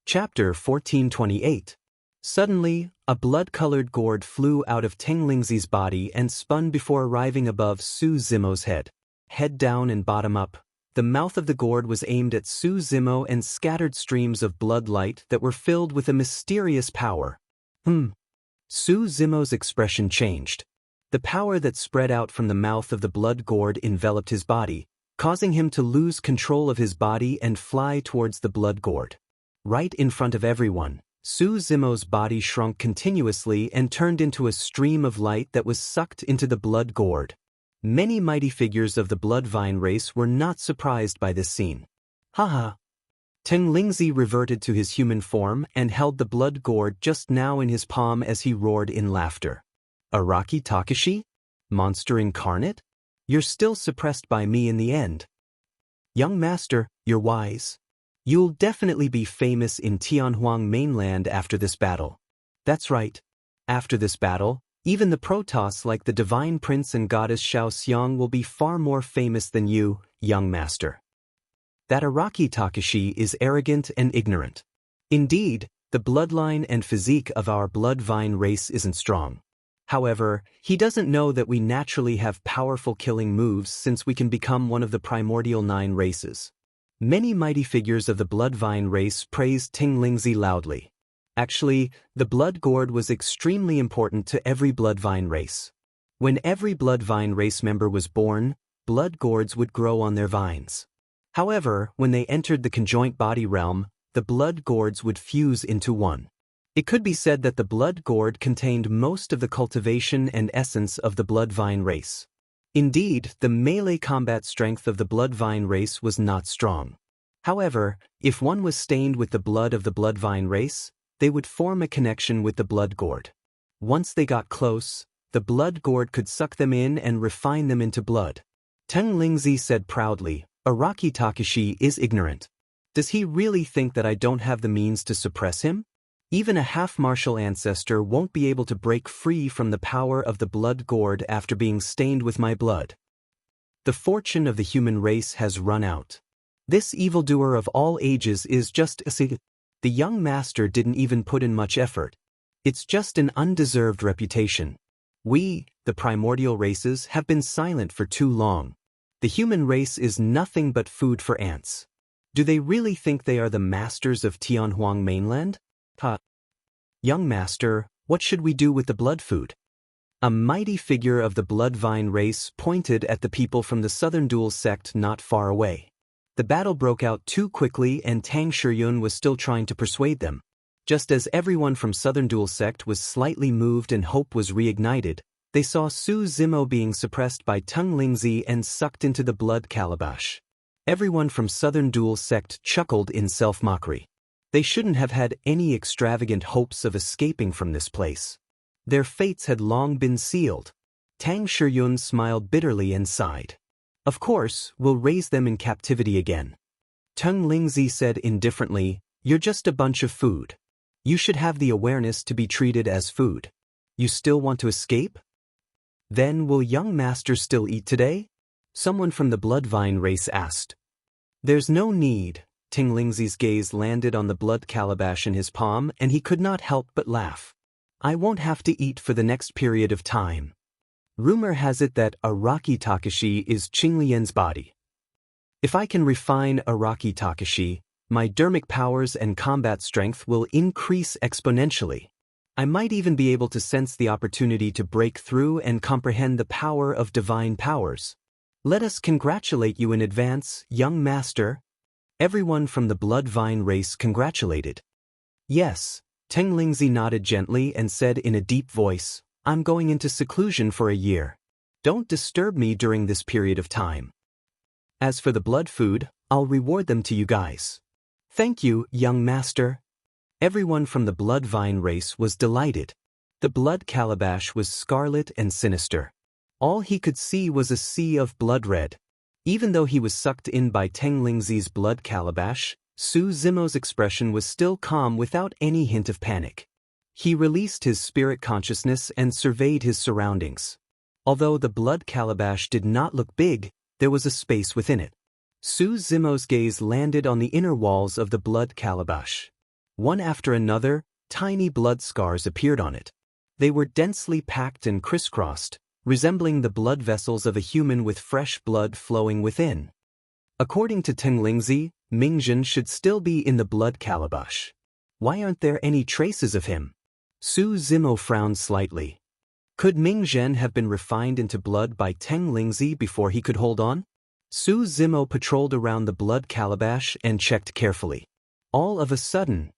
Chapter 1428. Suddenly, a blood-colored gourd flew out of Teng Lingzi's body and spun before arriving above Su Zimo's head. Head down and bottom up, the mouth of the gourd was aimed at Su Zimo and scattered streams of blood light that were filled with a mysterious power. Su Zimo's expression changed. The power that spread out from the mouth of the blood gourd enveloped his body, causing him to lose control of his body and fly towards the blood gourd. Right in front of everyone, Su Zimo's body shrunk continuously and turned into a stream of light that was sucked into the blood gourd. Many mighty figures of the blood vine race were not surprised by this scene. Haha! Teng Lingzi reverted to his human form and held the blood gourd just now in his palm as he roared in laughter. Araki Takashi? Monster incarnate? You're still suppressed by me in the end. Young master, you're wise. You'll definitely be famous in Tianhuang mainland after this battle. That's right. After this battle, even the Protoss like the Divine Prince and Goddess Xiao Xiang will be far more famous than you, young master. That Araki Takashi is arrogant and ignorant. Indeed, the bloodline and physique of our blood vine race isn't strong. However, he doesn't know that we naturally have powerful killing moves since we can become one of the primordial 9 races. Many mighty figures of the blood vine race praised Teng Lingzi loudly. Actually, the blood gourd was extremely important to every blood vine race. When every blood vine race member was born, blood gourds would grow on their vines. However, when they entered the conjoint body realm, the blood gourds would fuse into one. It could be said that the blood gourd contained most of the cultivation and essence of the blood vine race. Indeed, the melee combat strength of the blood vine race was not strong. However, if one was stained with the blood of the blood vine race, they would form a connection with the blood gourd. Once they got close, the blood gourd could suck them in and refine them into blood. Teng Lingzi said proudly, Araki Takashi is ignorant. Does he really think that I don't have the means to suppress him? Even a half-martial ancestor won't be able to break free from the power of the blood gourd after being stained with my blood. The fortune of the human race has run out. This evildoer of all ages is just a sig. The young master didn't even put in much effort. It's just an undeserved reputation. We, the primordial races, have been silent for too long. The human race is nothing but food for ants. Do they really think they are the masters of Tianhuang mainland? Young master, what should we do with the blood food? A mighty figure of the blood vine race pointed at the people from the Southern Dual sect not far away. The battle broke out too quickly and Tang Shiyun was still trying to persuade them. Just as everyone from Southern Dual sect was slightly moved and hope was reignited, they saw Su Zimo being suppressed by Teng Lingzi and sucked into the blood calabash. Everyone from Southern Dual sect chuckled in self-mockery. They shouldn't have had any extravagant hopes of escaping from this place. Their fates had long been sealed. Tang Shiyun smiled bitterly and sighed. Of course, we'll raise them in captivity again. Teng Lingzi said indifferently, You're just a bunch of food. You should have the awareness to be treated as food. You still want to escape? Then will young master still eat today? Someone from the blood vine race asked. There's no need. Teng Lingzi's gaze landed on the blood calabash in his palm and he could not help but laugh. I won't have to eat for the next period of time. Rumor has it that Araki Takashi is Qinglian's body. If I can refine Araki Takashi, my dermic powers and combat strength will increase exponentially. I might even be able to sense the opportunity to break through and comprehend the power of divine powers. Let us congratulate you in advance, young master. Everyone from the blood vine race congratulated. Yes, Teng Lingzi nodded gently and said in a deep voice, I'm going into seclusion for a year. Don't disturb me during this period of time. As for the blood food, I'll reward them to you guys. Thank you, young master. Everyone from the blood vine race was delighted. The blood calabash was scarlet and sinister. All he could see was a sea of blood red. Even though he was sucked in by Teng Lingzi's blood calabash, Su Zimo's expression was still calm without any hint of panic. He released his spirit consciousness and surveyed his surroundings. Although the blood calabash did not look big, there was a space within it. Su Zimo's gaze landed on the inner walls of the blood calabash. One after another, tiny blood scars appeared on it. They were densely packed and crisscrossed, resembling the blood vessels of a human with fresh blood flowing within. According to Tenglingzi, Mingzhen should still be in the blood calabash. Why aren't there any traces of him? Su Zimo frowned slightly. Could Mingzhen have been refined into blood by Tenglingzi before he could hold on? Su Zimo patrolled around the blood calabash and checked carefully. All of a sudden,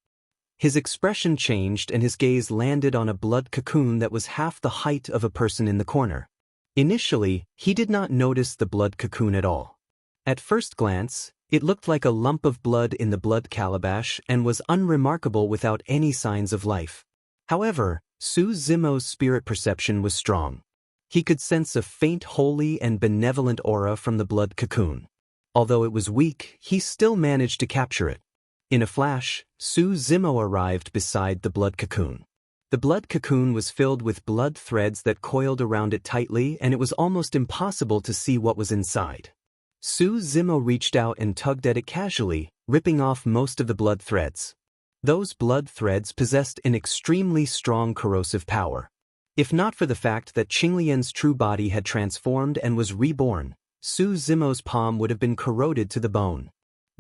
his expression changed and his gaze landed on a blood cocoon that was half the height of a person in the corner. Initially, he did not notice the blood cocoon at all. At first glance, it looked like a lump of blood in the blood calabash and was unremarkable without any signs of life. However, Su Zimo's spirit perception was strong. He could sense a faint holy and benevolent aura from the blood cocoon. Although it was weak, he still managed to capture it. In a flash, Su Zimo arrived beside the blood cocoon. The blood cocoon was filled with blood threads that coiled around it tightly, and it was almost impossible to see what was inside. Su Zimo reached out and tugged at it casually, ripping off most of the blood threads. Those blood threads possessed an extremely strong corrosive power. If not for the fact that Qinglian's true body had transformed and was reborn, Su Zimo's palm would have been corroded to the bone.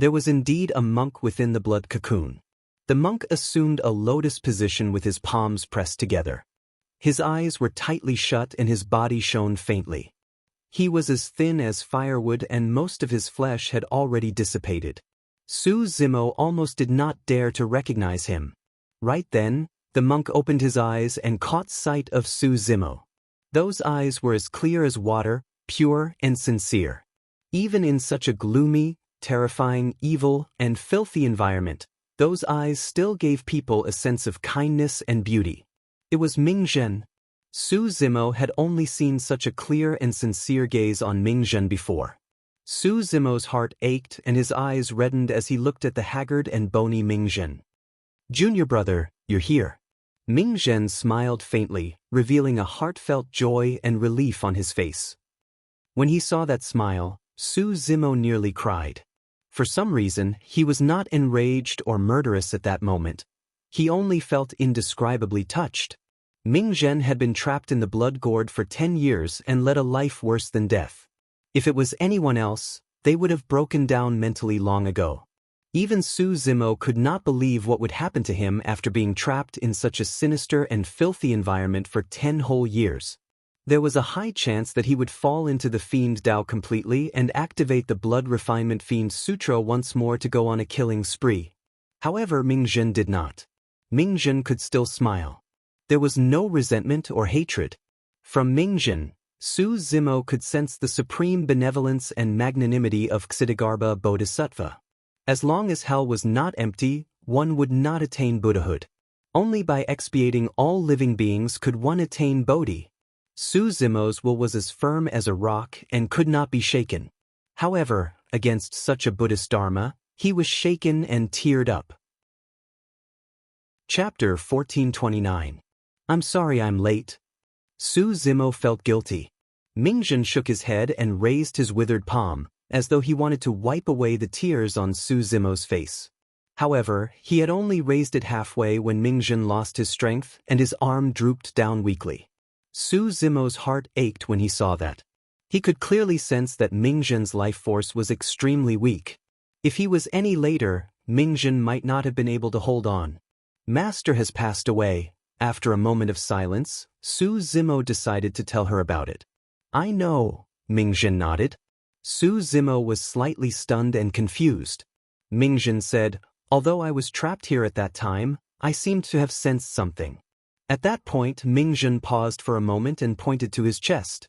There was indeed a monk within the blood cocoon. The monk assumed a lotus position with his palms pressed together. His eyes were tightly shut and his body shone faintly. He was as thin as firewood and most of his flesh had already dissipated. Su Zimo almost did not dare to recognize him. Right then, the monk opened his eyes and caught sight of Su Zimo. Those eyes were as clear as water, pure and sincere. Even in such a gloomy, terrifying, evil, and filthy environment, those eyes still gave people a sense of kindness and beauty. It was Mingzhen. Su Zimo had only seen such a clear and sincere gaze on Mingzhen before. Su Zimo's heart ached and his eyes reddened as he looked at the haggard and bony Mingzhen. "Junior brother, you're here." Mingzhen smiled faintly, revealing a heartfelt joy and relief on his face. When he saw that smile, Su Zimo nearly cried. For some reason, he was not enraged or murderous at that moment. He only felt indescribably touched. Mingzhen had been trapped in the blood gourd for 10 years and led a life worse than death. If it was anyone else, they would have broken down mentally long ago. Even Su Zimo could not believe what would happen to him after being trapped in such a sinister and filthy environment for 10 whole years. There was a high chance that he would fall into the Fiend Dao completely and activate the Blood Refinement Fiend Sutra once more to go on a killing spree. However, Mingzhen did not. Mingzhen could still smile. There was no resentment or hatred. From Mingzhen, Su Zimo could sense the supreme benevolence and magnanimity of Ksitigarbha Bodhisattva. As long as hell was not empty, one would not attain Buddhahood. Only by expiating all living beings could one attain Bodhi. Su Zimo's will was as firm as a rock and could not be shaken. However, against such a Buddhist dharma, he was shaken and teared up. Chapter 1429. I'm sorry I'm late. Su Zimo felt guilty. Mingzhen shook his head and raised his withered palm, as though he wanted to wipe away the tears on Su Zimo's face. However, he had only raised it halfway when Mingzhen lost his strength and his arm drooped down weakly. Su Zimo's heart ached when he saw that. He could clearly sense that Mingzhen's life force was extremely weak. If he was any later, Mingzhen might not have been able to hold on. Master has passed away. After a moment of silence, Su Zimo decided to tell her about it. I know, Mingzhen nodded. Su Zimo was slightly stunned and confused. Mingzhen said, although I was trapped here at that time, I seemed to have sensed something. At that point, Mingzhen paused for a moment and pointed to his chest.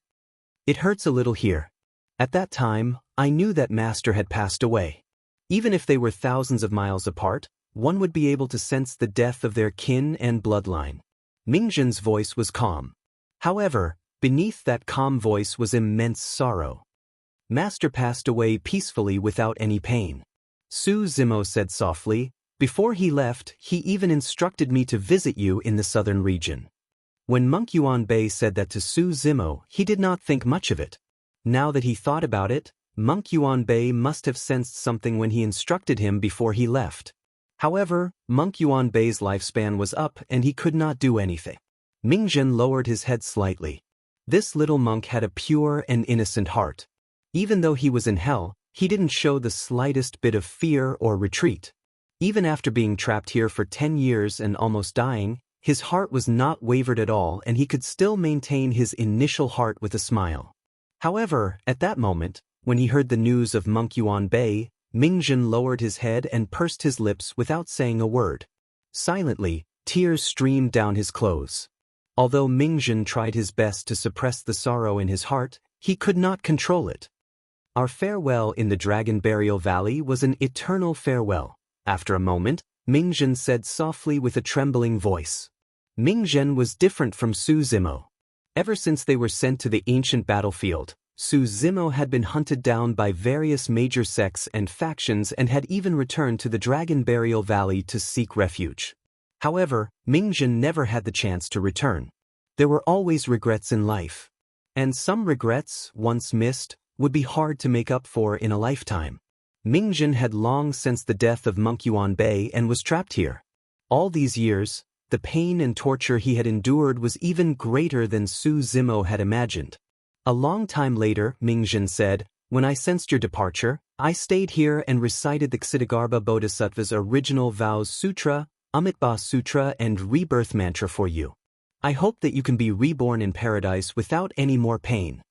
It hurts a little here. At that time, I knew that Master had passed away. Even if they were thousands of miles apart, one would be able to sense the death of their kin and bloodline. Mingzhen's voice was calm. However, beneath that calm voice was immense sorrow. Master passed away peacefully without any pain. Su Zimo said softly, before he left, he even instructed me to visit you in the southern region. When Monk Yuan Bei said that to Su Zimo, he did not think much of it. Now that he thought about it, Monk Yuan Bei must have sensed something when he instructed him before he left. However, Monk Yuanbei's lifespan was up and he could not do anything. Mingzhen lowered his head slightly. This little monk had a pure and innocent heart. Even though he was in hell, he didn't show the slightest bit of fear or retreat. Even after being trapped here for 10 years and almost dying, his heart was not wavered at all and he could still maintain his initial heart with a smile. However, at that moment, when he heard the news of Monk Yuanbei, Mingzhen lowered his head and pursed his lips without saying a word. Silently, tears streamed down his clothes. Although Mingzhen tried his best to suppress the sorrow in his heart, he could not control it. Our farewell in the Dragon Burial Valley was an eternal farewell. After a moment, Mingzhen said softly with a trembling voice. Mingzhen was different from Su Zimo. Ever since they were sent to the ancient battlefield, Su Zimo had been hunted down by various major sects and factions and had even returned to the Dragon Burial Valley to seek refuge. However, Mingzhen never had the chance to return. There were always regrets in life. And some regrets, once missed, would be hard to make up for in a lifetime. Mingzhen had long sensed the death of Monk Yuanbei and was trapped here. All these years, the pain and torture he had endured was even greater than Su Zimo had imagined. A long time later, Mingzhen said, "When I sensed your departure, I stayed here and recited the Ksitigarbha Bodhisattva's original vows sutra, Amitabha Sutra and rebirth mantra for you. I hope that you can be reborn in paradise without any more pain."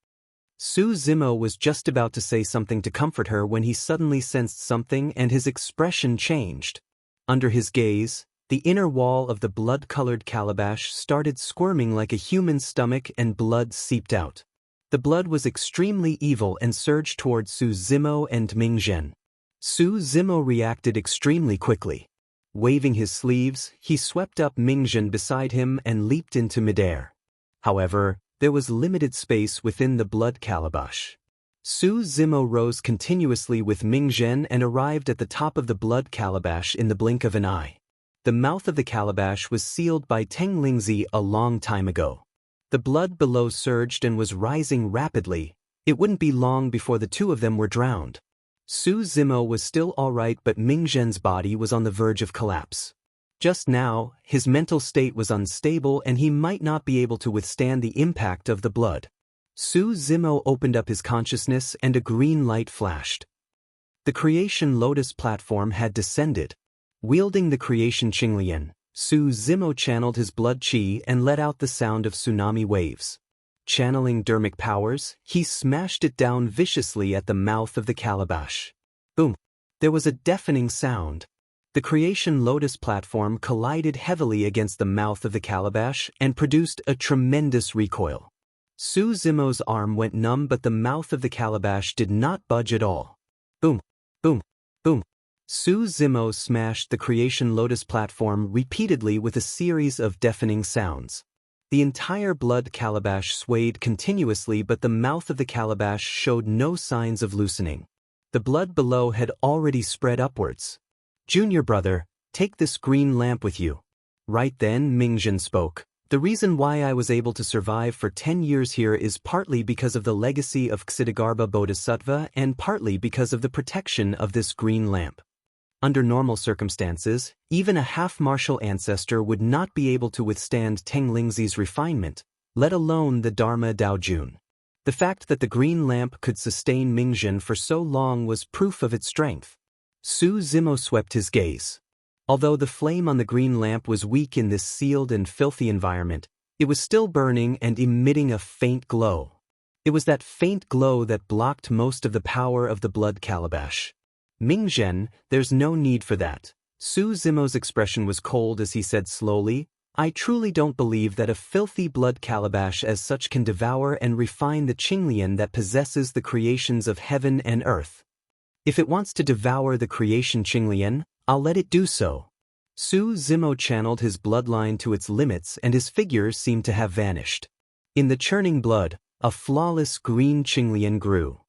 Su Zimo was just about to say something to comfort her when he suddenly sensed something and his expression changed. Under his gaze, the inner wall of the blood-colored calabash started squirming like a human stomach and blood seeped out. The blood was extremely evil and surged towards Su Zimo and Mingzhen. Su Zimo reacted extremely quickly. Waving his sleeves, he swept up Mingzhen beside him and leaped into midair. However, there was limited space within the blood calabash. Su Zimo rose continuously with Mingzhen and arrived at the top of the blood calabash in the blink of an eye. The mouth of the calabash was sealed by Tenglingzi a long time ago. The blood below surged and was rising rapidly. It wouldn't be long before the two of them were drowned. Su Zimo was still all right, but Mingzhen's body was on the verge of collapse. Just now, his mental state was unstable and he might not be able to withstand the impact of the blood. Su Zimo opened up his consciousness and a green light flashed. The Creation Lotus platform had descended. Wielding the Creation Qinglian, Su Zimo channeled his blood qi and let out the sound of tsunami waves. Channeling dermic powers, he smashed it down viciously at the mouth of the calabash. Boom! There was a deafening sound. The Creation Lotus platform collided heavily against the mouth of the calabash and produced a tremendous recoil. Su Zimo's arm went numb, but the mouth of the calabash did not budge at all. Boom! Boom! Boom! Su Zimo smashed the Creation Lotus platform repeatedly with a series of deafening sounds. The entire blood calabash swayed continuously, but the mouth of the calabash showed no signs of loosening. The blood below had already spread upwards. "Junior brother, take this green lamp with you." Right then, Mingzhen spoke. "The reason why I was able to survive for 10 years here is partly because of the legacy of Ksitigarbha Bodhisattva and partly because of the protection of this green lamp. Under normal circumstances, even a half-martial ancestor would not be able to withstand Tenglingzi's refinement, let alone the Dharma Daojun. The fact that the green lamp could sustain Mingzhen for so long was proof of its strength." Su Zimo swept his gaze. Although the flame on the green lamp was weak in this sealed and filthy environment, it was still burning and emitting a faint glow. It was that faint glow that blocked most of the power of the blood calabash. "Mingzhen, there's no need for that." Su Zimo's expression was cold as he said slowly, "I truly don't believe that a filthy blood calabash as such can devour and refine the Qinglian that possesses the creations of heaven and earth. If it wants to devour the Creation Qinglian, I'll let it do so." Su Zimo channeled his bloodline to its limits and his figure seemed to have vanished. In the churning blood, a flawless green Qinglian grew.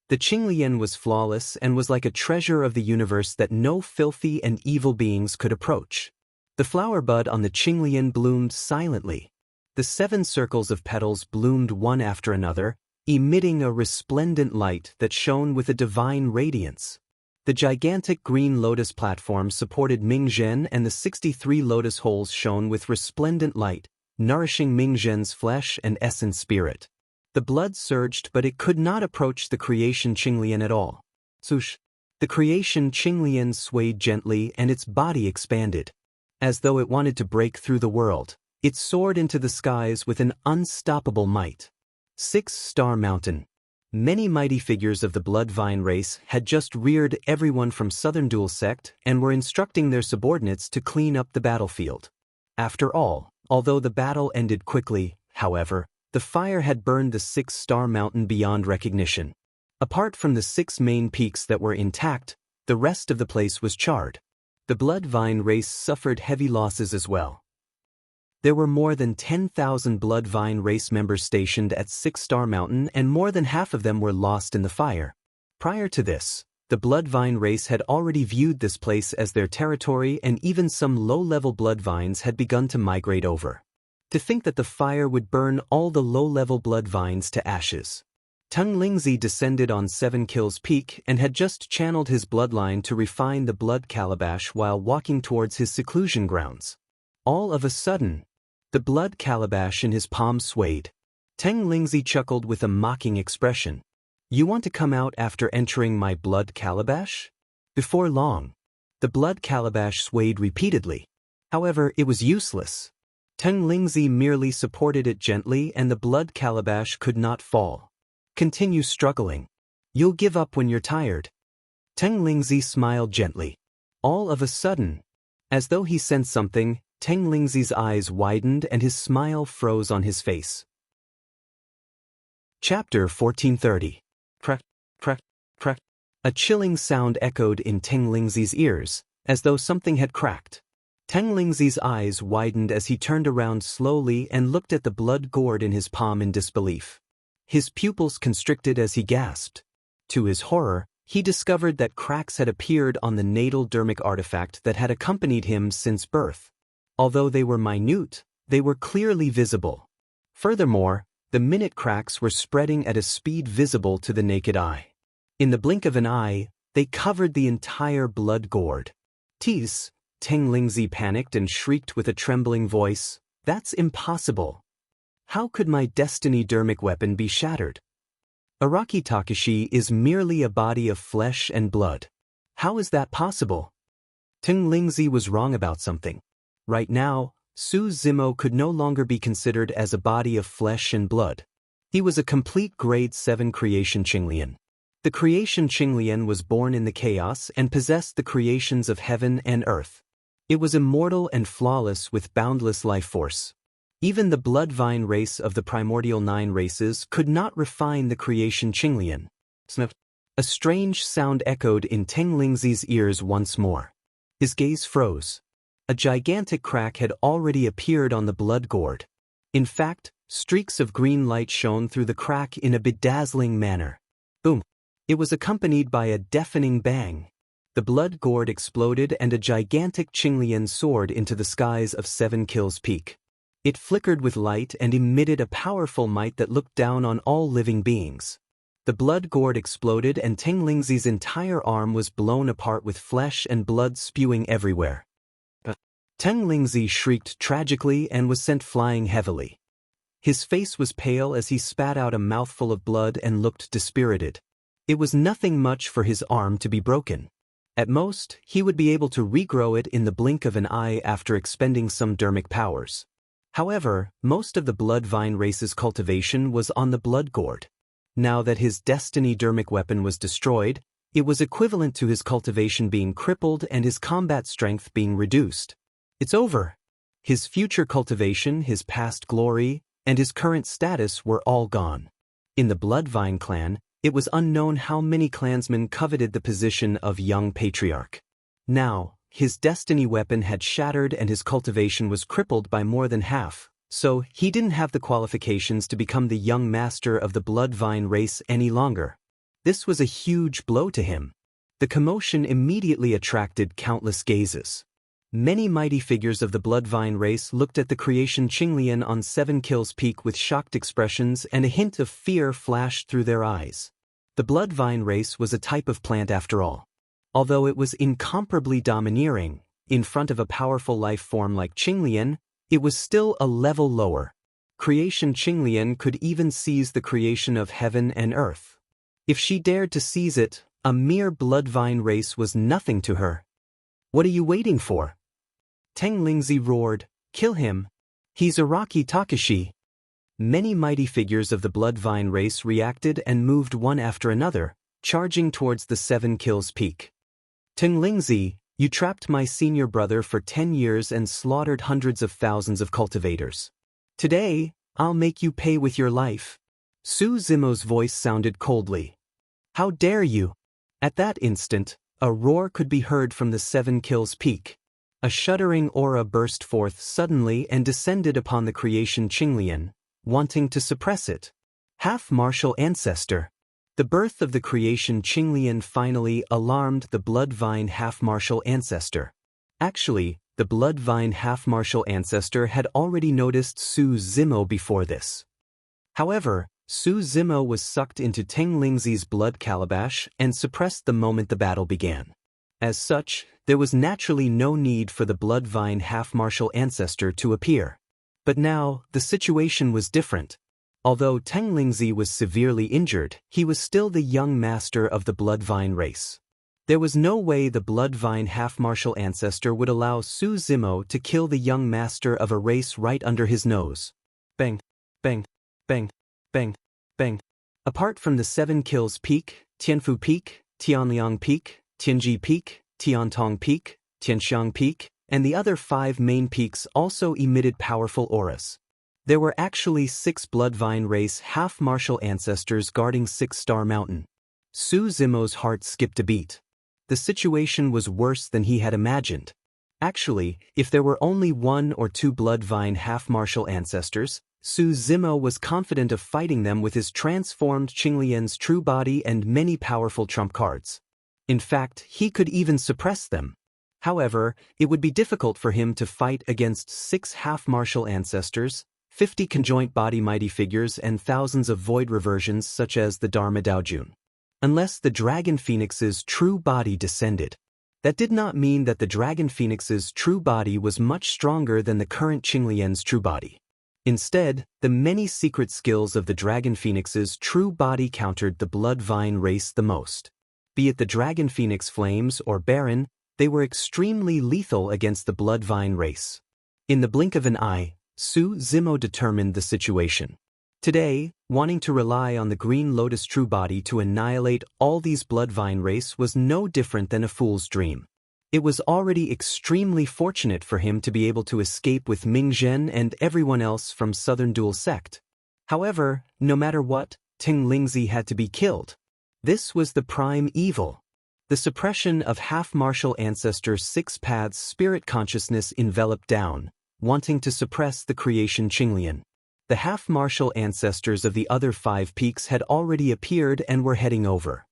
The Qinglian was flawless and was like a treasure of the universe that no filthy and evil beings could approach. The flower bud on the Qinglian bloomed silently. The 7 circles of petals bloomed one after another, emitting a resplendent light that shone with a divine radiance. The gigantic green lotus platform supported Ming Zhen, and the 63 lotus holes shone with resplendent light, nourishing Ming Zhen's flesh and essence spirit. The blood surged, but it could not approach the creation Qinglian at all. Swoosh! The creation Qinglian swayed gently and its body expanded. As though it wanted to break through the world, it soared into the skies with an unstoppable might. 6-Star Mountain. Many mighty figures of the Bloodvine race had just reared everyone from Southern Dual Sect and were instructing their subordinates to clean up the battlefield. After all, although the battle ended quickly, however, the fire had burned the 6-Star Mountain beyond recognition. Apart from the 6 main peaks that were intact, the rest of the place was charred. The Bloodvine race suffered heavy losses as well. There were more than 10,000 Bloodvine race members stationed at 6-Star Mountain, and more than half of them were lost in the fire. Prior to this, the Bloodvine race had already viewed this place as their territory, and even some low-level Bloodvines had begun to migrate over. To think that the fire would burn all the low-level Bloodvines to ashes. Tung Lingzi descended on 7 Kills Peak and had just channeled his bloodline to refine the blood calabash while walking towards his seclusion grounds. All of a sudden, the blood calabash in his palm swayed. Teng Lingzi chuckled with a mocking expression. "You want to come out after entering my blood calabash?" Before long, the blood calabash swayed repeatedly. However, it was useless. Teng Lingzi merely supported it gently, and the blood calabash could not fall. "Continue struggling. You'll give up when you're tired." Teng Lingzi smiled gently. All of a sudden, as though he sensed something, Teng Lingzi's eyes widened and his smile froze on his face. Chapter 1430. Crack, crack, crack. A chilling sound echoed in Teng Lingzi's ears, as though something had cracked. Teng Lingzi's eyes widened as he turned around slowly and looked at the blood gourd in his palm in disbelief. His pupils constricted as he gasped. To his horror, he discovered that cracks had appeared on the natal dermic artifact that had accompanied him since birth. Although they were minute, they were clearly visible. Furthermore, the minute cracks were spreading at a speed visible to the naked eye. In the blink of an eye, they covered the entire blood gourd. "Tease," Teng Lingzi panicked and shrieked with a trembling voice, "That's impossible. How could my destiny dermic weapon be shattered? Araki Takashi is merely a body of flesh and blood. How is that possible?" Teng Lingzi was wrong about something. Right now, Su Zimo could no longer be considered as a body of flesh and blood. He was a complete Grade 7 creation Qinglian. The creation Qinglian was born in the chaos and possessed the creations of heaven and earth. It was immortal and flawless with boundless life force. Even the Bloodvine race of the primordial 9 races could not refine the creation Qinglian. Snip. A strange sound echoed in Teng Lingzi's ears once more. His gaze froze. A gigantic crack had already appeared on the blood gourd. In fact, streaks of green light shone through the crack in a bedazzling manner. Boom! It was accompanied by a deafening bang. The blood gourd exploded and a gigantic Qinglian soared into the skies of 7 Kills Peak. It flickered with light and emitted a powerful might that looked down on all living beings. The blood gourd exploded and Teng Lingzi's entire arm was blown apart with flesh and blood spewing everywhere. Teng Lingzi shrieked tragically and was sent flying heavily. His face was pale as he spat out a mouthful of blood and looked dispirited. It was nothing much for his arm to be broken. At most, he would be able to regrow it in the blink of an eye after expending some dermic powers. However, most of the Bloodvine race's cultivation was on the blood gourd. Now that his destiny dermic weapon was destroyed, it was equivalent to his cultivation being crippled and his combat strength being reduced. It's over. His future cultivation, his past glory, and his current status were all gone. In the Bloodvine clan, it was unknown how many clansmen coveted the position of young patriarch. Now, his destiny weapon had shattered and his cultivation was crippled by more than half, so he didn't have the qualifications to become the young master of the Bloodvine race any longer. This was a huge blow to him. The commotion immediately attracted countless gazes. Many mighty figures of the Bloodvine race looked at the creation Qinglian on 7 Kills Peak with shocked expressions, and a hint of fear flashed through their eyes. The Bloodvine race was a type of plant after all. Although it was incomparably domineering, in front of a powerful life form like Qinglian, it was still a level lower. Creation Qinglian could even seize the creation of heaven and earth. If she dared to seize it, a mere bloodvine race was nothing to her. What are you waiting for? Teng Lingzi roared, kill him. He's Araki Takashi. Many mighty figures of the bloodvine race reacted and moved one after another, charging towards the 7 Kills Peak. Teng Lingzi, you trapped my senior brother for 10 years and slaughtered hundreds of thousands of cultivators. Today, I'll make you pay with your life. Su Zimo's voice sounded coldly. How dare you? At that instant, a roar could be heard from the 7 Kills Peak. A shuddering aura burst forth suddenly and descended upon the creation Qinglian, wanting to suppress it. Half-martial ancestor. The birth of the creation Qinglian finally alarmed the bloodvine half-martial ancestor. Actually, the bloodvine half-martial ancestor had already noticed Su Zimo before this. However, Su Zimo was sucked into Teng Lingzi's blood calabash and suppressed the moment the battle began. As such, there was naturally no need for the bloodvine half-martial ancestor to appear. But now, the situation was different. Although Teng Lingzi was severely injured, he was still the young master of the bloodvine race. There was no way the bloodvine half-martial ancestor would allow Su Zimo to kill the young master of a race right under his nose. Bang, bang, bang, bang, bang. Apart from the 7 Kills Peak, Tianfu Peak, Tianliang Peak, Tianji Peak, Tiantong Peak, Tianxiang Peak, and the other 5 main peaks also emitted powerful auras. There were actually 6 bloodvine race half-martial ancestors guarding 6-Star Mountain. Su Zimo's heart skipped a beat. The situation was worse than he had imagined. Actually, if there were only 1 or 2 bloodvine half-martial ancestors, Su Zimo was confident of fighting them with his transformed Qinglian's true body and many powerful trump cards. In fact, he could even suppress them. However, it would be difficult for him to fight against 6 half-martial ancestors, 50 conjoint body mighty figures and thousands of void reversions such as the Dharma Daojun. Unless the Dragon Phoenix's true body descended. That did not mean that the Dragon Phoenix's true body was much stronger than the current Qinglian's true body. Instead, the many secret skills of the Dragon Phoenix's true body countered the bloodvine race the most. Be it the Dragon Phoenix Flames or Baron, they were extremely lethal against the bloodvine race. In the blink of an eye, Su Zimo determined the situation. Today, wanting to rely on the Green Lotus true body to annihilate all these bloodvine race was no different than a fool's dream. It was already extremely fortunate for him to be able to escape with Ming Zhen and everyone else from Southern Dual Sect. However, no matter what, Teng Lingzi had to be killed. This was the prime evil. The suppression of half-martial ancestor 6 Paths spirit consciousness enveloped down, wanting to suppress the creation Qinglian. The half-martial ancestors of the other 5 peaks had already appeared and were heading over.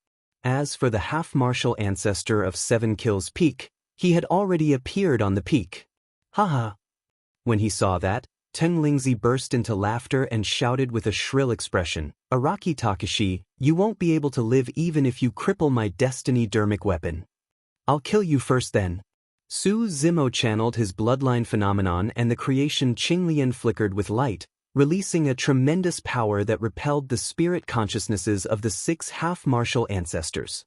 As for the half-martial ancestor of 7 Kills Peak, he had already appeared on the peak. Haha. When he saw that, Teng Lingzi burst into laughter and shouted with a shrill expression, Araki Takashi, you won't be able to live even if you cripple my destiny dermic weapon. I'll kill you first then. Su Zimo channeled his bloodline phenomenon and the creation Qinglian flickered with light, releasing a tremendous power that repelled the spirit consciousnesses of the 6 half-martial ancestors.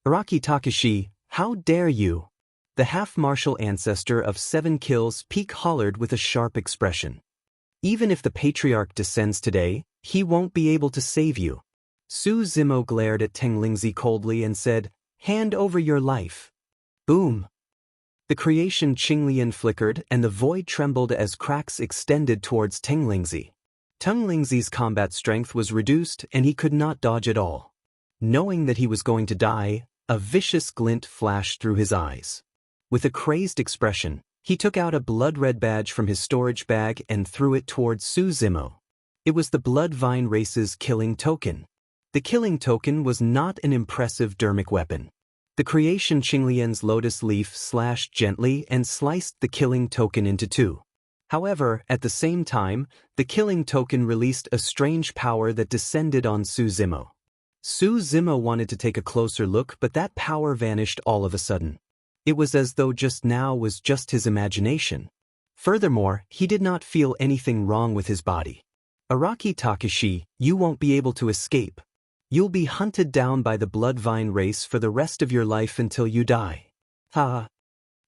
Araki Takashi, how dare you? The half-martial ancestor of 7 Kills Peak hollered with a sharp expression. Even if the Patriarch descends today, he won't be able to save you. Su Zimo glared at Teng Lingzi coldly and said, hand over your life. Boom. The creation Qinglian flickered and the void trembled as cracks extended towards Teng Lingzi. Teng Lingzi's combat strength was reduced and he could not dodge at all. Knowing that he was going to die, a vicious glint flashed through his eyes. With a crazed expression, he took out a blood-red badge from his storage bag and threw it towards Su Zimo. It was the Bloodvine race's killing token. The killing token was not an impressive dermic weapon. The creation Qinglian's lotus leaf slashed gently and sliced the killing token into 2. However, at the same time, the killing token released a strange power that descended on Su Zimo. Su Zimo wanted to take a closer look, but that power vanished all of a sudden. It was as though just now was just his imagination. Furthermore, he did not feel anything wrong with his body. Araki Takashi, you won't be able to escape. You'll be hunted down by the Bloodvine race for the rest of your life until you die. Ha!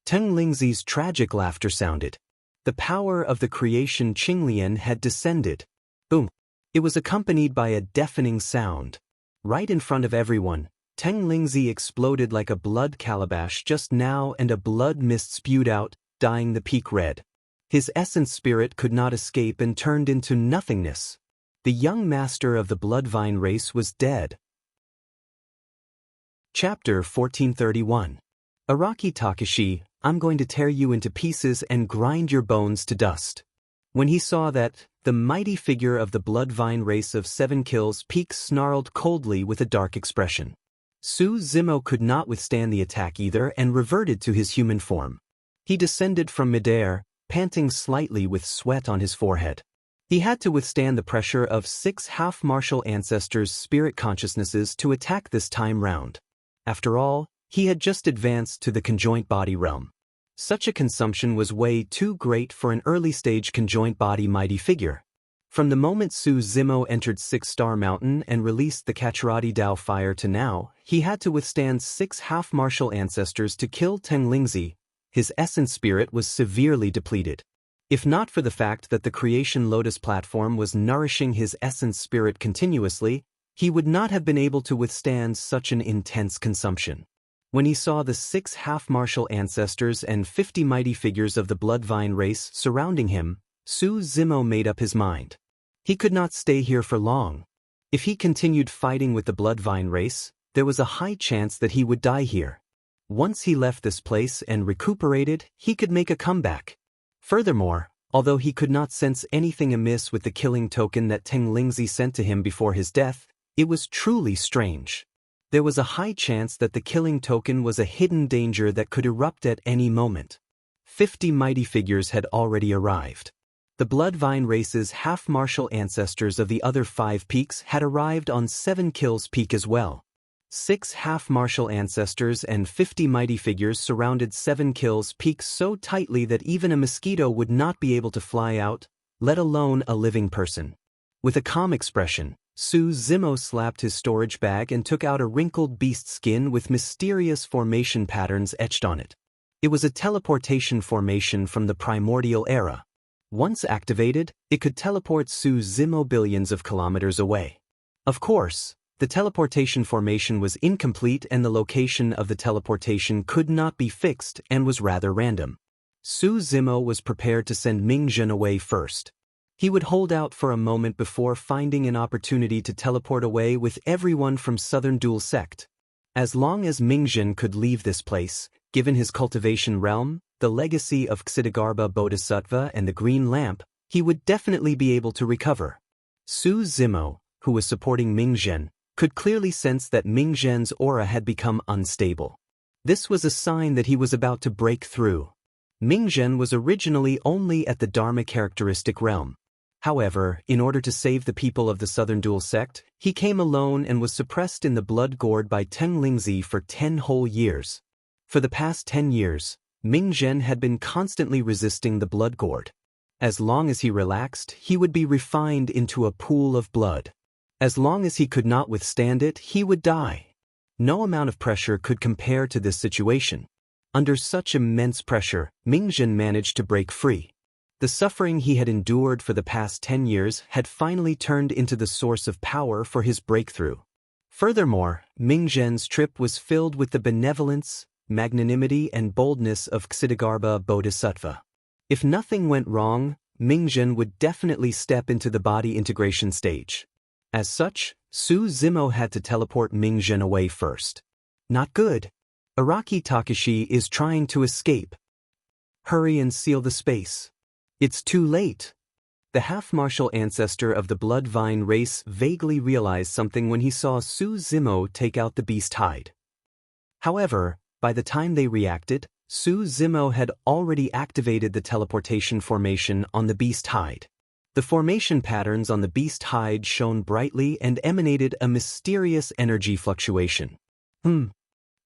Teng Lingzi's tragic laughter sounded. The power of the creation Qinglian had descended. Boom! It was accompanied by a deafening sound. Right in front of everyone, Teng Lingzi exploded like a blood calabash just now, and a blood mist spewed out, dyeing the peak red. His essence spirit could not escape and turned into nothingness. The young master of the Bloodvine race was dead. Chapter 1431. Araki Takashi, I'm going to tear you into pieces and grind your bones to dust. When he saw that, the mighty figure of the Bloodvine race of 7 kills peaks snarled coldly with a dark expression. Su Zimo could not withstand the attack either and reverted to his human form. He descended from midair, panting slightly with sweat on his forehead. He had to withstand the pressure of 6 half-martial ancestors' spirit consciousnesses to attack this time round. After all, he had just advanced to the conjoint body realm. Such a consumption was way too great for an early-stage conjoint body mighty figure. From the moment Su Zimo entered 6-Star Mountain and released the Kacharati Dao fire to now, he had to withstand 6 half-martial ancestors to kill Teng Lingzi. His essence spirit was severely depleted. If not for the fact that the Creation Lotus platform was nourishing his essence spirit continuously, he would not have been able to withstand such an intense consumption. When he saw the 6 half-martial ancestors and 50 mighty figures of the Bloodvine race surrounding him, Su Zimo made up his mind. He could not stay here for long. If he continued fighting with the Bloodvine race, there was a high chance that he would die here. Once he left this place and recuperated, he could make a comeback. Furthermore, although he could not sense anything amiss with the killing token that Teng Lingzi sent to him before his death, it was truly strange. There was a high chance that the killing token was a hidden danger that could erupt at any moment. 50 mighty figures had already arrived. The Bloodvine race's half-martial ancestors of the other 5 peaks had arrived on 7 kills peak as well. 6 half-martial ancestors and 50 mighty figures surrounded 7 kills peak so tightly that even a mosquito would not be able to fly out, let alone a living person. With a calm expression, Su Zimo slapped his storage bag and took out a wrinkled beast skin with mysterious formation patterns etched on it. It was a teleportation formation from the primordial era. Once activated, it could teleport Su Zimo billions of kilometers away. Of course, the teleportation formation was incomplete and the location of the teleportation could not be fixed and was rather random. Su Zimo was prepared to send Mingzhen away first. He would hold out for a moment before finding an opportunity to teleport away with everyone from Southern Dual Sect. As long as Mingzhen could leave this place, given his cultivation realm, the legacy of Ksitigarbha Bodhisattva and the green lamp, he would definitely be able to recover. Su Zimo, who was supporting Mingzhen, could clearly sense that Mingzhen's aura had become unstable. This was a sign that he was about to break through. Mingzhen was originally only at the Dharma characteristic realm. However, in order to save the people of the Southern Dual Sect, he came alone and was suppressed in the blood gourd by Teng Lingzi for 10 whole years. For the past 10 years, Mingzhen had been constantly resisting the blood gourd. As long as he relaxed, he would be refined into a pool of blood. As long as he could not withstand it, he would die. No amount of pressure could compare to this situation. Under such immense pressure, Mingzhen managed to break free. The suffering he had endured for the past 10 years had finally turned into the source of power for his breakthrough. Furthermore, Mingzhen's trip was filled with the benevolence, magnanimity and boldness of Ksitigarbha Bodhisattva. If nothing went wrong, Mingzhen would definitely step into the body integration stage. As such, Su Zimo had to teleport Mingzhen away first. Not good. Araki Takashi is trying to escape. Hurry and seal the space. It's too late. The half-martial ancestor of the Bloodvine race vaguely realized something when he saw Su Zimo take out the beast hide. However, by the time they reacted, Su Zimo had already activated the teleportation formation on the beast hide. The formation patterns on the beast hide shone brightly and emanated a mysterious energy fluctuation.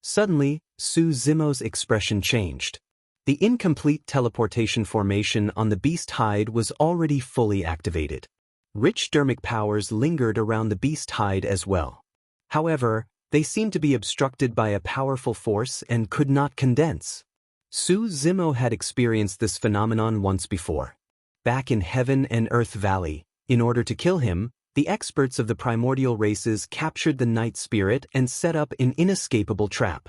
Suddenly, Su Zimo's expression changed. The incomplete teleportation formation on the beast hide was already fully activated. Rich dermic powers lingered around the beast hide as well. However, they seemed to be obstructed by a powerful force and could not condense. Su Zimo had experienced this phenomenon once before. Back in Heaven and Earth Valley, in order to kill him, the experts of the primordial races captured the night spirit and set up an inescapable trap.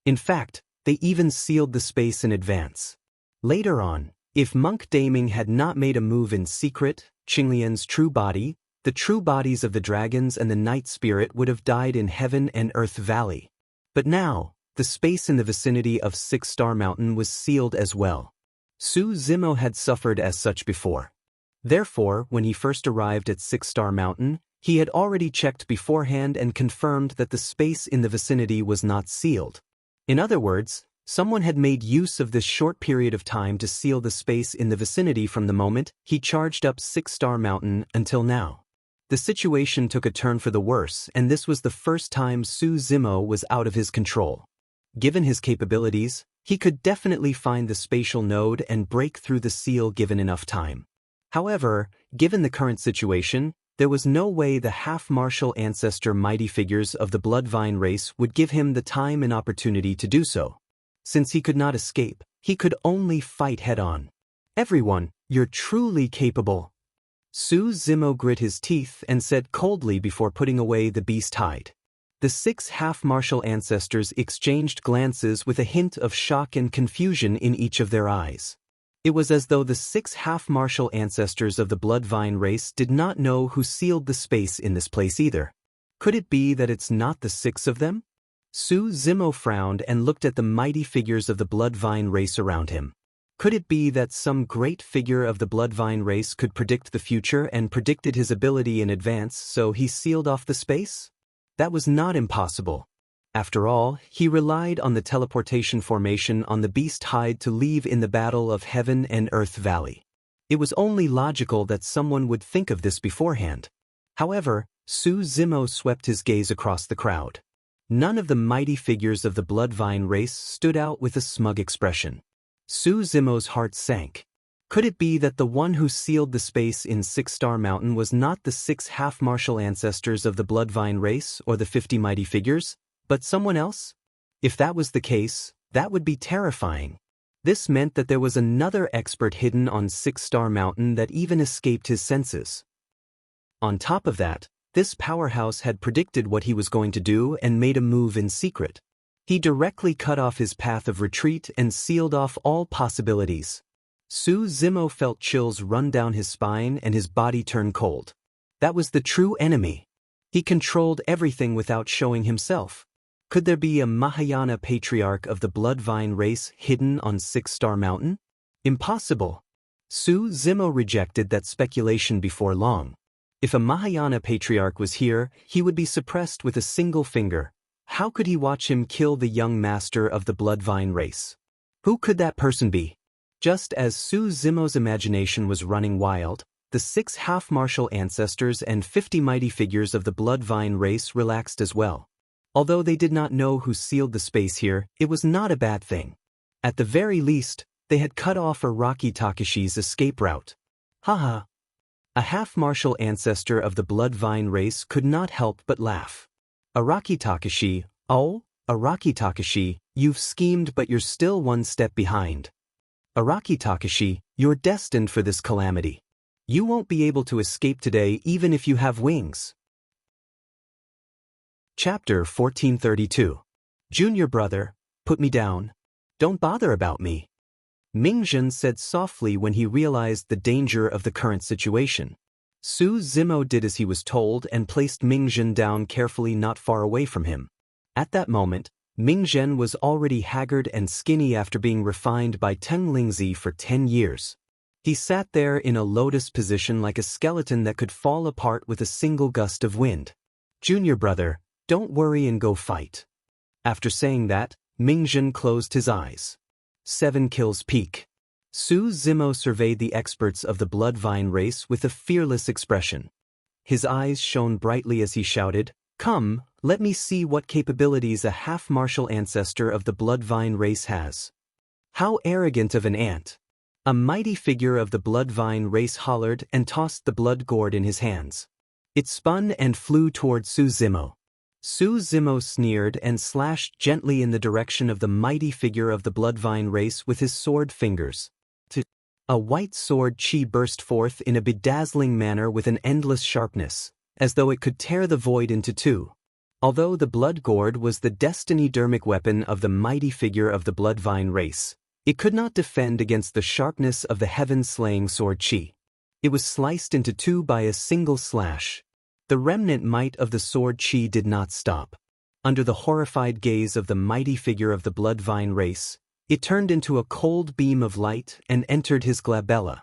In fact, they even sealed the space in advance. Later on, if Monk Daming had not made a move in secret, Qinglian's true body, the true bodies of the dragons and the night spirit would have died in Heaven and Earth Valley. But now, the space in the vicinity of Six Star Mountain was sealed as well. Su Zimo had suffered as such before. Therefore, when he first arrived at Six Star Mountain, he had already checked beforehand and confirmed that the space in the vicinity was not sealed. In other words, someone had made use of this short period of time to seal the space in the vicinity from the moment he charged up Six Star Mountain until now. The situation took a turn for the worse, and this was the first time Su Zimo was out of his control. Given his capabilities, he could definitely find the spatial node and break through the seal given enough time. However, given the current situation, there was no way the half-martial ancestor mighty figures of the Bloodvine race would give him the time and opportunity to do so. Since he could not escape, he could only fight head-on. "Everyone, you're truly capable." Su Zimo grit his teeth and said coldly before putting away the beast hide. The 6 half-martial ancestors exchanged glances with a hint of shock and confusion in each of their eyes. It was as though the 6 half-martial ancestors of the Bloodvine race did not know who sealed the space in this place either. Could it be that it's not the 6 of them? Su Zimo frowned and looked at the mighty figures of the Bloodvine race around him. Could it be that some great figure of the Bloodvine race could predict the future and predicted his ability in advance, so he sealed off the space? That was not impossible. After all, he relied on the teleportation formation on the beast hide to leave in the Battle of Heaven and Earth Valley. It was only logical that someone would think of this beforehand. However, Su Zimo swept his gaze across the crowd. None of the mighty figures of the Bloodvine race stood out with a smug expression. Su Zimo's heart sank. Could it be that the one who sealed the space in Six Star Mountain was not the 6 half-martial ancestors of the Bloodvine race or the 50 mighty figures, but someone else? If that was the case, that would be terrifying. This meant that there was another expert hidden on Six Star Mountain that even escaped his senses. On top of that, this powerhouse had predicted what he was going to do and made a move in secret. He directly cut off his path of retreat and sealed off all possibilities. Su Zimo felt chills run down his spine and his body turn cold. That was the true enemy. He controlled everything without showing himself. Could there be a Mahayana patriarch of the Bloodvine race hidden on Six Star Mountain? Impossible. Su Zimo rejected that speculation before long. If a Mahayana patriarch was here, he would be suppressed with a single finger. How could he watch him kill the young master of the Bloodvine race? Who could that person be? Just as Su Zimo's imagination was running wild, the 6 half-martial ancestors and 50 mighty figures of the Bloodvine race relaxed as well. Although they did not know who sealed the space here, it was not a bad thing. At the very least, they had cut off Araki Takashi's escape route. Haha. A half-martial ancestor of the Bloodvine race could not help but laugh. Araki Takashi, oh, Araki Takashi, you've schemed but you're still one step behind. Araki Takashi, you're destined for this calamity. You won't be able to escape today even if you have wings. Chapter 1432. Junior brother, put me down. Don't bother about me. Mingjun said softly when he realized the danger of the current situation. Su Zimo did as he was told and placed Mingjun down carefully not far away from him. At that moment, Mingjun was already haggard and skinny after being refined by Teng Lingzi for 10 years. He sat there in a lotus position like a skeleton that could fall apart with a single gust of wind. Junior brother, don't worry and go fight. After saying that, Mingjun closed his eyes. 7 kills peak. Su Zimo surveyed the experts of the Bloodvine race with a fearless expression. His eyes shone brightly as he shouted, "Come, let me see what capabilities a half-martial ancestor of the Bloodvine race has." How arrogant of an ant! A mighty figure of the Bloodvine race hollered and tossed the blood gourd in his hands. It spun and flew toward Su Zimo. Su Zimo sneered and slashed gently in the direction of the mighty figure of the Bloodvine race with his sword fingers. A white sword chi burst forth in a bedazzling manner with an endless sharpness, as though it could tear the void into two. Although the blood gourd was the destiny-dermic weapon of the mighty figure of the Bloodvine race, it could not defend against the sharpness of the heaven-slaying sword chi. It was sliced into two by a single slash. The remnant might of the sword chi did not stop. Under the horrified gaze of the mighty figure of the Bloodvine race, it turned into a cold beam of light and entered his glabella.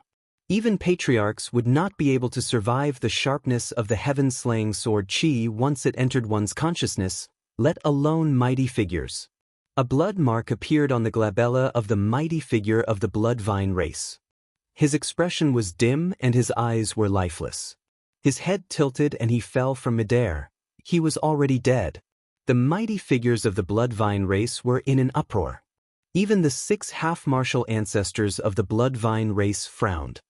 Even patriarchs would not be able to survive the sharpness of the heaven-slaying sword chi once it entered one's consciousness, let alone mighty figures. A blood mark appeared on the glabella of the mighty figure of the Bloodvine race. His expression was dim and his eyes were lifeless. His head tilted and he fell from midair. He was already dead. The mighty figures of the Bloodvine race were in an uproar. Even the 6 half-martial ancestors of the Bloodvine race frowned.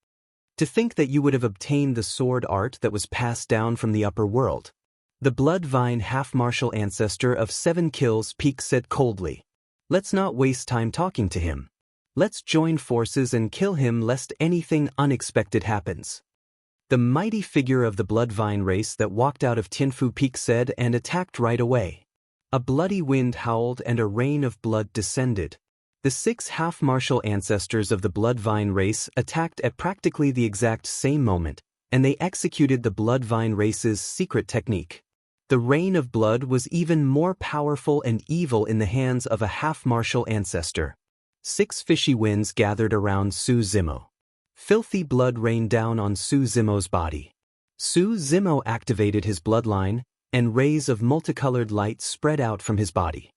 To think that you would have obtained the sword art that was passed down from the upper world. The Bloodvine half-martial ancestor of 7 kills Peak said coldly. Let's not waste time talking to him. Let's join forces and kill him lest anything unexpected happens. The mighty figure of the Bloodvine race that walked out of Tianfu Peak said and attacked right away. A bloody wind howled and a rain of blood descended. The 6 half-martial ancestors of the Bloodvine race attacked at practically the exact same moment, and they executed the Bloodvine race's secret technique. The rain of blood was even more powerful and evil in the hands of a half-martial ancestor. 6 fishy winds gathered around Su Zimo. Filthy blood rained down on Su Zimo's body. Su Zimo activated his bloodline, and rays of multicolored light spread out from his body.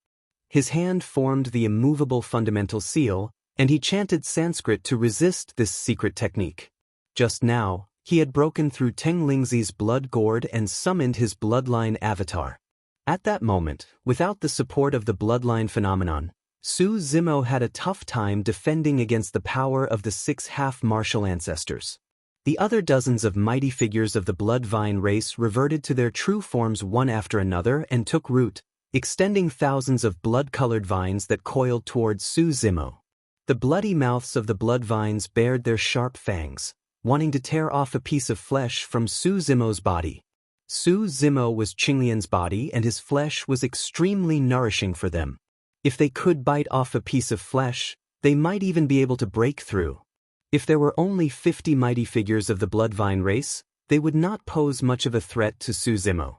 His hand formed the immovable fundamental seal, and he chanted Sanskrit to resist this secret technique. Just now, he had broken through Teng Lingzi's blood gourd and summoned his bloodline avatar. At that moment, without the support of the bloodline phenomenon, Su Zimo had a tough time defending against the power of the 6 half-martial ancestors. The other dozens of mighty figures of the Bloodvine race reverted to their true forms one after another and took root, extending thousands of blood-colored vines that coiled towards Su Zimo. The bloody mouths of the bloodvines bared their sharp fangs, wanting to tear off a piece of flesh from Su Zimo's body. Su Zimo was Qinglian's body and his flesh was extremely nourishing for them. If they could bite off a piece of flesh, they might even be able to break through. If there were only 50 mighty figures of the Bloodvine race, they would not pose much of a threat to Su Zimo.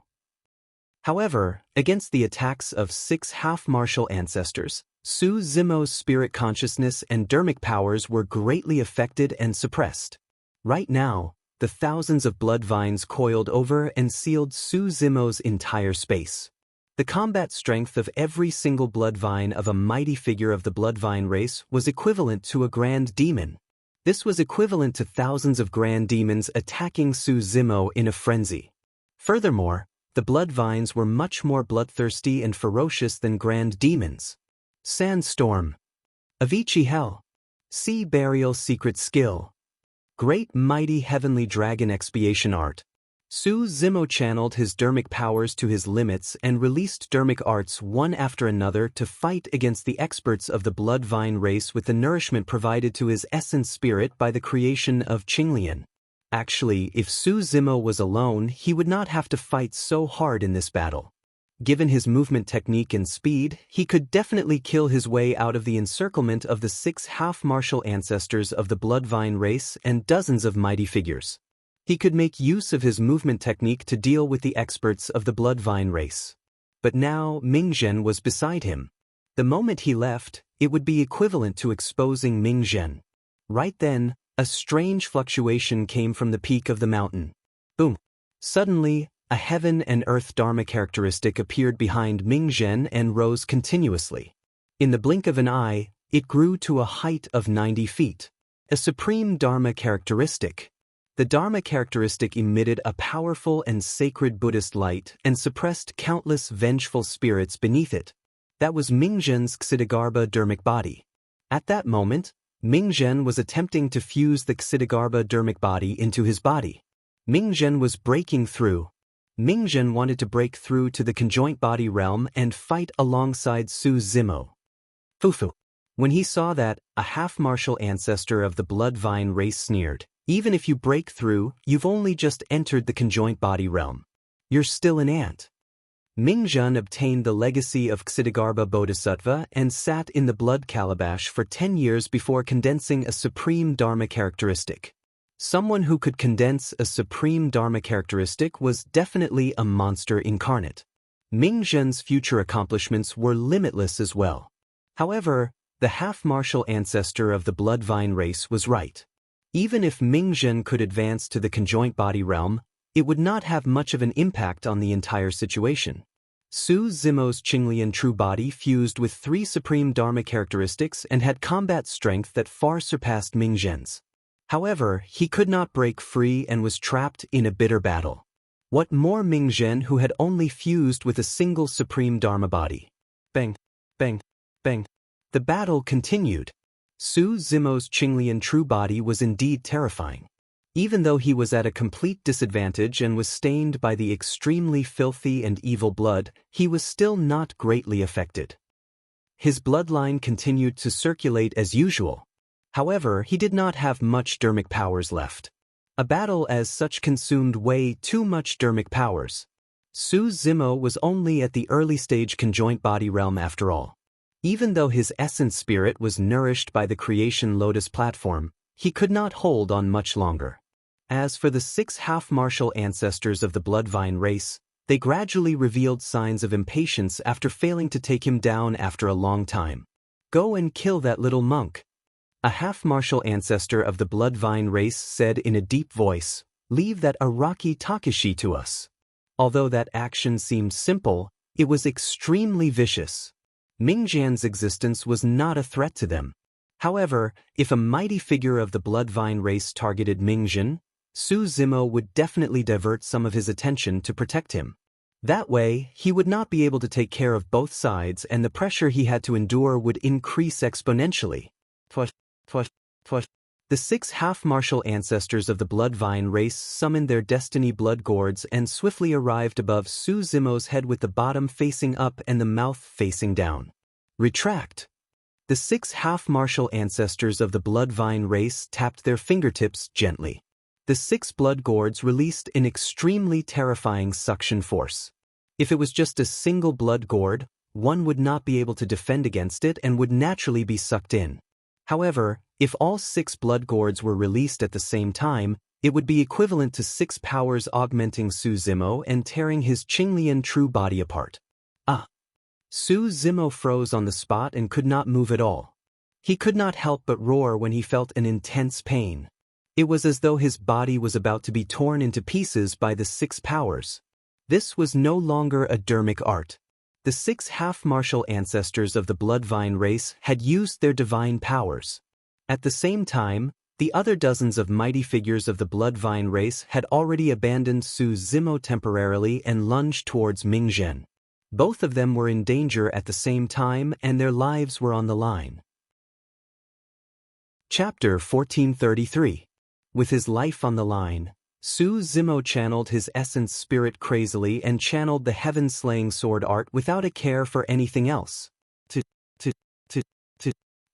However, against the attacks of 6 half-martial ancestors, Su Zimo's spirit consciousness and dermic powers were greatly affected and suppressed. Right now, the thousands of blood vines coiled over and sealed Su Zimo's entire space. The combat strength of every single blood vine of a mighty figure of the Bloodvine race was equivalent to a grand demon. This was equivalent to thousands of grand demons attacking Su Zimo in a frenzy. Furthermore, the bloodvines were much more bloodthirsty and ferocious than grand demons. Sandstorm. Avicii Hell. Sea Burial Secret Skill. Great Mighty Heavenly Dragon Expiation Art. Su Zimo channeled his dermic powers to his limits and released dermic arts one after another to fight against the experts of the Bloodvine race with the nourishment provided to his essence spirit by the creation of Qinglian. Actually, if Su Zimo was alone, he would not have to fight so hard in this battle. Given his movement technique and speed, he could definitely kill his way out of the encirclement of the 6 half-martial ancestors of the Bloodvine race and dozens of mighty figures. He could make use of his movement technique to deal with the experts of the Bloodvine race. But now Mingzhen was beside him. The moment he left, it would be equivalent to exposing Mingzhen. Right then, a strange fluctuation came from the peak of the mountain. Boom! Suddenly, a heaven and earth dharma characteristic appeared behind Mingzhen and rose continuously. In the blink of an eye, it grew to a height of 90 feet. A supreme Dharma characteristic. The Dharma characteristic emitted a powerful and sacred Buddhist light and suppressed countless vengeful spirits beneath it. That was Mingzhen's Ksitigarbha dharmic body. At that moment, Mingzhen was attempting to fuse the Ksitigarbha dharmic body into his body. Mingzhen was breaking through. Mingzhen wanted to break through to the conjoint body realm and fight alongside Su Zimo. Fufu. When he saw that, a half-martial ancestor of the Bloodvine race sneered, "Even if you break through, you've only just entered the conjoint body realm. You're still an ant." Mingzhen obtained the legacy of Ksitigarbha Bodhisattva and sat in the blood calabash for 10 years before condensing a supreme Dharma characteristic. Someone who could condense a supreme Dharma characteristic was definitely a monster incarnate. Mingzhen's future accomplishments were limitless as well. However, the half-martial ancestor of the Bloodvine race was right. Even if Mingzhen could advance to the conjoint body realm, it would not have much of an impact on the entire situation. Su Zimo's Qinglian true body fused with 3 supreme Dharma characteristics and had combat strength that far surpassed Mingzhen's. However, he could not break free and was trapped in a bitter battle. What more Mingzhen, who had only fused with a single supreme Dharma body? Bang, bang, bang. The battle continued. Su Zimo's Qinglian true body was indeed terrifying. Even though he was at a complete disadvantage and was stained by the extremely filthy and evil blood, he was still not greatly affected. His bloodline continued to circulate as usual. However, he did not have much dharmic powers left. A battle as such consumed way too much dharmic powers. Su Zimo was only at the early stage conjoint body realm after all. Even though his essence spirit was nourished by the creation lotus platform, he could not hold on much longer. As for the 6 half-martial ancestors of the Bloodvine race, they gradually revealed signs of impatience after failing to take him down after a long time. "Go and kill that little monk." A half-martial ancestor of the Bloodvine race said in a deep voice, "Leave that Araki Takeshi to us." Although that action seemed simple, it was extremely vicious. Mingzhen's existence was not a threat to them. However, if a mighty figure of the Bloodvine race targeted Mingzhen, Su Zimo would definitely divert some of his attention to protect him. That way, he would not be able to take care of both sides and the pressure he had to endure would increase exponentially. The 6 half-martial ancestors of the Bloodvine race summoned their destiny blood gourds and swiftly arrived above Su Zimo's head with the bottom facing up and the mouth facing down. Retract. The 6 half-martial ancestors of the Bloodvine race tapped their fingertips gently. The 6 blood gourds released an extremely terrifying suction force. If it was just a single blood gourd, one would not be able to defend against it and would naturally be sucked in. However, if all 6 blood gourds were released at the same time, it would be equivalent to 6 powers augmenting Su Zimo and tearing his Qinglian true body apart. Su Zimo froze on the spot and could not move at all. He could not help but roar when he felt an intense pain. It was as though his body was about to be torn into pieces by the 6 powers. This was no longer a dharmic art. The 6 half-martial ancestors of the Bloodvine race had used their divine powers. At the same time, the other dozens of mighty figures of the Bloodvine race had already abandoned Su Zimo temporarily and lunged towards Mingzhen. Both of them were in danger at the same time and their lives were on the line. Chapter 1433. With his life on the line, Su Zimo channeled his essence spirit crazily and channeled the heaven-slaying sword art without a care for anything else.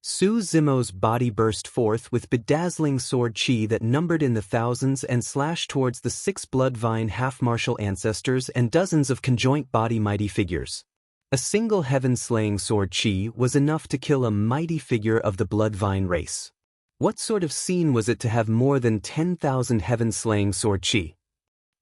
Su Zimo's body burst forth with bedazzling sword chi that numbered in the thousands and slashed towards the 6 Bloodvine half-martial ancestors and dozens of conjoint body mighty figures. A single heaven-slaying sword chi was enough to kill a mighty figure of the Bloodvine race. What sort of scene was it to have more than 10,000 heaven-slaying sword chi?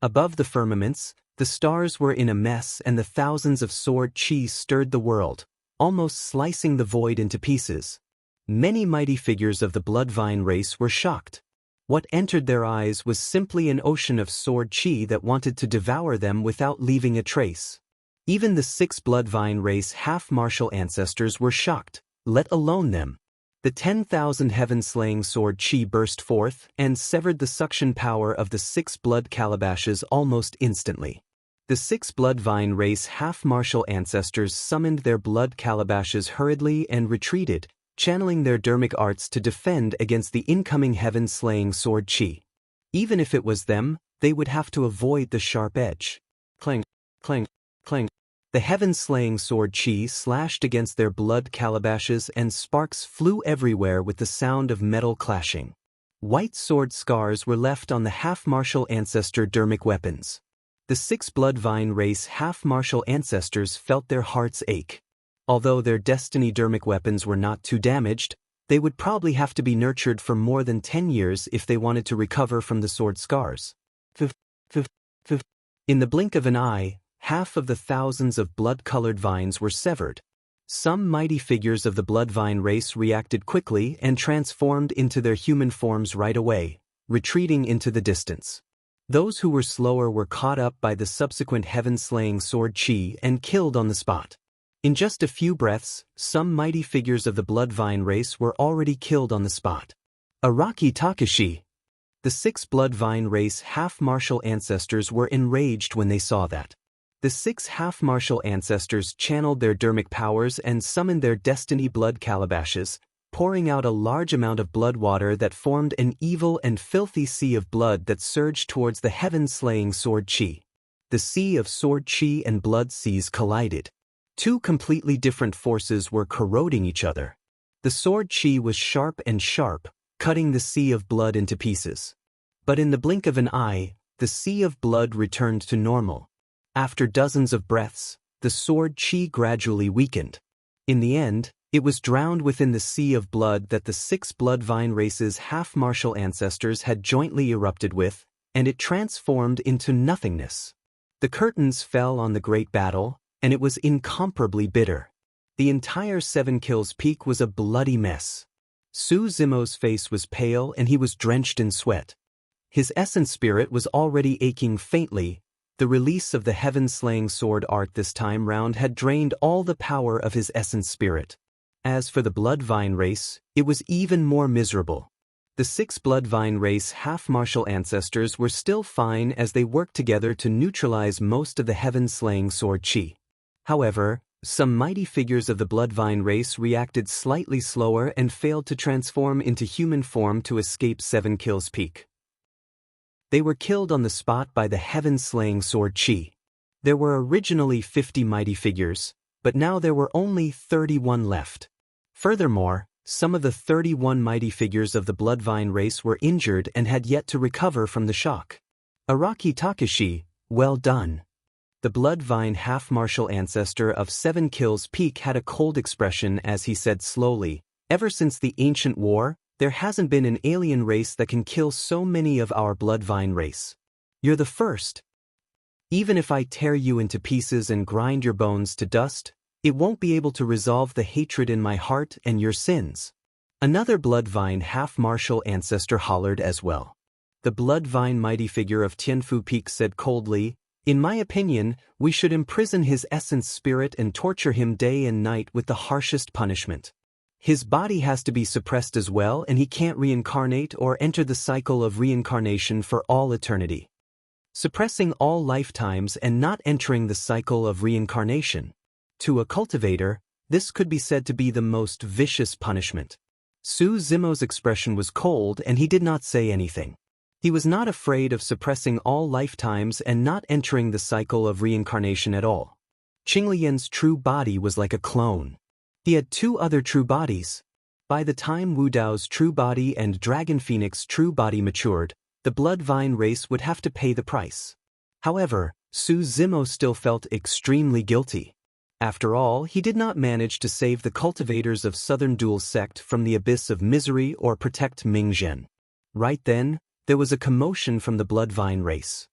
Above the firmaments, the stars were in a mess and the thousands of sword chi stirred the world, almost slicing the void into pieces. Many mighty figures of the Bloodvine race were shocked. What entered their eyes was simply an ocean of sword chi that wanted to devour them without leaving a trace. Even the 6 Bloodvine race half-martial ancestors were shocked, let alone them. The 10,000 heaven-slaying sword chi burst forth and severed the suction power of the 6 blood calabashes almost instantly. The 6 blood vine race half-martial ancestors summoned their blood calabashes hurriedly and retreated, channeling their dermic arts to defend against the incoming heaven-slaying sword chi. Even if it was them, they would have to avoid the sharp edge. Clang, clang, clang. The heaven-slaying sword chi slashed against their blood calabashes and sparks flew everywhere with the sound of metal clashing. White sword scars were left on the half-martial ancestor dermic weapons. The 6 blood vine race half-martial ancestors felt their hearts ache. Although their destiny dermic weapons were not too damaged, they would probably have to be nurtured for more than 10 years if they wanted to recover from the sword scars. In the blink of an eye, half of the thousands of blood-colored vines were severed. Some mighty figures of the blood vine race reacted quickly and transformed into their human forms right away, retreating into the distance. Those who were slower were caught up by the subsequent heaven-slaying sword chi and killed on the spot. In just a few breaths, some mighty figures of the blood vine race were already killed on the spot. Araki Takashi. The 6 blood vine race half-martial ancestors were enraged when they saw that. The 6 half-martial ancestors channeled their dermic powers and summoned their destiny blood calabashes, pouring out a large amount of blood water that formed an evil and filthy sea of blood that surged towards the heaven-slaying sword chi. The sea of sword chi and blood seas collided. 2 completely different forces were corroding each other. The sword chi was sharp, cutting the sea of blood into pieces. But in the blink of an eye, the sea of blood returned to normal. After dozens of breaths, the sword chi gradually weakened. In the end, it was drowned within the sea of blood that the 6 blood vine race's half-martial ancestors had jointly erupted with, and it transformed into nothingness. The curtains fell on the great battle, and it was incomparably bitter. The entire 7 Kills Peak was a bloody mess. Suzumo's face was pale and he was drenched in sweat. His essence spirit was already aching faintly. The release of the heaven-slaying sword art this time round had drained all the power of his essence spirit. As for the blood vine race, it was even more miserable. The 6 blood vine race half-martial ancestors were still fine as they worked together to neutralize most of the heaven-slaying sword chi. However, some mighty figures of the blood vine race reacted slightly slower and failed to transform into human form to escape 7 Kills Peak. They were killed on the spot by the heaven-slaying sword chi. There were originally 50 mighty figures, but now there were only 31 left. Furthermore, some of the 31 mighty figures of the blood vine race were injured and had yet to recover from the shock. Araki Takashi, well done. The blood vine half-martial ancestor of 7 Kills Peak had a cold expression as he said slowly, "Ever since the ancient war, there hasn't been an alien race that can kill so many of our blood vine race. You're the first. Even if I tear you into pieces and grind your bones to dust, it won't be able to resolve the hatred in my heart and your sins." Another blood vine half-martial ancestor hollered as well. The blood vine mighty figure of Tianfu Peak said coldly, "In my opinion, we should imprison his essence spirit and torture him day and night with the harshest punishment. His body has to be suppressed as well, and he can't reincarnate or enter the cycle of reincarnation for all eternity. Suppressing all lifetimes and not entering the cycle of reincarnation. To a cultivator, this could be said to be the most vicious punishment." Suzumo's expression was cold and he did not say anything. He was not afraid of suppressing all lifetimes and not entering the cycle of reincarnation at all. Qinglian's true body was like a clone. He had 2 other true bodies. By the time Wu Dao's true body and Dragon Phoenix's true body matured, the blood vine race would have to pay the price. However, Suzumo still felt extremely guilty. After all, he did not manage to save the cultivators of Southern Dual Sect from the abyss of misery or protect Mingzhen. Right then, there was a commotion from the blood vine race.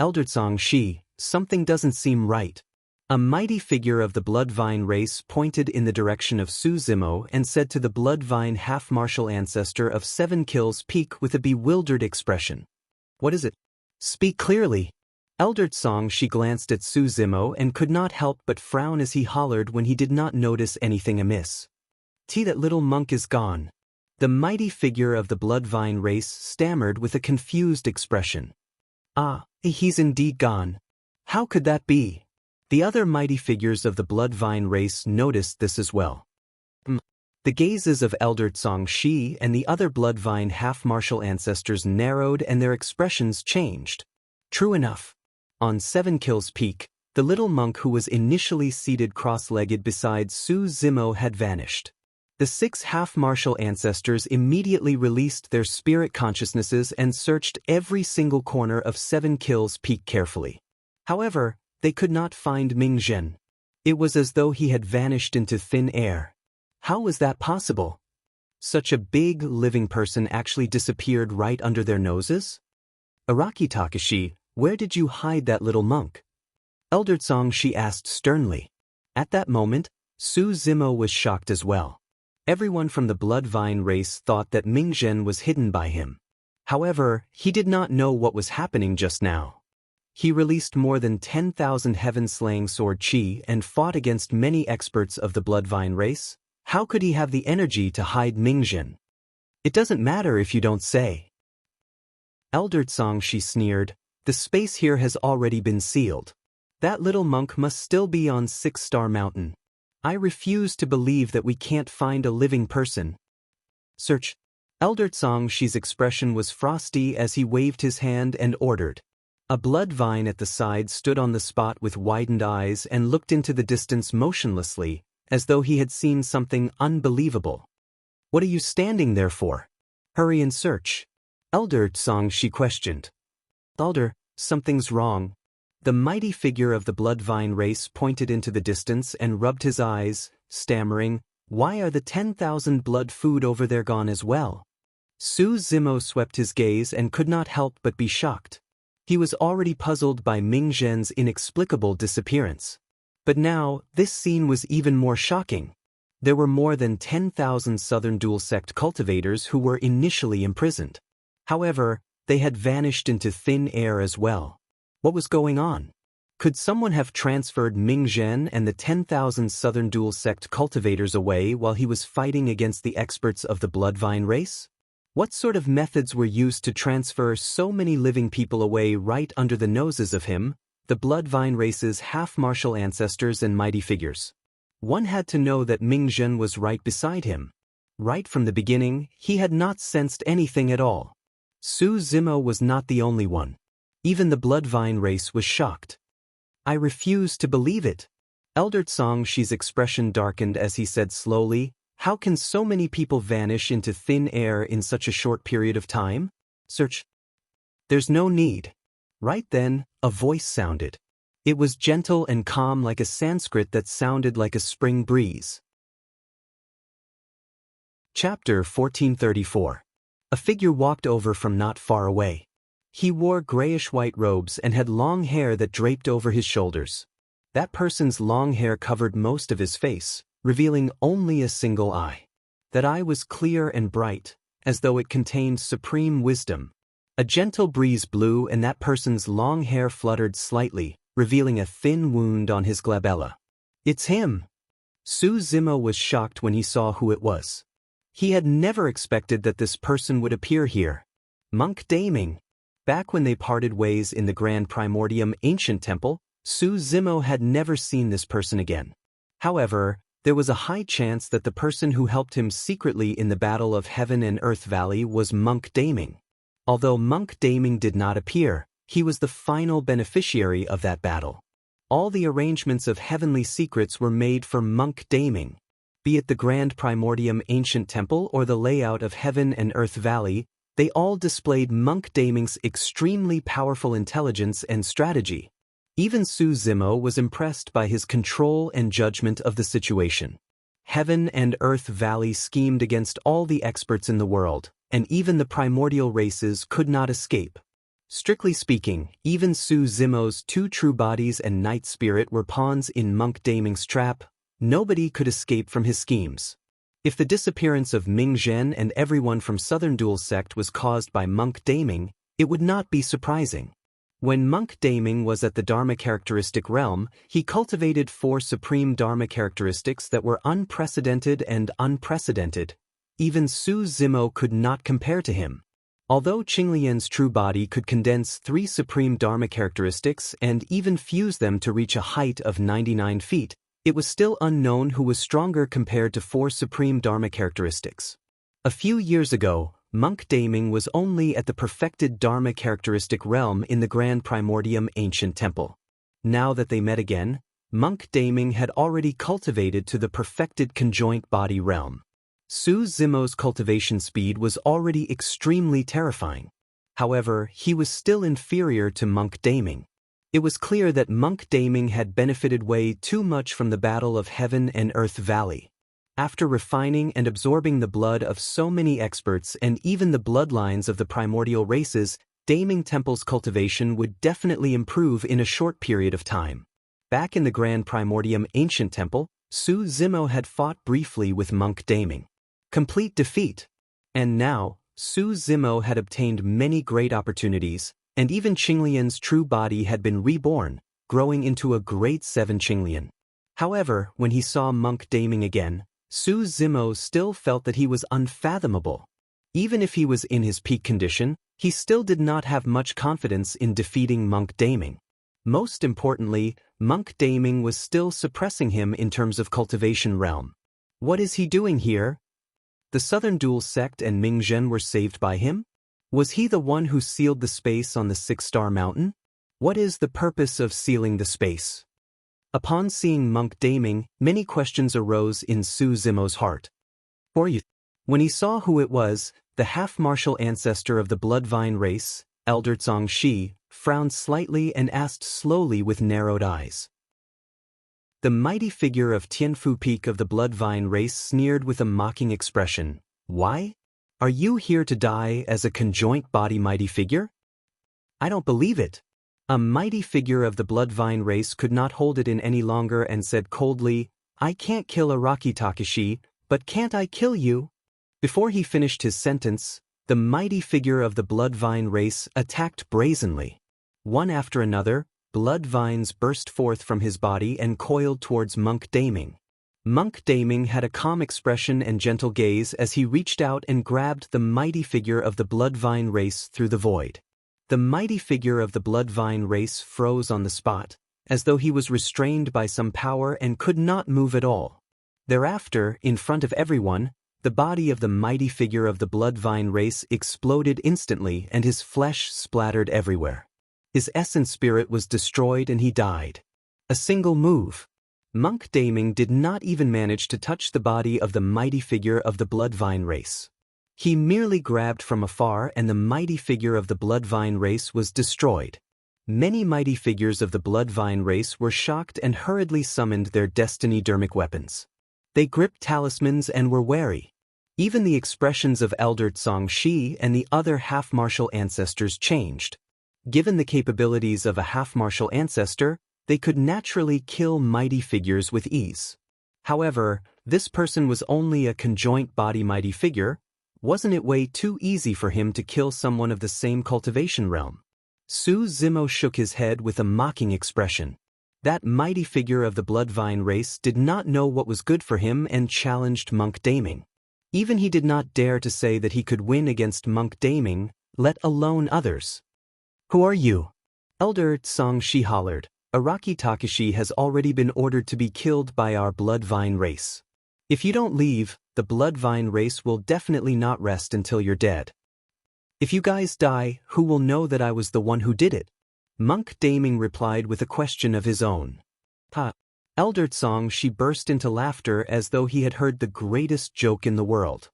"Elder Tsang Shi, something doesn't seem right." A mighty figure of the blood vine race pointed in the direction of Suzumo and said to the blood vine half-martial ancestor of 7 Kills Peak with a bewildered expression, "What is it? Speak clearly." Elder Tsang Shi glanced at Suzumo and could not help but frown as he hollered when he did not notice anything amiss. That little monk is gone. The mighty figure of the Bloodvine race stammered with a confused expression. Ah, he's indeed gone. How could that be? The other mighty figures of the Bloodvine race noticed this as well. The gazes of Elder Zhongxi and the other Bloodvine half-martial ancestors narrowed and their expressions changed. True enough. On Seven Kills Peak, the little monk who was initially seated cross-legged beside Su Zimo had vanished. The 6 half-martial ancestors immediately released their spirit consciousnesses and searched every single corner of Seven Kills Peak carefully. However, they could not find Ming Zhen. It was as though he had vanished into thin air. How was that possible? Such a big, living person actually disappeared right under their noses? Araki Takashi, where did you hide that little monk? Elder Zhongxi asked sternly. At that moment, Su Zimo was shocked as well. Everyone from the Bloodvine race thought that Ming Zhen was hidden by him. However, he did not know what was happening just now. He released more than 10,000 heaven-slaying sword chi and fought against many experts of the Bloodvine race. How could he have the energy to hide Ming Zhen? It doesn't matter if you don't say. Elder Zhongxi sneered, the space here has already been sealed. That little monk must still be on 6-Star Mountain. I refuse to believe that we can't find a living person. Search. Elder Zhongxi's expression was frosty as he waved his hand and ordered. A Bloodvine at the side stood on the spot with widened eyes and looked into the distance motionlessly, as though he had seen something unbelievable. What are you standing there for? Hurry and search. Elder Zhongxi questioned. Elder, something's wrong. The mighty figure of the Bloodvine race pointed into the distance and rubbed his eyes, stammering, why are the 10,000 blood food over there gone as well? Su Zimo swept his gaze and could not help but be shocked. He was already puzzled by Ming Zhen's inexplicable disappearance. But now, this scene was even more shocking. There were more than 10,000 Southern Dual Sect cultivators who were initially imprisoned. However, they had vanished into thin air as well. What was going on? Could someone have transferred Ming Zhen and the 10,000 Southern Dual Sect cultivators away while he was fighting against the experts of the Bloodvine race? What sort of methods were used to transfer so many living people away right under the noses of him, the Bloodvine race's half-martial ancestors and mighty figures? One had to know that Ming Zhen was right beside him. Right from the beginning, he had not sensed anything at all. Su Zimo was not the only one. Even the Bloodvine race was shocked. I refuse to believe it. Elder Zhongxi's expression darkened as he said slowly, how can so many people vanish into thin air in such a short period of time? Search. There's no need. Right then, a voice sounded. It was gentle and calm like a Sanskrit that sounded like a spring breeze. Chapter 1434. A figure walked over from not far away. He wore grayish-white robes and had long hair that draped over his shoulders. That person's long hair covered most of his face, revealing only a single eye. That eye was clear and bright, as though it contained supreme wisdom. A gentle breeze blew and that person's long hair fluttered slightly, revealing a thin wound on his glabella. It's him! Su Zimo was shocked when he saw who it was. He had never expected that this person would appear here. Monk Daming. Back when they parted ways in the Grand Primordium Ancient Temple, Su Zimo had never seen this person again. However, there was a high chance that the person who helped him secretly in the Battle of Heaven and Earth Valley was Monk Daming. Although Monk Daming did not appear, he was the final beneficiary of that battle. All the arrangements of heavenly secrets were made for Monk Daming. Be it the Grand Primordium Ancient Temple or the layout of Heaven and Earth Valley, they all displayed Monk Daming's extremely powerful intelligence and strategy. Even Su Zimo was impressed by his control and judgment of the situation. Heaven and Earth Valley schemed against all the experts in the world, and even the primordial races could not escape. Strictly speaking, even Su Zimo's 2 true bodies and Night Spirit were pawns in Monk Daming's trap. Nobody could escape from his schemes. If the disappearance of Ming Zhen and everyone from Southern Dual Sect was caused by Monk Daming, it would not be surprising. When Monk Daming was at the Dharma characteristic realm, he cultivated 4 supreme Dharma characteristics that were unprecedented and unprecedented. Even Su Zimo could not compare to him. Although Qinglian's true body could condense 3 supreme Dharma characteristics and even fuse them to reach a height of 99 feet, it was still unknown who was stronger compared to 4 supreme Dharma characteristics. A few years ago, Monk Daming was only at the perfected Dharma characteristic realm in the Grand Primordium Ancient Temple. Now that they met again, Monk Daming had already cultivated to the perfected conjoint body realm. Su Zimo's cultivation speed was already extremely terrifying. However, he was still inferior to Monk Daming. It was clear that Monk Daming had benefited way too much from the Battle of Heaven and Earth Valley. After refining and absorbing the blood of so many experts and even the bloodlines of the primordial races, Daming Temple's cultivation would definitely improve in a short period of time. Back in the Grand Primordium Ancient Temple, Su Zimo had fought briefly with Monk Daming. Complete defeat. And now, Su Zimo had obtained many great opportunities, and even Qinglian's true body had been reborn, growing into a Grade 7 Qinglian. However, when he saw Monk Daming again, Su Zimo still felt that he was unfathomable. Even if he was in his peak condition, he still did not have much confidence in defeating Monk Daming. Most importantly, Monk Daming was still suppressing him in terms of cultivation realm. What is he doing here? The Southern Dual Sect and Ming Zhen were saved by him? Was he the one who sealed the space on the 6-star mountain? What is the purpose of sealing the space? Upon seeing Monk Daming, many questions arose in Su Zimo's heart. When he saw who it was, the half-martial ancestor of the Bloodvine race, Elder Zhang Shi, frowned slightly and asked slowly with narrowed eyes. The mighty figure of Tianfu Peak of the Bloodvine race sneered with a mocking expression. Why? Are you here to die as a conjoint body mighty figure? I don't believe it. A mighty figure of the Bloodvine race could not hold it in any longer and said coldly, I can't kill Araki Takashi, but can't I kill you? Before he finished his sentence, the mighty figure of the Bloodvine race attacked brazenly. One after another, blood vines burst forth from his body and coiled towards Monk Daming. Monk Daming had a calm expression and gentle gaze as he reached out and grabbed the mighty figure of the Bloodvine race through the void. The mighty figure of the Bloodvine race froze on the spot, as though he was restrained by some power and could not move at all. Thereafter, in front of everyone, the body of the mighty figure of the Bloodvine race exploded instantly and his flesh splattered everywhere. His essence spirit was destroyed and he died. A single move. Monk Daming did not even manage to touch the body of the mighty figure of the Bloodvine race. He merely grabbed from afar and the mighty figure of the Bloodvine race was destroyed. Many mighty figures of the Bloodvine race were shocked and hurriedly summoned their destiny dermic weapons. They gripped talismans and were wary. Even the expressions of Elder Zhang Shi and the other half-martial ancestors changed. Given the capabilities of a half-martial ancestor, they could naturally kill mighty figures with ease. However, this person was only a conjoint body mighty figure. Wasn't it way too easy for him to kill someone of the same cultivation realm? Su Zimo shook his head with a mocking expression. That mighty figure of the Bloodvine race did not know what was good for him and challenged Monk Daming. Even he did not dare to say that he could win against Monk Daming, let alone others. Who are you? Elder Zhang Shi hollered. Araki Takashi has already been ordered to be killed by our Bloodvine race. If you don't leave, the Bloodvine race will definitely not rest until you're dead. If you guys die, who will know that I was the one who did it? Monk Daming replied with a question of his own. Elder Zhang Shi burst into laughter as though he had heard the greatest joke in the world.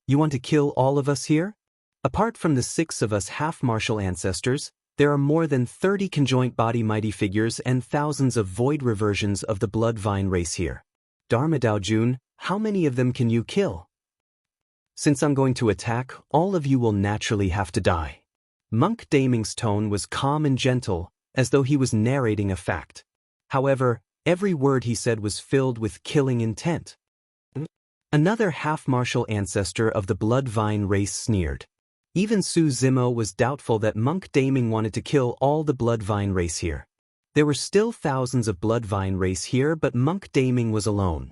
You want to kill all of us here? Apart from the 6 of us half-martial ancestors, there are more than 30 conjoint body mighty figures and thousands of void reversions of the Bloodvine race here. Dharma Daojun, how many of them can you kill? Since I'm going to attack, all of you will naturally have to die. Monk Daming's tone was calm and gentle, as though he was narrating a fact. However, every word he said was filled with killing intent. Another half-martial ancestor of the Bloodvine race sneered. Even Su Zimo was doubtful that Monk Daming wanted to kill all the Bloodvine race here. There were still thousands of Bloodvine race here, but Monk Daming was alone.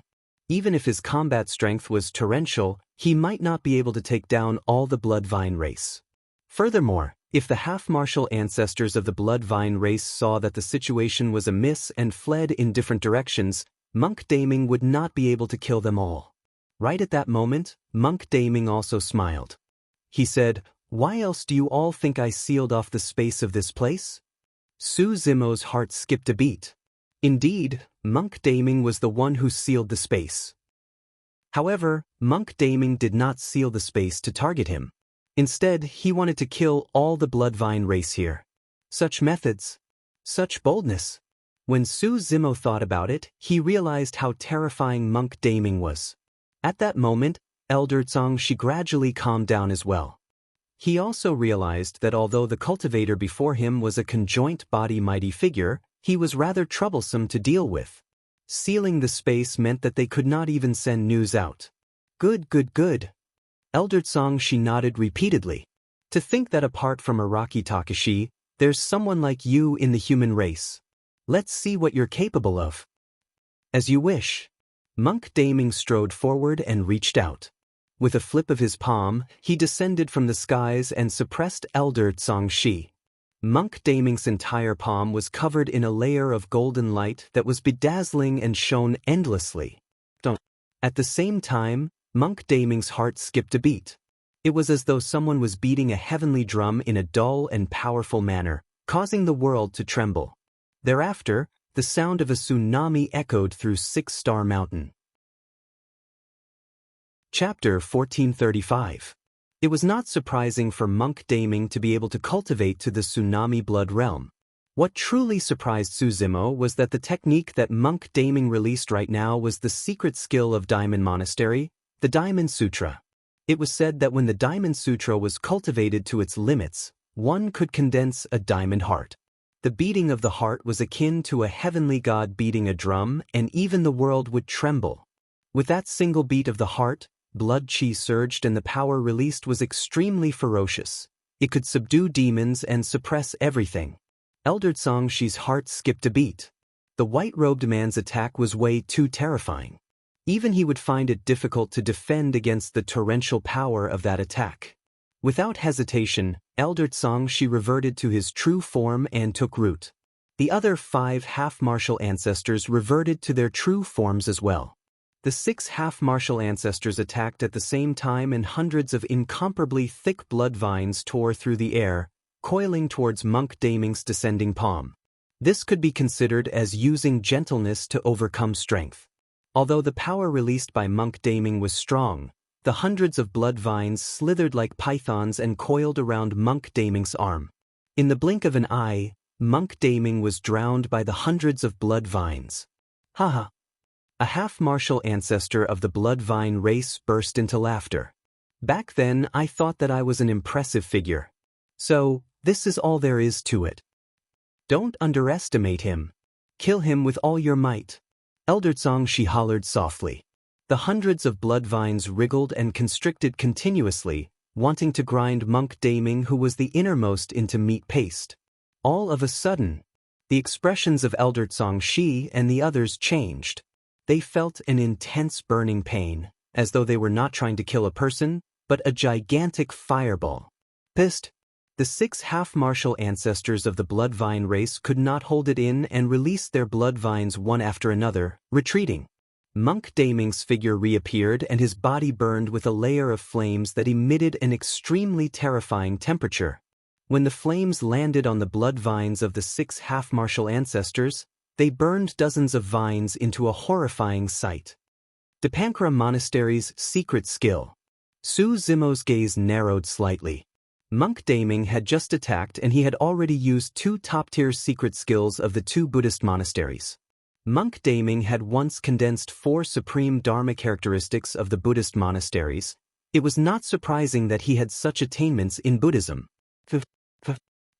Even if his combat strength was torrential, he might not be able to take down all the Bloodvine race. Furthermore, if the half-martial ancestors of the Bloodvine race saw that the situation was amiss and fled in different directions, Monk Daming would not be able to kill them all. Right at that moment, Monk Daming also smiled. He said, "Why else do you all think I sealed off the space of this place?" Su Zimo's heart skipped a beat. Indeed, Monk Daming was the one who sealed the space. However, Monk Daming did not seal the space to target him. Instead, he wanted to kill all the Bloodvine race here. Such methods. Such boldness. When Su Zimo thought about it, he realized how terrifying Monk Daming was. At that moment, Elder Zongshi gradually calmed down as well. He also realized that although the cultivator before him was a conjoint body mighty figure, he was rather troublesome to deal with. Sealing the space meant that they could not even send news out. Good, good, good. Elder Zongshi nodded repeatedly. To think that apart from Araki Takashi, there's someone like you in the human race. Let's see what you're capable of. As you wish. Monk Daming strode forward and reached out. With a flip of his palm, he descended from the skies and suppressed Elder Zongshi. Monk Daming's entire palm was covered in a layer of golden light that was bedazzling and shone endlessly. At the same time, Monk Daming's heart skipped a beat. It was as though someone was beating a heavenly drum in a dull and powerful manner, causing the world to tremble. Thereafter, the sound of a tsunami echoed through Six-Star Mountain. Chapter 1435. It was not surprising for Monk Daming to be able to cultivate to the Tsunami Blood realm. What truly surprised Su Zimo was that the technique that Monk Daming released right now was the secret skill of Diamond Monastery, the Diamond Sutra. It was said that when the Diamond Sutra was cultivated to its limits, one could condense a diamond heart. The beating of the heart was akin to a heavenly god beating a drum, and even the world would tremble. With that single beat of the heart, blood chi surged and the power released was extremely ferocious. It could subdue demons and suppress everything. Elder Zongshi's heart skipped a beat. The white-robed man's attack was way too terrifying. Even he would find it difficult to defend against the torrential power of that attack. Without hesitation, Elder Zongshi reverted to his true form and took root. The other 5 half-martial ancestors reverted to their true forms as well. The 6 half-martial ancestors attacked at the same time, and hundreds of incomparably thick blood vines tore through the air, coiling towards Monk Daming's descending palm. This could be considered as using gentleness to overcome strength. Although the power released by Monk Daming was strong, the hundreds of blood vines slithered like pythons and coiled around Monk Daming's arm. In the blink of an eye, Monk Daming was drowned by the hundreds of blood vines. Haha. A half-martial ancestor of the Bloodvine race burst into laughter. Back then, I thought that I was an impressive figure. So, this is all there is to it. Don't underestimate him. Kill him with all your might. Elder Zongshi hollered softly. The hundreds of bloodvines wriggled and constricted continuously, wanting to grind Monk Daming, who was the innermost, into meat paste. All of a sudden, the expressions of Elder Zongshi and the others changed. They felt an intense burning pain, as though they were not trying to kill a person, but a gigantic fireball. Pissed, the 6 half-martial ancestors of the Bloodvine race could not hold it in and released their bloodvines one after another, retreating. Monk Daming's figure reappeared and his body burned with a layer of flames that emitted an extremely terrifying temperature. When the flames landed on the bloodvines of the 6 half-martial ancestors, they burned dozens of vines into a horrifying sight. Dipankara Monastery's secret skill. Su Zimo's gaze narrowed slightly. Monk Daming had just attacked and he had already used 2 top-tier secret skills of the 2 Buddhist monasteries. Monk Daming had once condensed 4 supreme Dharma characteristics of the Buddhist monasteries. It was not surprising that he had such attainments in Buddhism.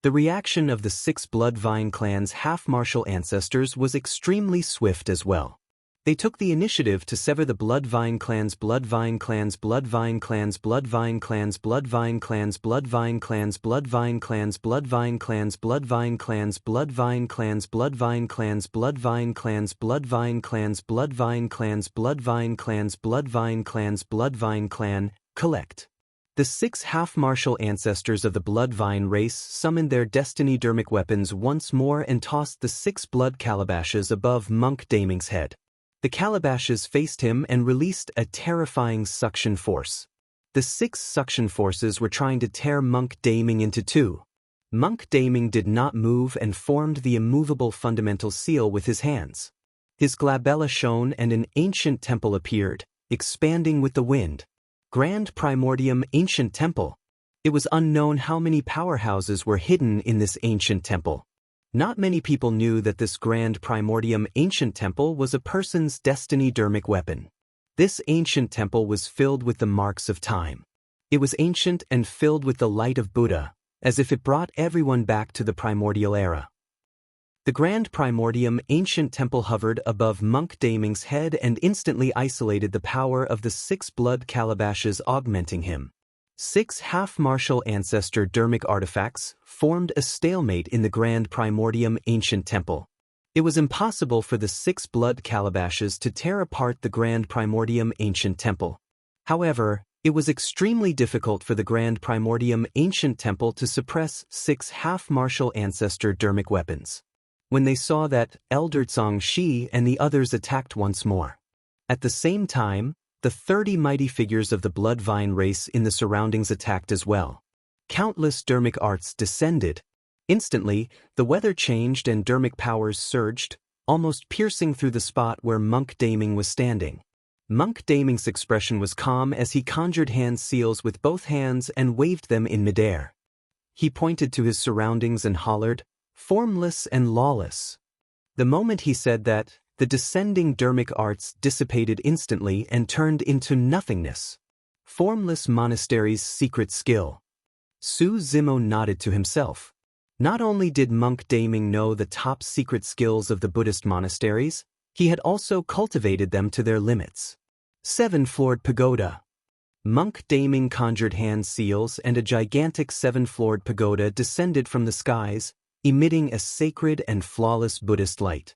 The reaction of the 6 Bloodvine clan's half-martial ancestors was extremely swift as well. They took the initiative to sever the Bloodvine clan's Bloodvine clan's Bloodvine clan's Bloodvine clan's Bloodvine clan's Bloodvine clan's Bloodvine clan's Bloodvine clan's Bloodvine clan's Bloodvine clan's Bloodvine clan's Bloodvine clan's Bloodvine clan's Bloodvine clan's Bloodvine clan's Bloodvine clan's Bloodvine clan. Collect. The 6 half-martial ancestors of the Bloodvine race summoned their destiny-dermic weapons once more and tossed the 6 blood calabashes above Monk Daming's head. The calabashes faced him and released a terrifying suction force. The 6 suction forces were trying to tear Monk Daming into 2. Monk Daming did not move and formed the immovable fundamental seal with his hands. His glabella shone and an ancient temple appeared, expanding with the wind. Grand Primordium Ancient Temple. It was unknown how many powerhouses were hidden in this ancient temple. Not many people knew that this Grand Primordium Ancient Temple was a person's destiny-dermic weapon. This ancient temple was filled with the marks of time. It was ancient and filled with the light of Buddha, as if it brought everyone back to the primordial era. The Grand Primordium Ancient Temple hovered above Monk Daming's head and instantly isolated the power of the 6 blood calabashes, augmenting him. 6 half-martial ancestor dermic artifacts formed a stalemate in the Grand Primordium Ancient Temple. It was impossible for the 6 blood calabashes to tear apart the Grand Primordium Ancient Temple. However, it was extremely difficult for the Grand Primordium Ancient Temple to suppress 6 half-martial ancestor dermic weapons. When they saw that, Elder Zhongxi and the others attacked once more. At the same time, the 30 mighty figures of the Bloodvine race in the surroundings attacked as well. Countless dermic arts descended. Instantly, the weather changed and dermic powers surged, almost piercing through the spot where Monk Daming was standing. Monk Daming's expression was calm as he conjured hand seals with both hands and waved them in midair. He pointed to his surroundings and hollered, "Formless and lawless." The moment he said that, the descending dermic arts dissipated instantly and turned into nothingness. Formless Monastery's secret skill. Su Zimo nodded to himself. Not only did Monk Daming know the top secret skills of the Buddhist monasteries, he had also cultivated them to their limits. 7-floored pagoda. Monk Daming conjured hand seals and a gigantic 7-floored pagoda descended from the skies, emitting a sacred and flawless Buddhist light.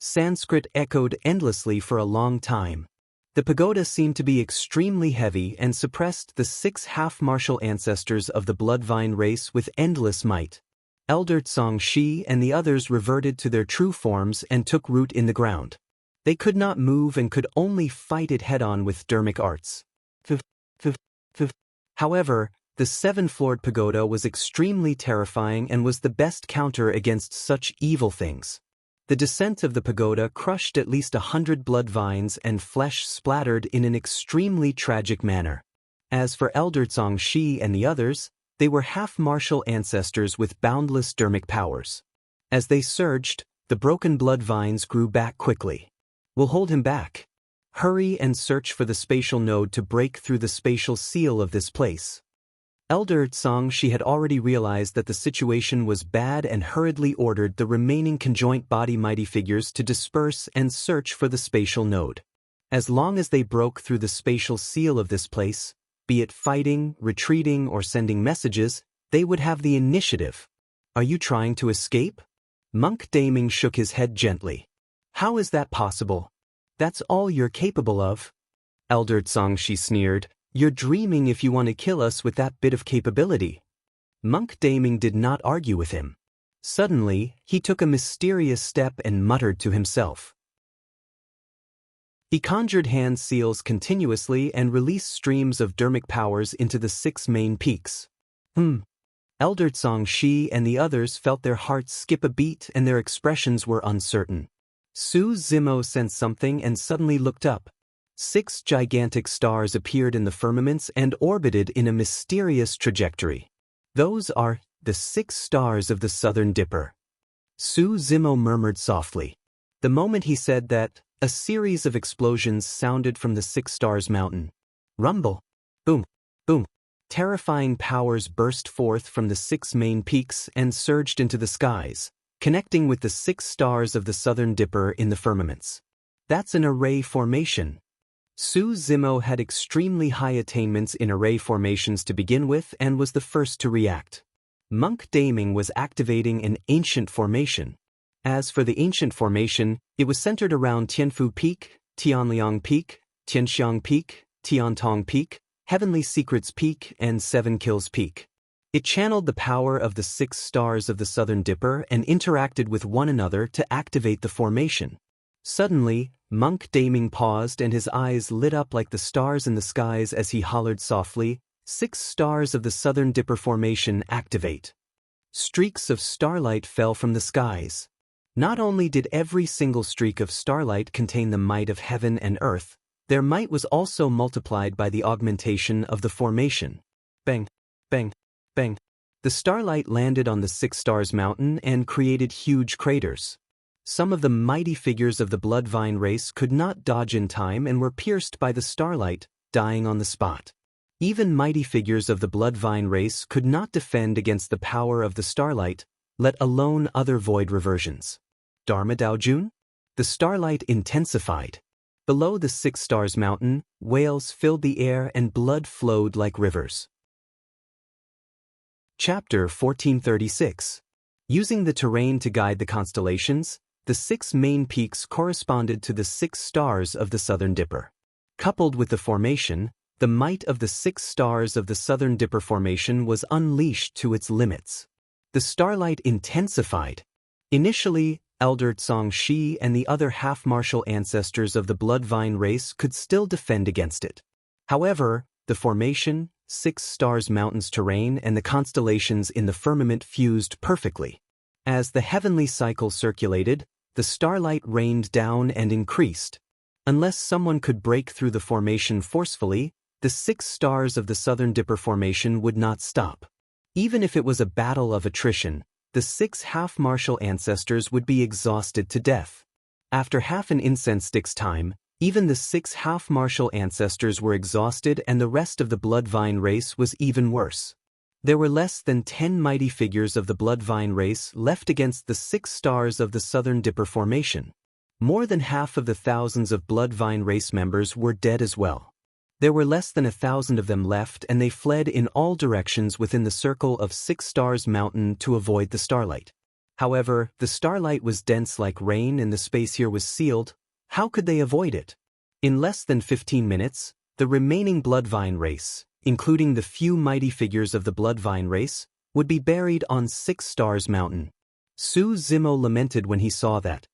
Sanskrit echoed endlessly for a long time. The pagoda seemed to be extremely heavy and suppressed the 6 half-martial ancestors of the Bloodvine race with endless might. Elder Zhongxi and the others reverted to their true forms and took root in the ground. They could not move and could only fight it head-on with dermic arts. However, the 7-floored pagoda was extremely terrifying and was the best counter against such evil things. The descent of the pagoda crushed at least 100 blood vines and flesh splattered in an extremely tragic manner. As for Elder Zhongxi and the others, they were half-martial ancestors with boundless dermic powers. As they surged, the broken blood vines grew back quickly. "We'll hold him back. Hurry and search for the spatial node to break through the spatial seal of this place." Elder Zhongxi had already realized that the situation was bad and hurriedly ordered the remaining conjoint body mighty figures to disperse and search for the spatial node. As long as they broke through the spatial seal of this place, be it fighting, retreating, or sending messages, they would have the initiative. "Are you trying to escape?" Monk Daming shook his head gently. "How is that possible? That's all you're capable of." Elder Zhongxi sneered. "You're dreaming if you want to kill us with that bit of capability." Monk Daming did not argue with him. Suddenly, he took a mysterious step and muttered to himself. He conjured hand seals continuously and released streams of dermic powers into the 6 main peaks. Elder Zhongxi and the others felt their hearts skip a beat and their expressions were uncertain. Su Zimo sensed something and suddenly looked up. 6 gigantic stars appeared in the firmaments and orbited in a mysterious trajectory. "Those are the 6 stars of the Southern Dipper." Su Zimo murmured softly. The moment he said that, a series of explosions sounded from the 6 stars mountain. Rumble. Boom. Boom. Terrifying powers burst forth from the 6 main peaks and surged into the skies, connecting with the 6 stars of the Southern Dipper in the firmaments. That's an array formation. Su Zimo had extremely high attainments in array formations to begin with and was the first to react. Monk Daming was activating an ancient formation. As for the ancient formation, it was centered around Tianfu Peak, Tianliang Peak, Tianxiang Peak, Tiantong Peak, Heavenly Secrets Peak, and Seven Kills Peak. It channeled the power of the 6 stars of the Southern Dipper and interacted with one another to activate the formation. Suddenly, Monk Daming paused and his eyes lit up like the stars in the skies as he hollered softly, 6 stars of the Southern Dipper formation activate. Streaks of starlight fell from the skies. Not only did every single streak of starlight contain the might of heaven and earth, their might was also multiplied by the augmentation of the formation. Bang, bang, bang. The starlight landed on the 6 Stars Mountain and created huge craters. Some of the mighty figures of the Bloodvine race could not dodge in time and were pierced by the starlight, dying on the spot. Even mighty figures of the Bloodvine race could not defend against the power of the starlight, let alone other void reversions. Dharma Daojun? The starlight intensified. Below the 6 Stars Mountain, whales filled the air and blood flowed like rivers. Chapter 1436. Using the terrain to guide the constellations, the 6 main peaks corresponded to the 6 stars of the Southern Dipper. Coupled with the formation, the might of the 6 stars of the Southern Dipper formation was unleashed to its limits. The starlight intensified. Initially, Elder Tsong Shi and the other half-martial ancestors of the Bloodvine race could still defend against it. However, the formation, 6 Stars Mountain's terrain and the constellations in the firmament fused perfectly. As the heavenly cycle circulated, the starlight rained down and increased. Unless someone could break through the formation forcefully, the 6 stars of the Southern Dipper formation would not stop. Even if it was a battle of attrition, the 6 half-martial ancestors would be exhausted to death. After half an incense stick's time, even the 6 half-martial ancestors were exhausted and the rest of the Bloodvine race was even worse. There were less than 10 mighty figures of the Bloodvine race left against the 6 stars of the Southern Dipper formation. More than half of the thousands of Bloodvine race members were dead as well. There were less than 1,000 of them left and they fled in all directions within the circle of 6 Stars Mountain to avoid the starlight. However, the starlight was dense like rain and the space here was sealed. How could they avoid it? In less than 15 minutes, the remaining Bloodvine race, including the few mighty figures of the Bloodvine race, would be buried on 6 Stars Mountain. Su Zimo lamented when he saw that.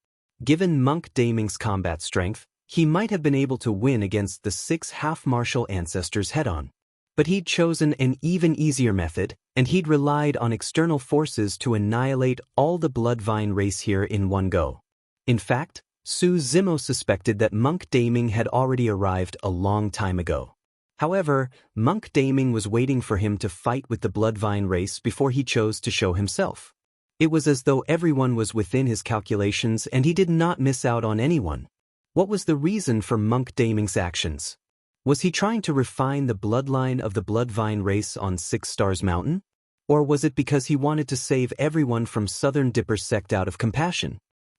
Given Monk Daming's combat strength, he might have been able to win against the 6 half-martial ancestors head-on. But he'd chosen an even easier method, and he'd relied on external forces to annihilate all the Bloodvine race here in one go. In fact, Su Zimo suspected that Monk Daming had already arrived a long time ago. However, Monk Daming was waiting for him to fight with the Bloodvine race before he chose to show himself. It was as though everyone was within his calculations and he did not miss out on anyone. What was the reason for Monk Daming's actions? Was he trying to refine the bloodline of the Bloodvine race on 6 Stars Mountain? Or was it because he wanted to save everyone from Southern Dipper sect out of compassion?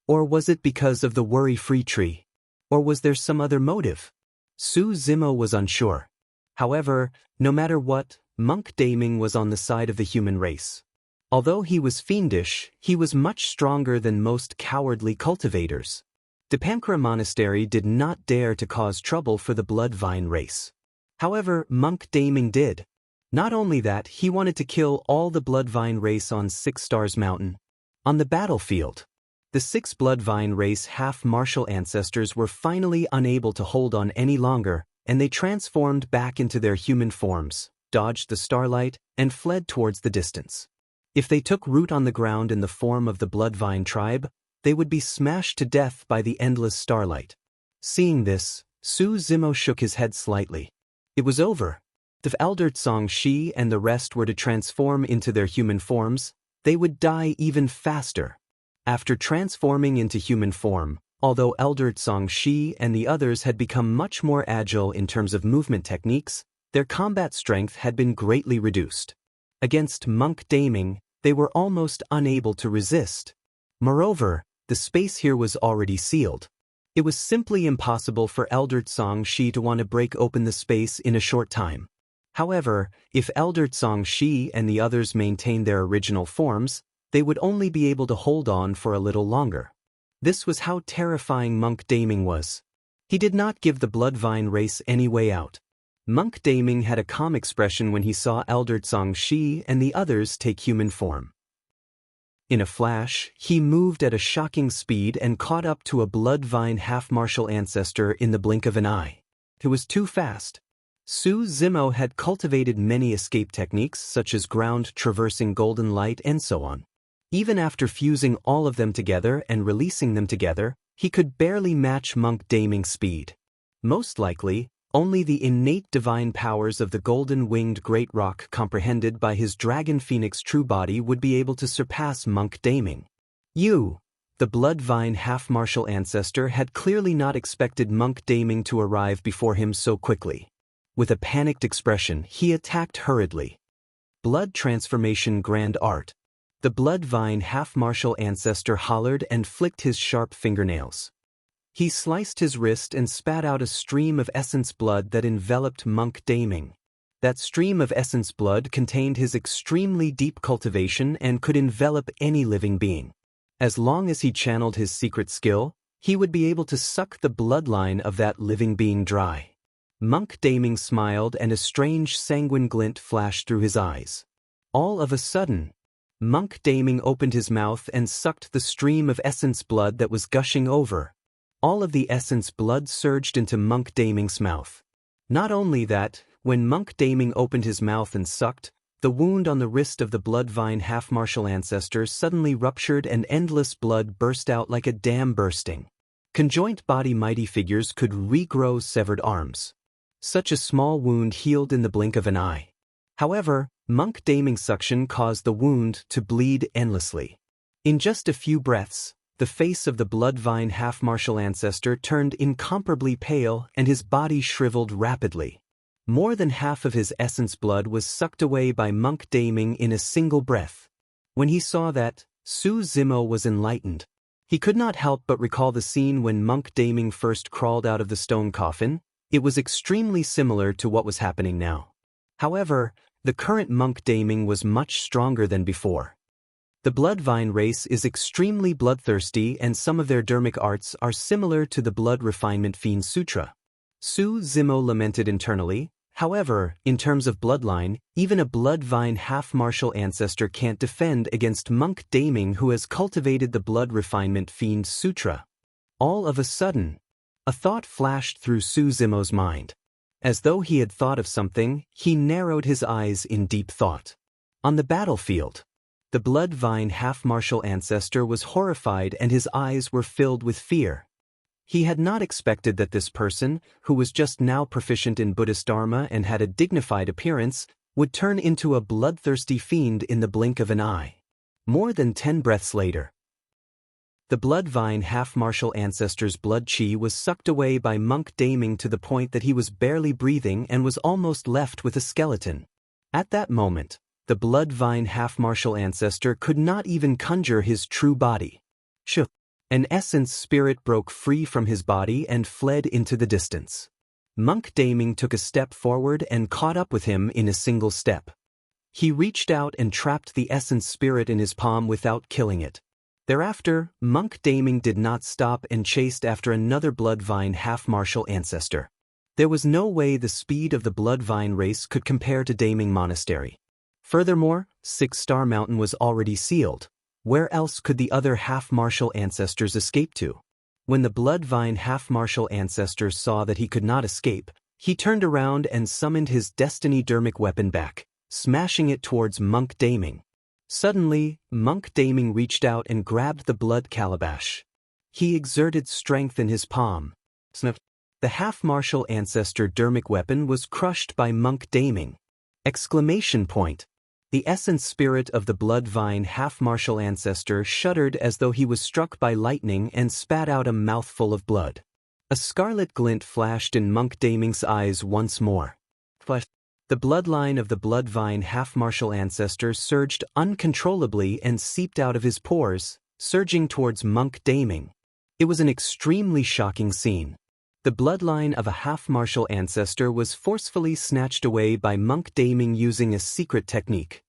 Or was it because of the worry-free tree? Or was there some other motive? Su Zimo was unsure. However, no matter what, Monk Daming was on the side of the human race. Although he was fiendish, he was much stronger than most cowardly cultivators. Dipankara Monastery did not dare to cause trouble for the Bloodvine race. However, Monk Daming did. Not only that, he wanted to kill all the Bloodvine race on 6 Stars Mountain. On the battlefield, the 6 Bloodvine race half-martial ancestors were finally unable to hold on any longer, and they transformed back into their human forms, dodged the starlight, and fled towards the distance. If they took root on the ground in the form of the Bloodvine tribe, they would be smashed to death by the endless starlight. Seeing this, Su Zimo shook his head slightly. It was over. If Elder Tsong Shi and the rest were to transform into their human forms, they would die even faster. After transforming into human form, although Elder Tsong Shi and the others had become much more agile in terms of movement techniques, their combat strength had been greatly reduced. Against Monk Daming, they were almost unable to resist. Moreover, the space here was already sealed. It was simply impossible for Elder Zhang to want to break open the space in a short time. However, if Elder Zhang and the others maintained their original forms, they would only be able to hold on for a little longer. This was how terrifying Monk Daming was. He did not give the Bloodvine race any way out. Monk Daming had a calm expression when he saw Elder Zhang and the others take human form. In a flash, he moved at a shocking speed and caught up to a Bloodvine half-martial ancestor in the blink of an eye. It was too fast. Su Zimo had cultivated many escape techniques such as ground traversing golden light and so on. Even after fusing all of them together and releasing them together, he could barely match Monk Daming's speed. Most likely, only the innate divine powers of the golden-winged great rock comprehended by his dragon phoenix true body would be able to surpass Monk Daming. The Bloodvine half-martial ancestor had clearly not expected Monk Daming to arrive before him so quickly. With a panicked expression, he attacked hurriedly. Blood transformation grand art. The Bloodvine half-martial ancestor hollered and flicked his sharp fingernails. He sliced his wrist and spat out a stream of essence blood that enveloped Monk Daming. That stream of essence blood contained his extremely deep cultivation and could envelop any living being. As long as he channeled his secret skill, he would be able to suck the bloodline of that living being dry. Monk Daming smiled and a strange sanguine glint flashed through his eyes. All of a sudden, Monk Daming opened his mouth and sucked the stream of essence blood that was gushing over. All of the essence blood surged into Monk Daming's mouth. Not only that, when Monk Daming opened his mouth and sucked, the wound on the wrist of the Bloodvine half-martial ancestor suddenly ruptured and endless blood burst out like a dam bursting. Conjoint body mighty figures could regrow severed arms. Such a small wound healed in the blink of an eye. However, Monk Daming's suction caused the wound to bleed endlessly. In just a few breaths, the face of the Bloodvine half-martial ancestor turned incomparably pale and his body shriveled rapidly. More than half of his essence blood was sucked away by Monk Daming in a single breath. When he saw that, Su Zimo was enlightened. He could not help but recall the scene when Monk Daming first crawled out of the stone coffin. It was extremely similar to what was happening now. However, the current Monk Daming was much stronger than before. The Bloodvine race is extremely bloodthirsty and some of their dermic arts are similar to the Blood Refinement Fiend Sutra. Su Zimo lamented internally. However, in terms of bloodline, even a Bloodvine half-martial ancestor can't defend against Monk Daming who has cultivated the Blood Refinement Fiend Sutra. All of a sudden, a thought flashed through Su Zimo's mind. As though he had thought of something, he narrowed his eyes in deep thought. On the battlefield, the Bloodvine half-martial ancestor was horrified and his eyes were filled with fear. He had not expected that this person, who was just now proficient in Buddhist Dharma and had a dignified appearance, would turn into a bloodthirsty fiend in the blink of an eye. More than 10 breaths later, the Bloodvine half-martial ancestor's blood chi was sucked away by Monk Daming to the point that he was barely breathing and was almost left with a skeleton. At that moment, the Bloodvine half-martial ancestor could not even conjure his true body. An essence spirit broke free from his body and fled into the distance. Monk Daming took a step forward and caught up with him in a single step. He reached out and trapped the essence spirit in his palm without killing it. Thereafter, Monk Daming did not stop and chased after another Bloodvine half-martial ancestor. There was no way the speed of the Bloodvine race could compare to Daming Monastery. Furthermore, 6-Star Mountain was already sealed. Where else could the other half-martial ancestors escape to? When the Bloodvine half-martial ancestor saw that he could not escape, he turned around and summoned his Destiny Dermic weapon back, smashing it towards Monk Daming. Suddenly, Monk Daming reached out and grabbed the blood calabash. He exerted strength in his palm. The half-martial ancestor dermic weapon was crushed by Monk Daming. Exclamation point. The essence spirit of the Bloodvine half-martial ancestor shuddered as though he was struck by lightning and spat out a mouthful of blood. A scarlet glint flashed in Monk Daming's eyes once more. The bloodline of the Bloodvine half-martial ancestor surged uncontrollably and seeped out of his pores, surging towards Monk Daming. It was an extremely shocking scene. The bloodline of a half-martial ancestor was forcefully snatched away by monk Daming using a secret technique.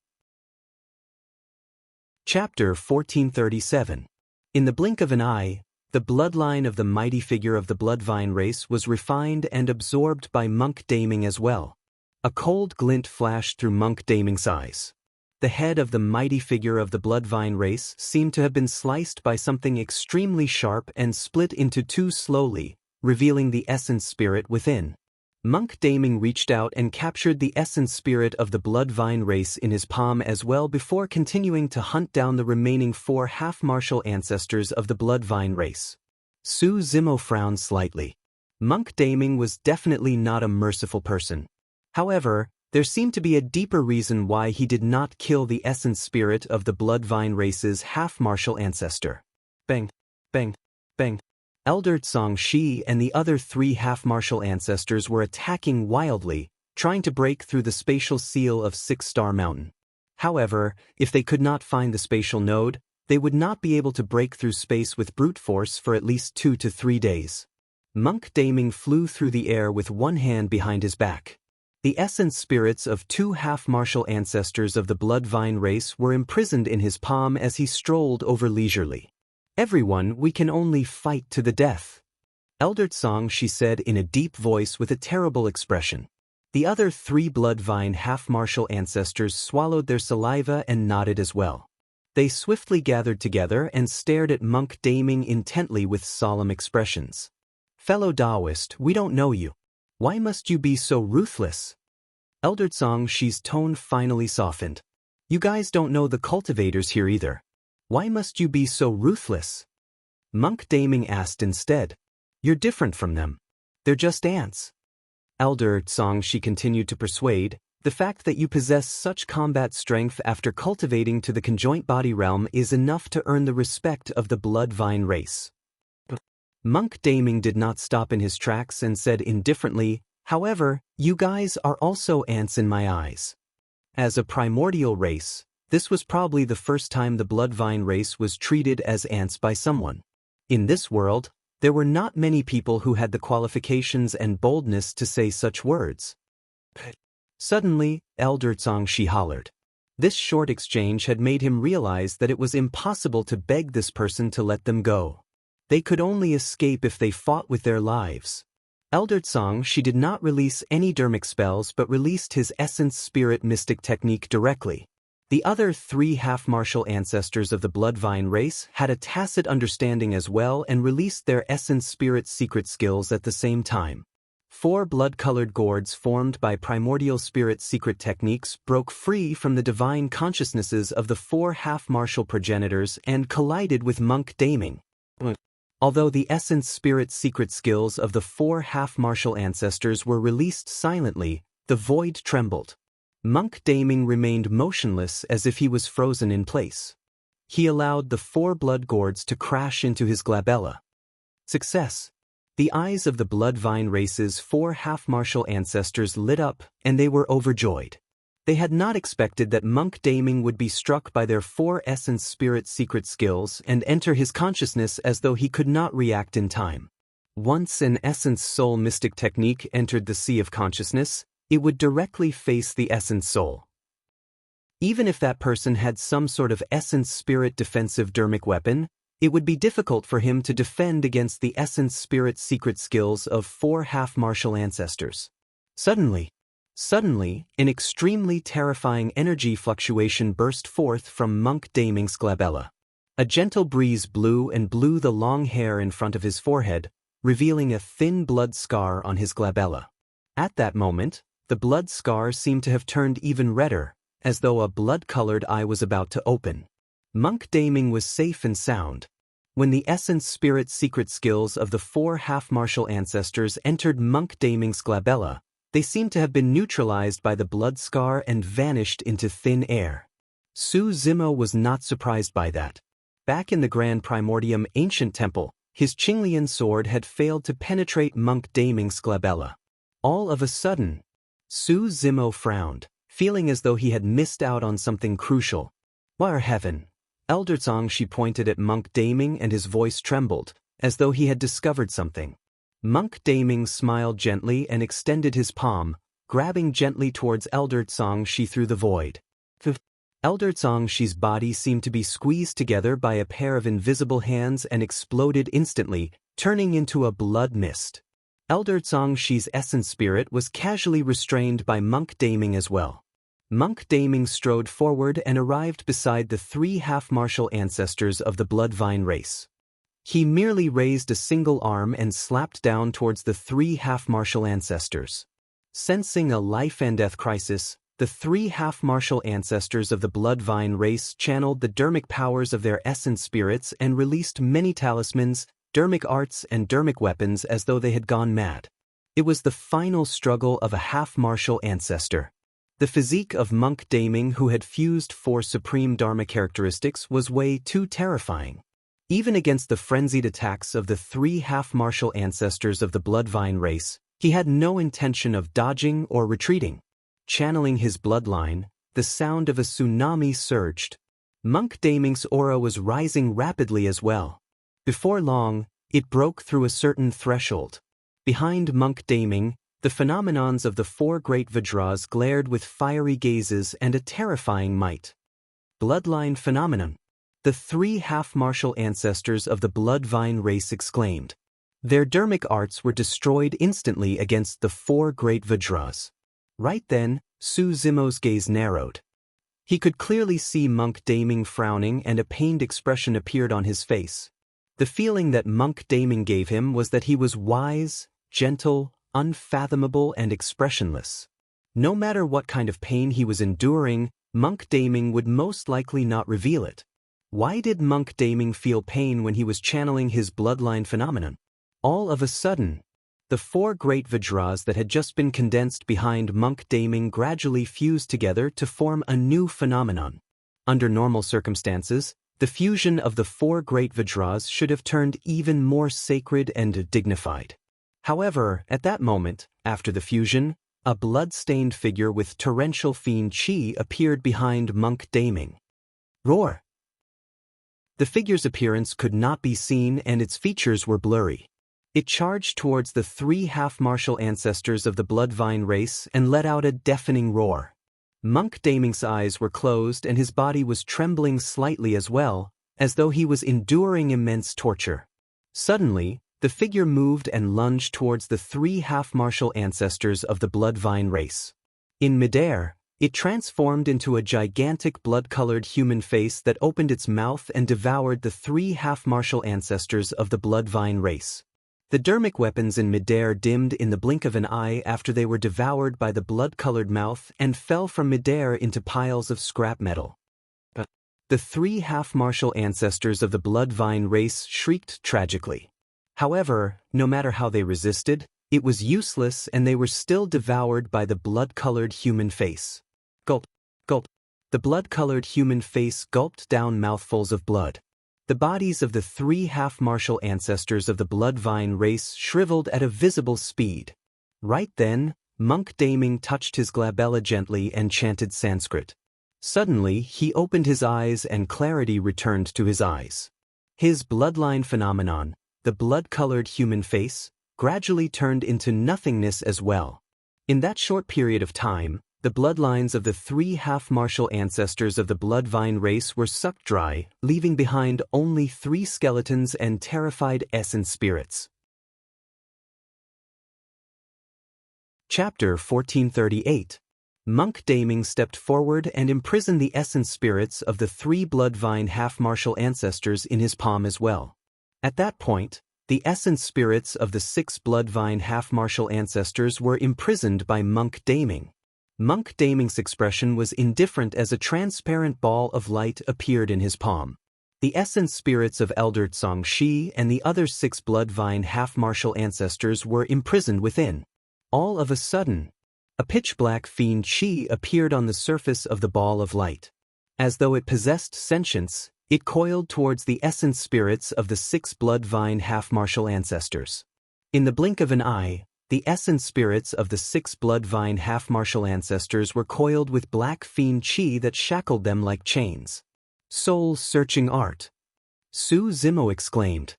Chapter 1437. In the blink of an eye, the bloodline of the mighty figure of the Bloodvine race was refined and absorbed by monk Daming as well. A cold glint flashed through monk Daming's eyes. The head of the mighty figure of the Bloodvine race seemed to have been sliced by something extremely sharp and split into two slowly, revealing the essence spirit within. Monk Daming reached out and captured the essence spirit of the Bloodvine race in his palm as well before continuing to hunt down the remaining 4 half-martial ancestors of the Bloodvine race. Su Zimo frowned slightly. Monk Daming was definitely not a merciful person. However, there seemed to be a deeper reason why he did not kill the essence spirit of the Bloodvine race's half-martial ancestor. Bang, bang, bang. Elder Zhongxi and the other 3 half-martial ancestors were attacking wildly, trying to break through the spatial seal of Six-Star Mountain. However, if they could not find the spatial node, they would not be able to break through space with brute force for at least 2 to 3 days. Monk Daming flew through the air with one hand behind his back. The essence spirits of 2 half-martial ancestors of the Bloodvine race were imprisoned in his palm as he strolled over leisurely. "Everyone, we can only fight to the death." Elder Tsong, she said in a deep voice with a terrible expression. The other 3 Bloodvine half-martial ancestors swallowed their saliva and nodded as well. They swiftly gathered together and stared at monk Daming intently with solemn expressions. "Fellow Taoist, we don't know you. Why must you be so ruthless?" Elder Tsong, she's tone finally softened. "You guys don't know the cultivators here either. Why must you be so ruthless?" Monk Daming asked instead. "You're different from them. They're just ants." Elder Tsong, she continued to persuade, "The fact that you possess such combat strength after cultivating to the conjoint body realm is enough to earn the respect of the Bloodvine race." Monk Daming did not stop in his tracks and said indifferently, "However, you guys are also ants in my eyes. As a primordial race, this was probably the first time the Bloodvine race was treated as ants by someone. In this world, there were not many people who had the qualifications and boldness to say such words." Suddenly, Elder Zhongxi hollered. This short exchange had made him realize that it was impossible to beg this person to let them go. They could only escape if they fought with their lives. Elder Tsong, she did not release any dermic spells but released his essence spirit mystic technique directly. The other 3 half-martial ancestors of the Bloodvine race had a tacit understanding as well and released their essence spirit secret skills at the same time. 4 blood-colored gourds formed by primordial spirit secret techniques broke free from the divine consciousnesses of the 4 half-martial progenitors and collided with monk Daming. Although the essence spirit secret skills of the 4 half-martial ancestors were released silently, the void trembled. Monk Daming remained motionless as if he was frozen in place. He allowed the 4 blood gourds to crash into his glabella. Success! The eyes of the Bloodvine race's 4 half-martial ancestors lit up, and they were overjoyed. They had not expected that monk Daming would be struck by their 4 essence spirit secret skills and enter his consciousness as though he could not react in time. Once an essence soul mystic technique entered the sea of consciousness, it would directly face the essence soul. Even if that person had some sort of essence spirit defensive dermic weapon, it would be difficult for him to defend against the essence spirit secret skills of 4 half-martial ancestors. Suddenly, an extremely terrifying energy fluctuation burst forth from monk Daming's glabella. A gentle breeze blew the long hair in front of his forehead, revealing a thin blood scar on his glabella. At that moment, the blood scar seemed to have turned even redder, as though a blood-colored eye was about to open. Monk Daming was safe and sound. When the essence spirit secret skills of the 4 half-martial ancestors entered monk Daming's glabella, they seemed to have been neutralized by the blood scar and vanished into thin air. Su Zimo was not surprised by that. Back in the Grand Primordium Ancient Temple, his Qinglian sword had failed to penetrate monk Daming's glabella. All of a sudden, Su Zimo frowned, feeling as though he had missed out on something crucial. "War heaven!" Elder Zhongxi pointed at monk Daming and his voice trembled. as though he had discovered something. Monk Daming smiled gently and extended his palm, grabbing gently towards Elder Zhongxi through the void. Elder Zhongxi's body seemed to be squeezed together by a pair of invisible hands and exploded instantly, turning into a blood mist. Elder Zhongxi's essence spirit was casually restrained by Monk Daming as well. Monk Daming strode forward and arrived beside the three half-martial ancestors of the Bloodvine race. He merely raised a single arm and slapped down towards the three half-martial ancestors. Sensing a life-and-death crisis, the three half-martial ancestors of the Bloodvine race channeled the dermic powers of their essence spirits and released many talismans, dermic arts and dermic weapons as though they had gone mad. It was the final struggle of a half-martial ancestor. The physique of Monk Daming, who had fused four supreme dharma characteristics, was way too terrifying. Even against the frenzied attacks of the three half-martial ancestors of the Bloodvine race, he had no intention of dodging or retreating. Channeling his bloodline, the sound of a tsunami surged. Monk Daming's aura was rising rapidly as well. Before long, it broke through a certain threshold. Behind Monk Daming, the phenomenons of the four great Vajras glared with fiery gazes and a terrifying might. Bloodline phenomenon. The three half-martial ancestors of the Bloodvine race exclaimed. Their dermic arts were destroyed instantly against the four great Vajras. Right then, Su Zimo's gaze narrowed. He could clearly see Monk Daming frowning, and a pained expression appeared on his face. The feeling that Monk Daming gave him was that he was wise, gentle, unfathomable, and expressionless. No matter what kind of pain he was enduring, Monk Daming would most likely not reveal it. Why did Monk Daming feel pain when he was channeling his bloodline phenomenon? All of a sudden, the four great Vajras that had just been condensed behind Monk Daming gradually fused together to form a new phenomenon. Under normal circumstances, the fusion of the four great Vajras should have turned even more sacred and dignified. However, at that moment, after the fusion, a blood-stained figure with torrential fiend chi appeared behind Monk Daming. Roar! The figure's appearance could not be seen and its features were blurry. It charged towards the three half-martial ancestors of the Bloodvine race and let out a deafening roar. Monk Daming's eyes were closed and his body was trembling slightly as well, as though he was enduring immense torture. Suddenly, the figure moved and lunged towards the three half-martial ancestors of the Bloodvine race. In midair, it transformed into a gigantic blood-colored human face that opened its mouth and devoured the three half-martial ancestors of the Bloodvine race. The dermic weapons in midair dimmed in the blink of an eye after they were devoured by the blood-colored mouth and fell from midair into piles of scrap metal. The three half-martial ancestors of the Bloodvine race shrieked tragically. However, no matter how they resisted, it was useless and they were still devoured by the blood-colored human face. Gulp, gulp. The blood-colored human face gulped down mouthfuls of blood. The bodies of the three half-martial ancestors of the Bloodvine race shriveled at a visible speed. Right then, Monk Daming touched his glabella gently and chanted Sanskrit. Suddenly, he opened his eyes and clarity returned to his eyes. His bloodline phenomenon, the blood-colored human face, gradually turned into nothingness as well. In that short period of time, the bloodlines of the three half-martial ancestors of the Bloodvine race were sucked dry, leaving behind only three skeletons and terrified essence spirits. Chapter 1438. Monk Daming stepped forward and imprisoned the essence spirits of the three Bloodvine half-martial ancestors in his palm as well. At that point, the essence spirits of the 6 Bloodvine half-martial ancestors were imprisoned by Monk Daming. Monk Daming's expression was indifferent as a transparent ball of light appeared in his palm. The essence spirits of Elder Zhongxi and the other 6 Bloodvine half-martial ancestors were imprisoned within. All of a sudden, a pitch-black fiend chi appeared on the surface of the ball of light. As though it possessed sentience, it coiled towards the essence spirits of the 6 Bloodvine half-martial ancestors. In the blink of an eye, the essence spirits of the 6 Bloodvine half-martial ancestors were coiled with black fiend chi that shackled them like chains. Soul-searching art! Su Zimo exclaimed.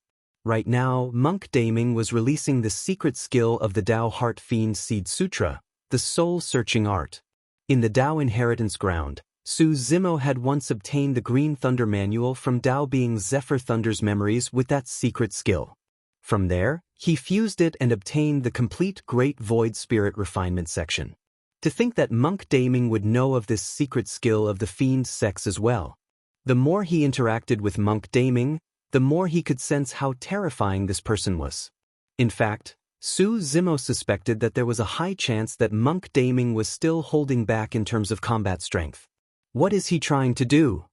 Right now, Monk Daming was releasing the secret skill of the Tao Heart Fiend Seed Sutra, the soul-searching art. In the Tao Inheritance Ground, Su Zimo had once obtained the Green Thunder Manual from Tao Being Zephyr Thunder's memories with that secret skill. From there, he fused it and obtained the complete Great Void Spirit Refinement section. To think that Monk Daming would know of this secret skill of the Fiend's sex as well. The more he interacted with Monk Daming, the more he could sense how terrifying this person was. In fact, Su Zimo suspected that there was a high chance that Monk Daming was still holding back in terms of combat strength. What is he trying to do?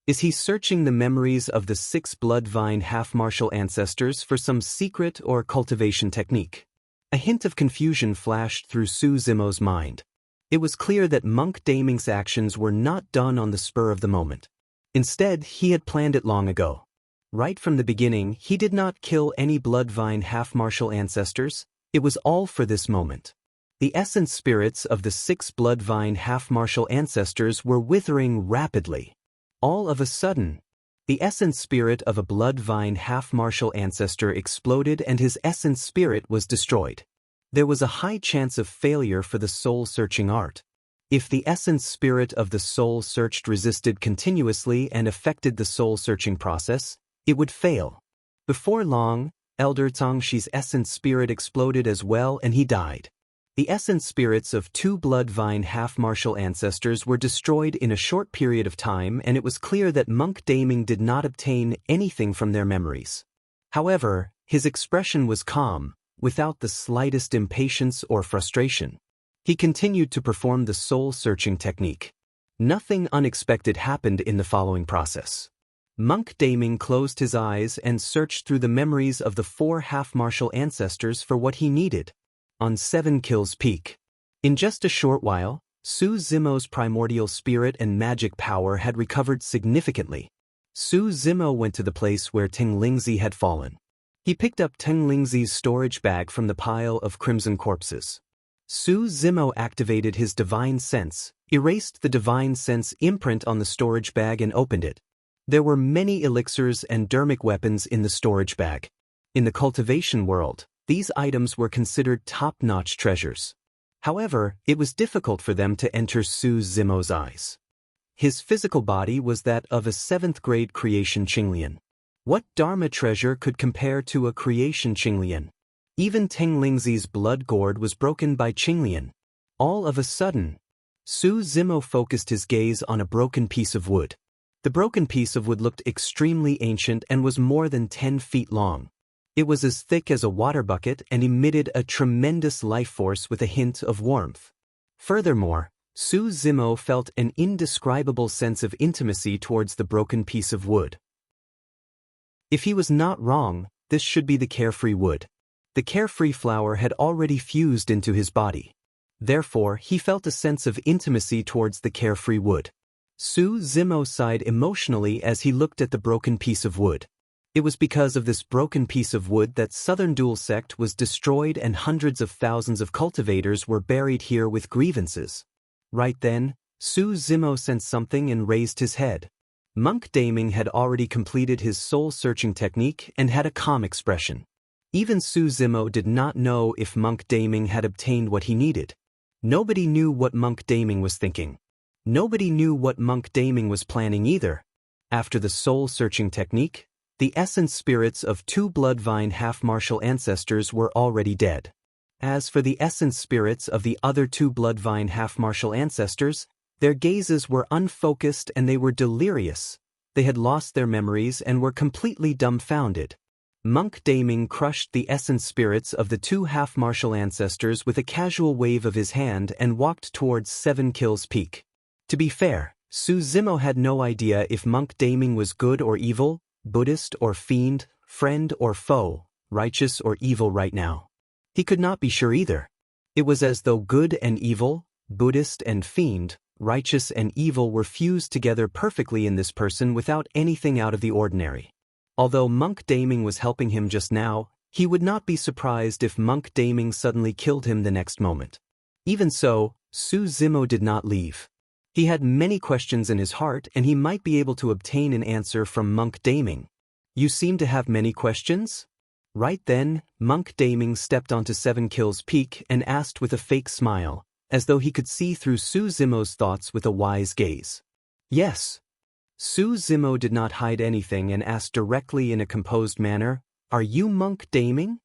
Is he searching the memories of the 6 Bloodvine half-martial ancestors for some secret or cultivation technique? A hint of confusion flashed through Su Zimo's mind. It was clear that Monk Daming's actions were not done on the spur of the moment. Instead, he had planned it long ago. Right from the beginning, he did not kill any Bloodvine half-martial ancestors. It was all for this moment. The essence spirits of the 6 Bloodvine half-martial ancestors were withering rapidly. All of a sudden, the essence spirit of a Bloodvine half-martial ancestor exploded and his essence spirit was destroyed. There was a high chance of failure for the soul-searching art. If the essence spirit of the soul searched resisted continuously and affected the soul-searching process, it would fail. Before long, Elder Tangshi's essence spirit exploded as well and he died. The essence spirits of 2 Bloodvine half-martial ancestors were destroyed in a short period of time, and it was clear that Monk Daming did not obtain anything from their memories. However, his expression was calm, without the slightest impatience or frustration. He continued to perform the soul-searching technique. Nothing unexpected happened in the following process. Monk Daming closed his eyes and searched through the memories of the 4 half-martial ancestors for what he needed. On 7 Kills Peak. In just a short while, Su Zimo's primordial spirit and magic power had recovered significantly. Su Zimo went to the place where Ting Lingzi had fallen. He picked up Ting Lingzi's storage bag from the pile of crimson corpses. Su Zimo activated his divine sense, erased the divine sense imprint on the storage bag and opened it. There were many elixirs and dermic weapons in the storage bag. In the cultivation world, these items were considered top-notch treasures. However, it was difficult for them to enter Su Zimo's eyes. His physical body was that of a 7th-grade creation Qinglian. What Dharma treasure could compare to a creation Qinglian? Even Ting Lingzi's blood gourd was broken by Qinglian. All of a sudden, Su Zimo focused his gaze on a broken piece of wood. The broken piece of wood looked extremely ancient and was more than 10 feet long. It was as thick as a water bucket and emitted a tremendous life force with a hint of warmth. Furthermore, Su Zimo felt an indescribable sense of intimacy towards the broken piece of wood. If he was not wrong, this should be the carefree wood. The carefree flower had already fused into his body. Therefore, he felt a sense of intimacy towards the carefree wood. Su Zimo sighed emotionally as he looked at the broken piece of wood. It was because of this broken piece of wood that Southern Dual Sect was destroyed and hundreds of thousands of cultivators were buried here with grievances. Right then, Su Zimo sensed something and raised his head. Monk Daming had already completed his soul-searching technique and had a calm expression. Even Su Zimo did not know if Monk Daming had obtained what he needed. Nobody knew what Monk Daming was thinking. Nobody knew what Monk Daming was planning either. After the soul-searching technique, the essence spirits of 2 Bloodvine half-martial ancestors were already dead. As for the essence spirits of the other 2 Bloodvine half-martial ancestors, their gazes were unfocused and they were delirious. They had lost their memories and were completely dumbfounded. Monk Daming crushed the essence spirits of the 2 half-martial ancestors with a casual wave of his hand and walked towards 7 Kills Peak. To be fair, Su Zimo had no idea if Monk Daming was good or evil, Buddhist or fiend, friend or foe, righteous or evil right now. He could not be sure either. It was as though good and evil, Buddhist and fiend, righteous and evil were fused together perfectly in this person without anything out of the ordinary. Although Monk Daming was helping him just now, he would not be surprised if Monk Daming suddenly killed him the next moment. Even so, Su Zimo did not leave. He had many questions in his heart and he might be able to obtain an answer from Monk Daming. You seem to have many questions? Right then, Monk Daming stepped onto 7 Kills Peak and asked with a fake smile, as though he could see through Su Zimo's thoughts with a wise gaze. Yes. Su Zimo did not hide anything and asked directly in a composed manner, "Are you Monk Daming?"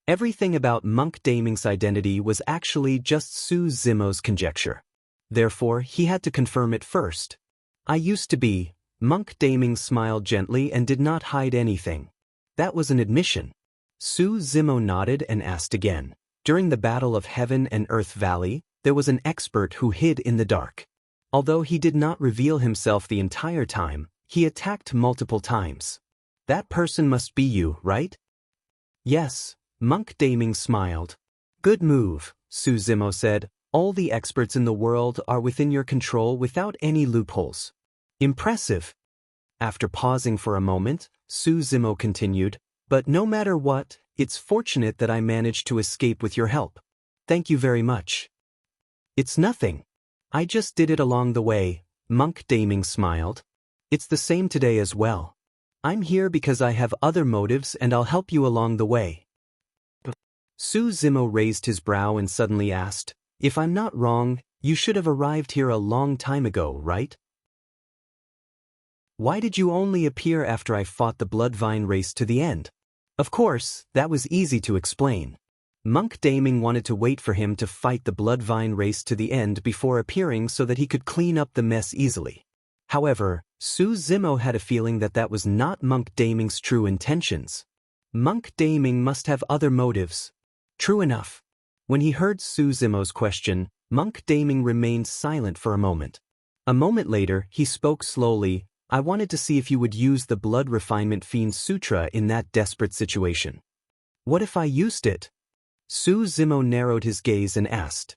Everything about Monk Daming's identity was actually just Su Zimo's conjecture. Therefore, he had to confirm it first. "I used to be." Monk Daming smiled gently and did not hide anything. That was an admission. Su Zimo nodded and asked again. During the Battle of Heaven and Earth Valley, there was an expert who hid in the dark. Although he did not reveal himself the entire time, he attacked multiple times. That person must be you, right? Yes, Monk Daming smiled. Good move, Su Zimo said. All the experts in the world are within your control without any loopholes. Impressive. After pausing for a moment, Su Zimo continued, but no matter what, it's fortunate that I managed to escape with your help. Thank you very much. It's nothing. I just did it along the way, Monk Daming smiled. It's the same today as well. I'm here because I have other motives and I'll help you along the way. Su Zimo raised his brow and suddenly asked, if I'm not wrong, you should have arrived here a long time ago, right? Why did you only appear after I fought the Bloodvine race to the end? Of course, that was easy to explain. Monk Daming wanted to wait for him to fight the Bloodvine race to the end before appearing so that he could clean up the mess easily. However, Su Zimo had a feeling that that was not Monk Daming's true intentions. Monk Daming must have other motives. True enough. When he heard Su Zimo's question, Monk Daming remained silent for a moment. A moment later, he spoke slowly. I wanted to see if you would use the Blood Refinement Fiend Sutra in that desperate situation. What if I used it? Su Zimo narrowed his gaze and asked.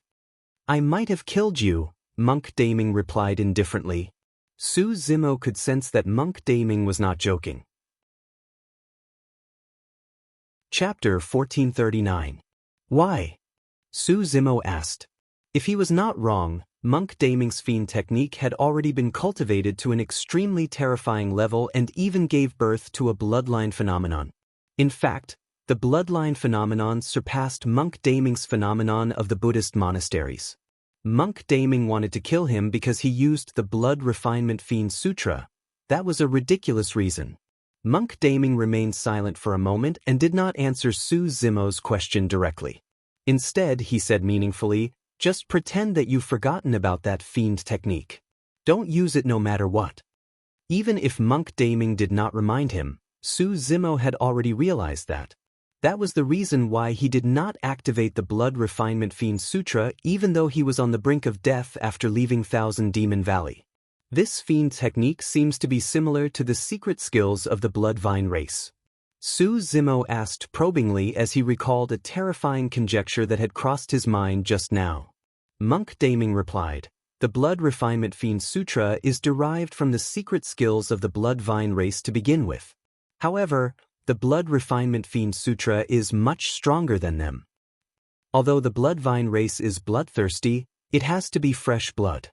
I might have killed you, Monk Daming replied indifferently. Su Zimo could sense that Monk Daming was not joking. Chapter 1439. Why? Su Zimo asked. If he was not wrong, Monk Daming's fiend technique had already been cultivated to an extremely terrifying level and even gave birth to a bloodline phenomenon. In fact, the bloodline phenomenon surpassed Monk Daming's phenomenon of the Buddhist monasteries. Monk Daming wanted to kill him because he used the Blood Refinement Fiend Sutra. That was a ridiculous reason. Monk Daming remained silent for a moment and did not answer Su Zimo's question directly. Instead, he said meaningfully, just pretend that you've forgotten about that fiend technique. Don't use it no matter what. Even if Monk Daming did not remind him, Su Zimo had already realized that. That was the reason why he did not activate the Blood Refinement Fiend Sutra even though he was on the brink of death after leaving Thousand Demon Valley. This fiend technique seems to be similar to the secret skills of the Bloodvine race. Su Zimo asked probingly as he recalled a terrifying conjecture that had crossed his mind just now. Monk Daming replied, the Blood Refinement Fiend Sutra is derived from the secret skills of the Bloodvine race to begin with. However, the Blood Refinement Fiend Sutra is much stronger than them. Although the Bloodvine race is bloodthirsty, it has to be fresh blood.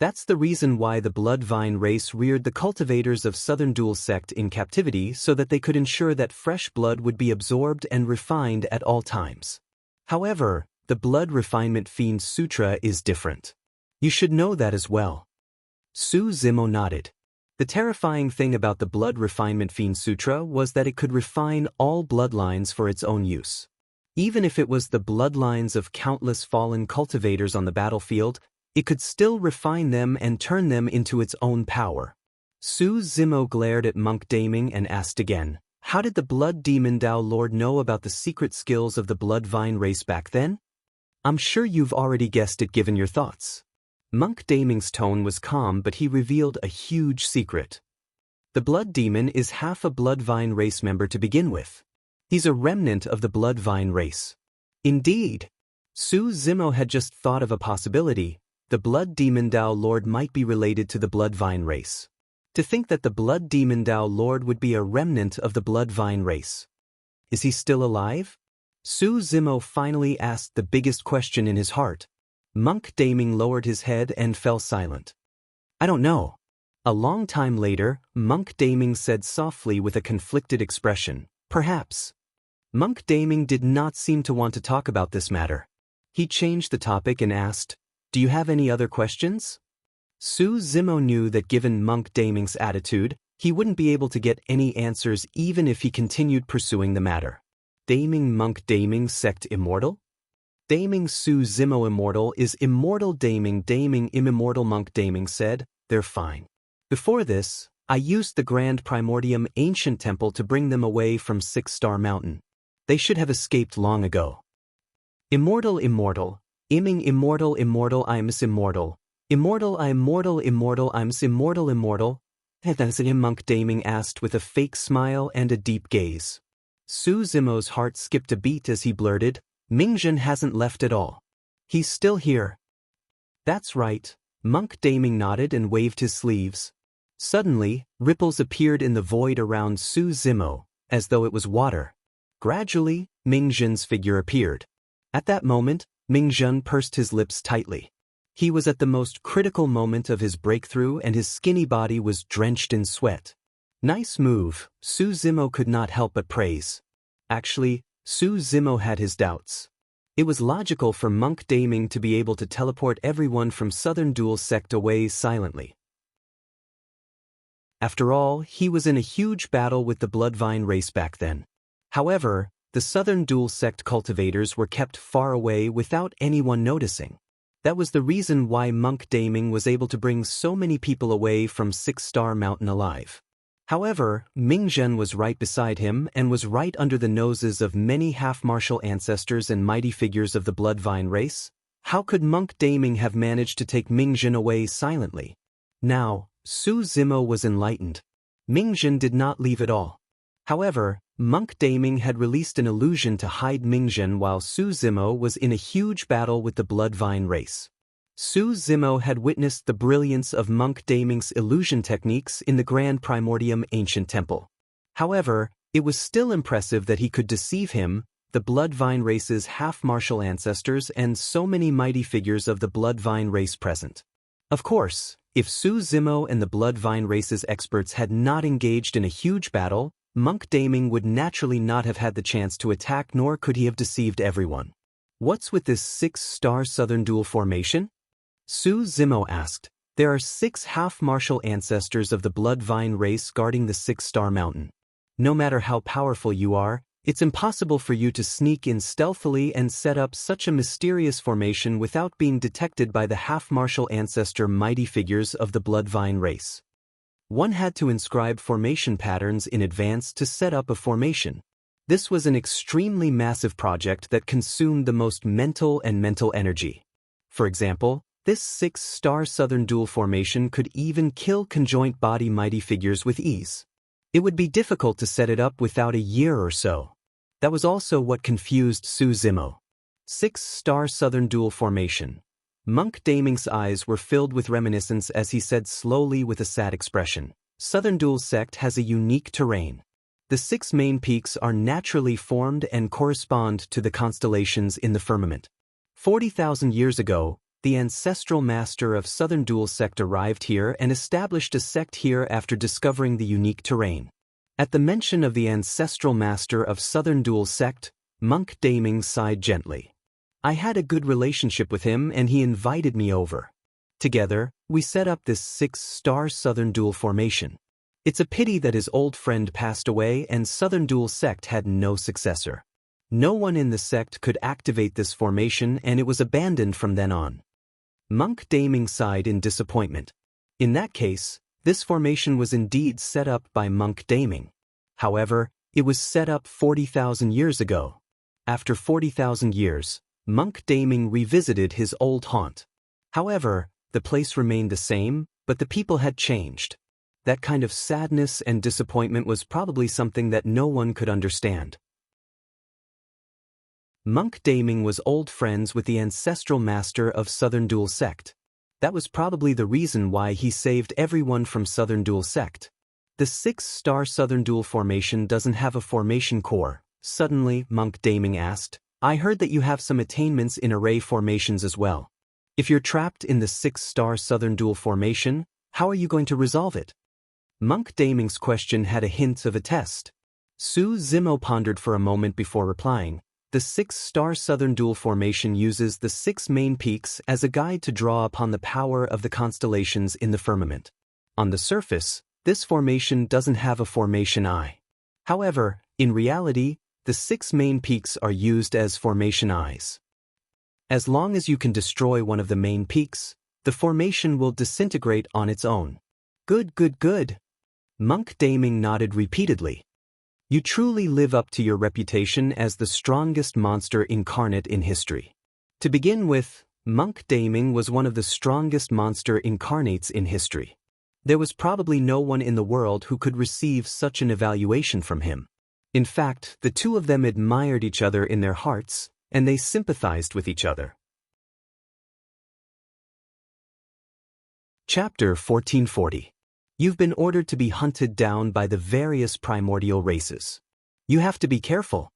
That's the reason why the Bloodvine race reared the cultivators of Southern Dual Sect in captivity so that they could ensure that fresh blood would be absorbed and refined at all times. However, the Blood Refinement Fiend Sutra is different. You should know that as well. Su Zimo nodded. The terrifying thing about the Blood Refinement Fiend Sutra was that it could refine all bloodlines for its own use. Even if it was the bloodlines of countless fallen cultivators on the battlefield, it could still refine them and turn them into its own power. Su Zimo glared at Monk Daming and asked again, how did the Blood Demon Dao Lord know about the secret skills of the Bloodvine race back then? I'm sure you've already guessed it given your thoughts. Monk Daming's tone was calm, but he revealed a huge secret. The Blood Demon is half a Bloodvine race member to begin with. He's a remnant of the Bloodvine race. Indeed. Su Zimo had just thought of a possibility. The Blood Demon Dao Lord might be related to the Bloodvine race. To think that the Blood Demon Dao Lord would be a remnant of the Bloodvine race. Is he still alive? Su Zimo finally asked the biggest question in his heart. Monk Daming lowered his head and fell silent. I don't know. A long time later, Monk Daming said softly with a conflicted expression, "Perhaps." Monk Daming did not seem to want to talk about this matter. He changed the topic and asked, "Do you have any other questions?" Su Zimo knew that given Monk Daming's attitude, he wouldn't be able to get any answers even if he continued pursuing the matter. Daming Monk Daming sect immortal? Daming Su Zimo immortal is immortal Daming immortal Monk Daming said, "They're fine. Before this, I used the Grand Primordium ancient temple to bring them away from 6-Star Mountain. They should have escaped long ago." Immortal Imming immortal I'm immortal. Immortal I'm immortal I'm immortal. Monk Daming asked with a fake smile and a deep gaze. Su Zimo's heart skipped a beat as he blurted, "Mingjun hasn't left at all. He's still here." "That's right." Monk Daming nodded and waved his sleeves. Suddenly, ripples appeared in the void around Su Zimo, as though it was water. Gradually, Mingjun's figure appeared. At that moment, Mingjun pursed his lips tightly. He was at the most critical moment of his breakthrough and his skinny body was drenched in sweat. "Nice move," Su Zimo could not help but praise. Actually, Su Zimo had his doubts. It was logical for Monk Daming to be able to teleport everyone from Southern Dual Sect away silently. After all, he was in a huge battle with the Bloodvine race back then. However, the Southern Dual Sect cultivators were kept far away without anyone noticing. That was the reason why Monk Daming was able to bring so many people away from 6-Star Mountain alive. However, Mingjun was right beside him and was right under the noses of many half-martial ancestors and mighty figures of the Bloodvine race. How could Monk Daming have managed to take Mingjun away silently? Now, Su Zimo was enlightened. Mingjun did not leave at all. However, Monk Daming had released an illusion to hide Mingjun while Su Zimo was in a huge battle with the Bloodvine race. Su Zimo had witnessed the brilliance of Monk Daming's illusion techniques in the Grand Primordium ancient temple. However, it was still impressive that he could deceive him, the Bloodvine race's half-martial ancestors and so many mighty figures of the Bloodvine race present. Of course, if Su Zimo and the Bloodvine race's experts had not engaged in a huge battle, Monk Daming would naturally not have had the chance to attack nor could he have deceived everyone. "What's with this 6-star Southern Dual formation?" Su Zimo asked. "There are 6 half-martial ancestors of the Bloodvine race guarding the 6-Star Mountain. No matter how powerful you are, it's impossible for you to sneak in stealthily and set up such a mysterious formation without being detected by the half-martial ancestor mighty figures of the Bloodvine race. One had to inscribe formation patterns in advance to set up a formation. This was an extremely massive project that consumed the most mental energy. For example, this 6-star Southern Dual formation could even kill conjoint body mighty figures with ease. It would be difficult to set it up without a year or so. That was also what confused Su Zimo. 6-star Southern Dual formation. Monk Daming's eyes were filled with reminiscence as he said slowly with a sad expression, "Southern Dual Sect has a unique terrain. The 6 main peaks are naturally formed and correspond to the constellations in the firmament. 40,000 years ago, the ancestral master of Southern Dual Sect arrived here and established a sect here after discovering the unique terrain." At the mention of the ancestral master of Southern Dual Sect, Monk Daming sighed gently. "I had a good relationship with him and he invited me over. Together, we set up this 6-star Southern Dual formation. It's a pity that his old friend passed away and Southern Dual Sect had no successor. No one in the sect could activate this formation and it was abandoned from then on." Monk Daming sighed in disappointment. In that case, this formation was indeed set up by Monk Daming. However, it was set up 40,000 years ago. After 40,000 years, Monk Daming revisited his old haunt. However, the place remained the same, but the people had changed. That kind of sadness and disappointment was probably something that no one could understand. Monk Daming was old friends with the ancestral master of Southern Dual Sect. That was probably the reason why he saved everyone from Southern Dual Sect. The 6-star Southern Dual formation doesn't have a formation core. Suddenly, Monk Daming asked, "I heard that you have some attainments in array formations as well. If you're trapped in the 6-star Southern Dual formation, How are you going to resolve it? Monk Daming's question had a hint of a test. Su Zimo pondered for a moment before replying. The six-star southern dual formation uses the 6 main peaks as a guide to draw upon the power of the constellations in the firmament. On the surface, this formation doesn't have a formation eye. However, in reality, the 6 main peaks are used as formation eyes. As long as you can destroy one of the main peaks, the formation will disintegrate on its own. Good, good, good. Monk Daming nodded repeatedly. You truly live up to your reputation as the strongest monster incarnate in history. To begin with, Monk Daming was one of the strongest monster incarnates in history. There was probably no one in the world who could receive such an evaluation from him. In fact, the two of them admired each other in their hearts, and they sympathized with each other. Chapter 1440. You've been ordered to be hunted down by the various primordial races. You have to be careful.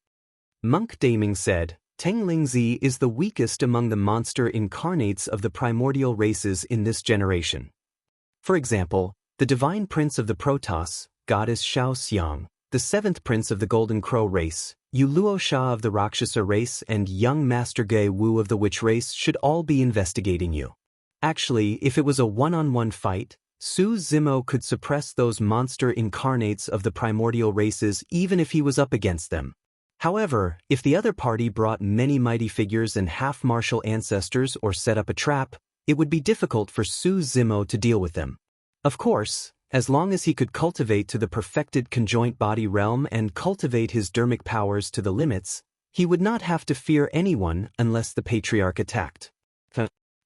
Monk Daming said, Tenglingzi is the weakest among the monster incarnates of the primordial races in this generation. For example, the divine prince of the Protoss, goddess Shao Xiang, the 7th prince of the Golden Crow race, Yu Luo Sha of the Rakshasa race, and young Master Ge Wu of the Witch race should all be investigating you. Actually, if it was a one-on-one fight, Su Zimo could suppress those monster incarnates of the primordial races even if he was up against them. However, if the other party brought many mighty figures and half-martial ancestors or set up a trap, it would be difficult for Su Zimo to deal with them. Of course, as long as he could cultivate to the perfected conjoint body realm and cultivate his dermic powers to the limits, he would not have to fear anyone unless the Patriarch attacked.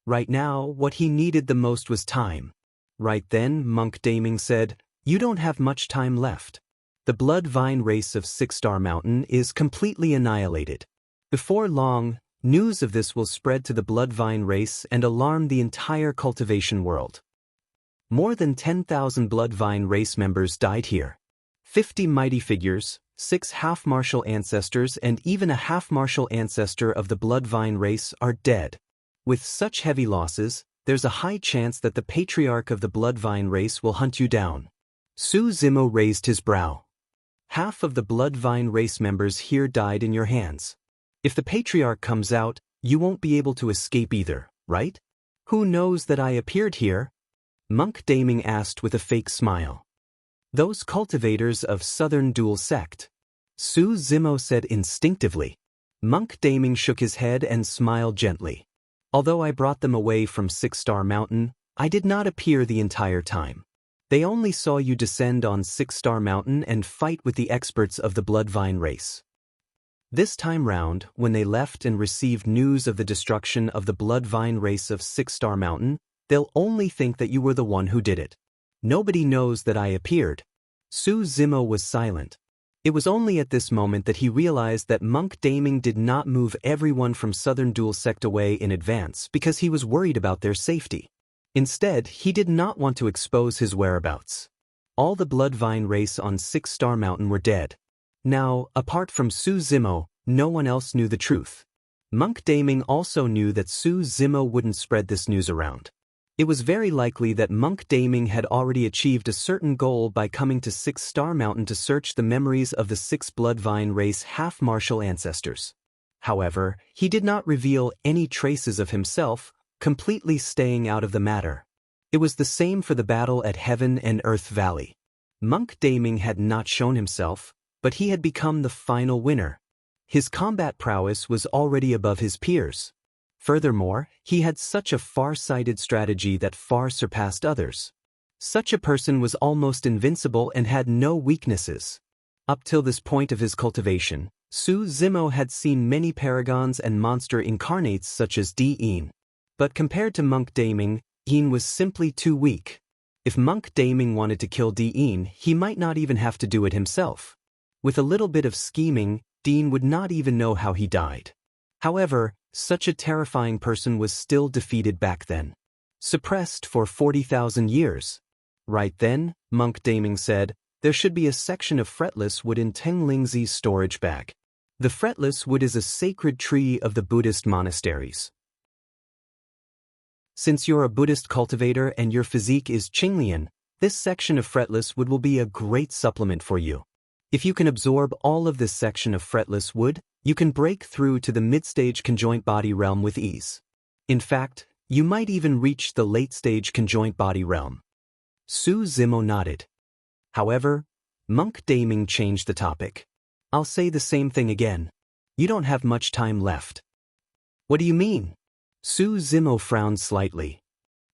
Right now, what he needed the most was time. Right then, Monk Daming said, You don't have much time left. The Blood Vine race of 6-Star Mountain is completely annihilated. Before long, news of this will spread to the Blood Vine race and alarm the entire cultivation world. More than 10,000 Blood Vine race members died here. 50 mighty figures, 6 half-martial ancestors, and even a half-martial ancestor of the Blood Vine race are dead. With such heavy losses, there's a high chance that the Patriarch of the Blood Vine race will hunt you down. Su Zimo raised his brow. Half of the Blood Vine race members here died in your hands. If the Patriarch comes out, you won't be able to escape either, right? Who knows that I appeared here? Monk Daming asked with a fake smile. Those cultivators of Southern Dual Sect. Su Zimo said instinctively. Monk Daming shook his head and smiled gently. Although I brought them away from 6-Star Mountain, I did not appear the entire time. They only saw you descend on 6-Star Mountain and fight with the experts of the Blood Vine race. This time round, when they left and received news of the destruction of the Blood Vine race of 6-Star Mountain, they'll only think that you were the one who did it. Nobody knows that I appeared. Su Zimo was silent. It was only at this moment that he realized that Monk Daming did not move everyone from Southern Dual Sect away in advance because he was worried about their safety. Instead, he did not want to expose his whereabouts. All the Blood Vine race on 6-Star Mountain were dead. Now, apart from Su Zimo, no one else knew the truth. Monk Daming also knew that Su Zimo wouldn't spread this news around. It was very likely that Monk Daming had already achieved a certain goal by coming to 6-Star Mountain to search the memories of the 6 Blood Vine race half-martial ancestors. However, he did not reveal any traces of himself, completely staying out of the matter. It was the same for the battle at Heaven and Earth Valley. Monk Daming had not shown himself, but he had become the final winner. His combat prowess was already above his peers. Furthermore, he had such a far-sighted strategy that far surpassed others. Such a person was almost invincible and had no weaknesses. Up till this point of his cultivation, Su Zimo had seen many paragons and monster incarnates such as Di-In. But compared to Monk Daming, Yin was simply too weak. If Monk Daming wanted to kill Di-In, he might not even have to do it himself. With a little bit of scheming, Dean would not even know how he died. However, such a terrifying person was still defeated back then. Suppressed for 40,000 years. Right then, Monk Daming said, there should be a section of fretless wood in Tenglingzi's storage bag. The fretless wood is a sacred tree of the Buddhist monasteries. Since you're a Buddhist cultivator and your physique is Qinglian, this section of fretless wood will be a great supplement for you. If you can absorb all of this section of fretless wood, you can break through to the mid-stage conjoint body realm with ease. In fact, you might even reach the late-stage conjoint body realm. Su Zimo nodded. However, Monk Daming changed the topic. I'll say the same thing again. You don't have much time left. What do you mean? Su Zimo frowned slightly.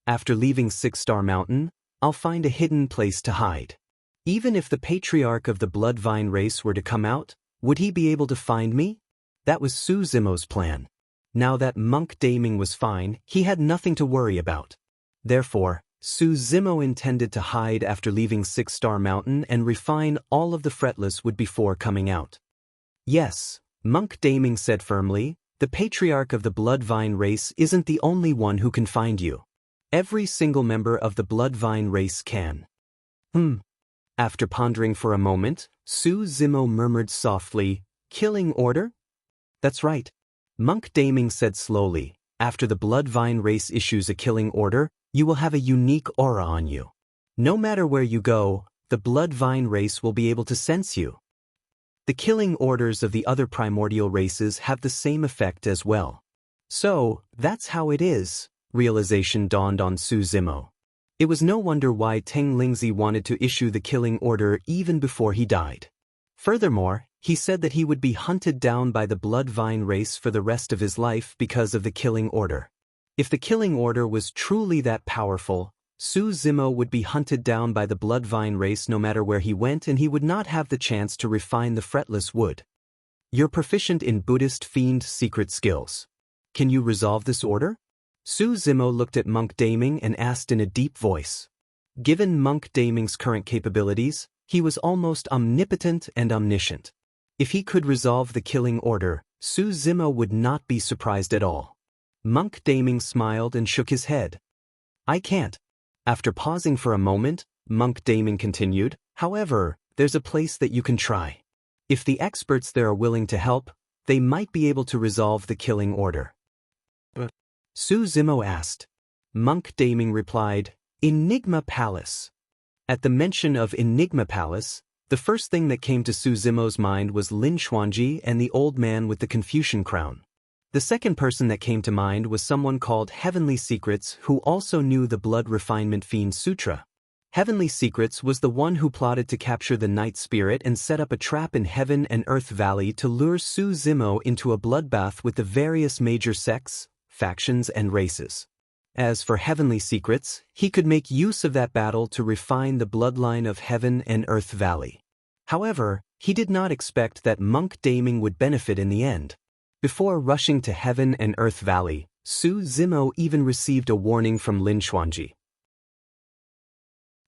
After leaving Six-Star Mountain, I'll find a hidden place to hide. Even if the patriarch of the Bloodvine race were to come out, would he be able to find me? That was Su Zimo's plan. Now that Monk Daming was fine, he had nothing to worry about. Therefore, Su Zimo intended to hide after leaving Six-Star Mountain and refine all of the fretless wood before coming out. Yes, Monk Daming said firmly, the patriarch of the Bloodvine race isn't the only one who can find you. Every single member of the Bloodvine race can. After pondering for a moment, Su Zimo murmured softly, killing order? That's right. Monk Daming said slowly, after the Bloodvine race issues a killing order, you will have a unique aura on you. No matter where you go, the Bloodvine race will be able to sense you. The killing orders of the other primordial races have the same effect as well. So, that's how it is, realization dawned on Su Zimo. It was no wonder why Teng Lingzi wanted to issue the killing order even before he died. Furthermore, he said that he would be hunted down by the Bloodvine race for the rest of his life because of the killing order. If the killing order was truly that powerful, Su Zimo would be hunted down by the Bloodvine race no matter where he went, and he would not have the chance to refine the fretless wood. You're proficient in Buddhist fiend secret skills. Can you resolve this order? Su Zimo looked at Monk Daming and asked in a deep voice. Given Monk Daming's current capabilities, he was almost omnipotent and omniscient. If he could resolve the killing order, Su Zimo would not be surprised at all. Monk Daming smiled and shook his head. I can't. After pausing for a moment, Monk Daming continued, however, there's a place that you can try. If the experts there are willing to help, they might be able to resolve the killing order. But Su Zimo asked. Monk Daming replied, Enigma Palace. At the mention of Enigma Palace, the first thing that came to Su Zimo's mind was Lin Xuanji and the old man with the Confucian crown. The second person that came to mind was someone called Heavenly Secrets, who also knew the Blood Refinement Fiend Sutra. Heavenly Secrets was the one who plotted to capture the Night Spirit and set up a trap in Heaven and Earth Valley to lure Su Zimo into a bloodbath with the various major sects, factions, and races. As for Heavenly Secrets, he could make use of that battle to refine the bloodline of Heaven and Earth Valley. However, he did not expect that Monk Daming would benefit in the end. Before rushing to Heaven and Earth Valley, Su Zimo even received a warning from Lin Xuanji.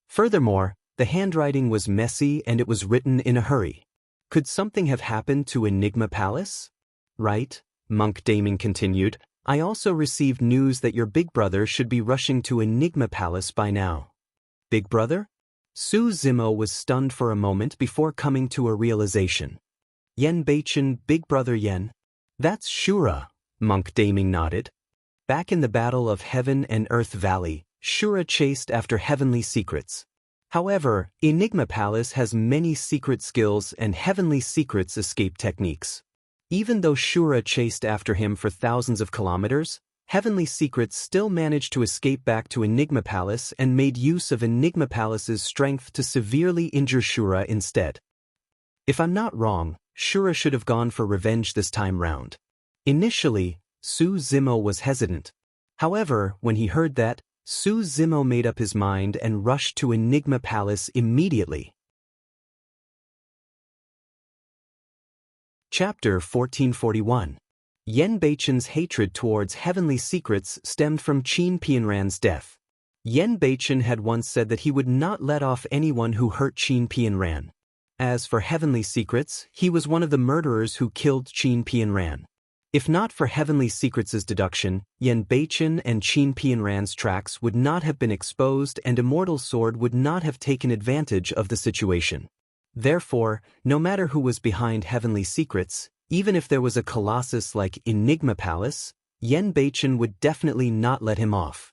Furthermore, the handwriting was messy and it was written in a hurry. Could something have happened to Enigma Palace? Right, Monk Daming continued, I also received news that your big brother should be rushing to Enigma Palace by now. Big brother? Su Zimo was stunned for a moment before coming to a realization. Yen Beichen, big brother Yen. That's Shura, Monk Daming nodded. Back in the Battle of Heaven and Earth Valley, Shura chased after Heavenly Secrets. However, Enigma Palace has many secret skills and Heavenly Secrets escape techniques. Even though Shura chased after him for thousands of kilometers, Heavenly Secrets still managed to escape back to Enigma Palace and made use of Enigma Palace's strength to severely injure Shura instead. If I'm not wrong, Shura should have gone for revenge this time round. Initially, Su Zimo was hesitant. However, when he heard that, Su Zimo made up his mind and rushed to Enigma Palace immediately. Chapter 1441. Yen Beichen's hatred towards Heavenly Secrets stemmed from Qin Pianran's death. Yen Beichen had once said that he would not let off anyone who hurt Qin Pianran. As for Heavenly Secrets, he was one of the murderers who killed Qin Pianran. If not for Heavenly Secrets' deduction, Yen Beichen and Qin Pianran's tracks would not have been exposed and Immortal Sword would not have taken advantage of the situation. Therefore, no matter who was behind Heavenly Secrets, even if there was a colossus like Enigma Palace, Yen Beichen would definitely not let him off.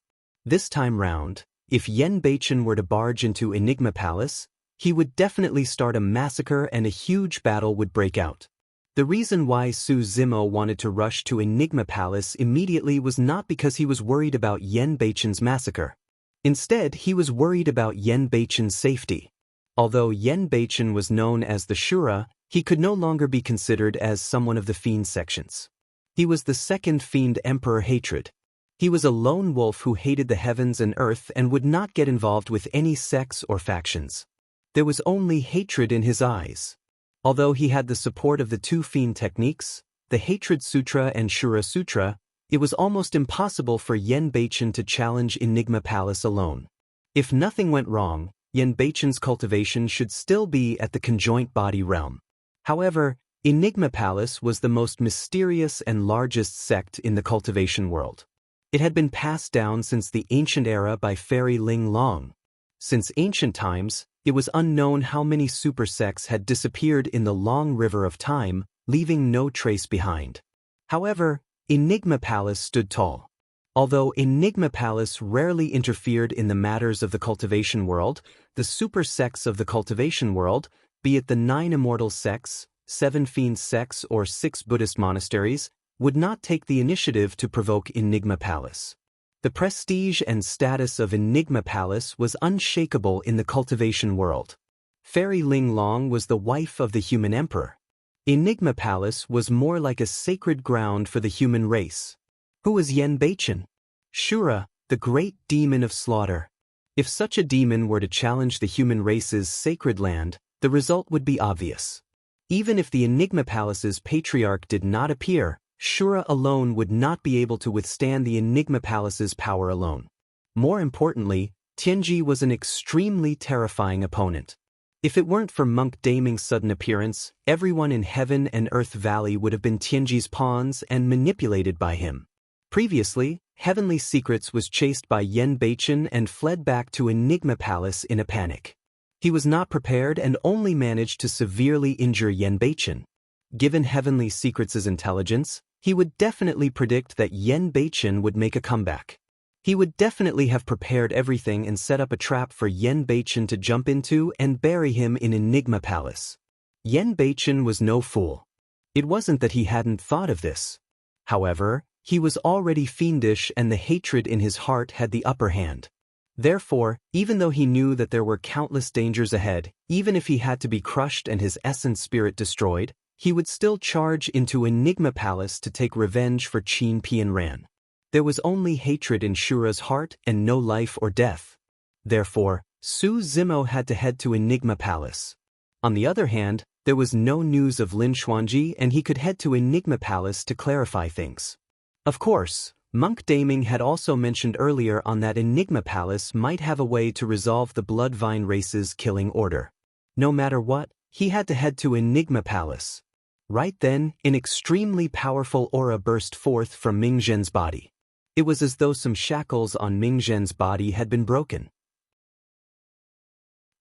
This time round, if Yen Beichen were to barge into Enigma Palace, he would definitely start a massacre and a huge battle would break out. The reason why Su Zimo wanted to rush to Enigma Palace immediately was not because he was worried about Yen Beichen's massacre. Instead, he was worried about Yen Beichen's safety. Although Yen Beichen was known as the Shura, he could no longer be considered as someone of the Fiend sections. He was the second Fiend Emperor hatred. He was a lone wolf who hated the heavens and earth and would not get involved with any sects or factions. There was only hatred in his eyes. Although he had the support of the two Fiend techniques, the Hatred Sutra and Shura Sutra, it was almost impossible for Yen Beichen to challenge Enigma Palace alone. If nothing went wrong, Yen Beichen's cultivation should still be at the conjoint body realm. However, Enigma Palace was the most mysterious and largest sect in the cultivation world. It had been passed down since the ancient era by Fairy Ling Long. Since ancient times, it was unknown how many super sects had disappeared in the long river of time, leaving no trace behind. However, Enigma Palace stood tall. Although Enigma Palace rarely interfered in the matters of the cultivation world, the super sects of the cultivation world, be it the 9 immortal sects, 7 fiend sects or 6 Buddhist monasteries, would not take the initiative to provoke Enigma Palace. The prestige and status of Enigma Palace was unshakable in the cultivation world. Fairy Ling Long was the wife of the human emperor. Enigma Palace was more like a sacred ground for the human race. Who was Yen Beichen? Shura, the great demon of slaughter. If such a demon were to challenge the human race's sacred land, the result would be obvious. Even if the Enigma Palace's patriarch did not appear, Shura alone would not be able to withstand the Enigma Palace's power alone. More importantly, Tianji was an extremely terrifying opponent. If it weren't for Monk Daming's sudden appearance, everyone in Heaven and Earth Valley would have been Tianji's pawns and manipulated by him. Previously, Heavenly Secrets was chased by Yen Beichen and fled back to Enigma Palace in a panic. He was not prepared and only managed to severely injure Yen Beichen. Given Heavenly Secrets' intelligence, he would definitely predict that Yen Beichen would make a comeback. He would definitely have prepared everything and set up a trap for Yen Beichen to jump into and bury him in Enigma Palace. Yen Beichen was no fool. It wasn't that he hadn't thought of this. However, he was already fiendish and the hatred in his heart had the upper hand. Therefore, even though he knew that there were countless dangers ahead, even if he had to be crushed and his essence spirit destroyed, he would still charge into Enigma Palace to take revenge for Qin Pianran. There was only hatred in Shura's heart and no life or death. Therefore, Su Zimo had to head to Enigma Palace. On the other hand, there was no news of Lin Xuanji and he could head to Enigma Palace to clarify things. Of course, Monk Daming had also mentioned earlier on that Enigma Palace might have a way to resolve the Bloodvine race's killing order. No matter what, he had to head to Enigma Palace. Right then, an extremely powerful aura burst forth from Ming Zhen's body. It was as though some shackles on Ming Zhen's body had been broken.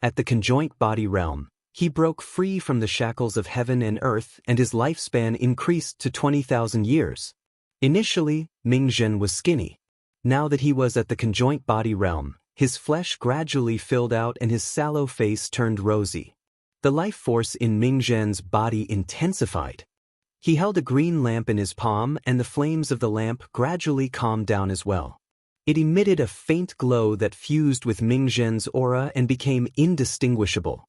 At the conjoint body realm, he broke free from the shackles of heaven and earth and his lifespan increased to 20,000 years. Initially, Ming Zhen was skinny. Now that he was at the conjoint body realm, his flesh gradually filled out and his sallow face turned rosy. The life force in Ming Zhen's body intensified. He held a green lamp in his palm and the flames of the lamp gradually calmed down as well. It emitted a faint glow that fused with Ming Zhen's aura and became indistinguishable.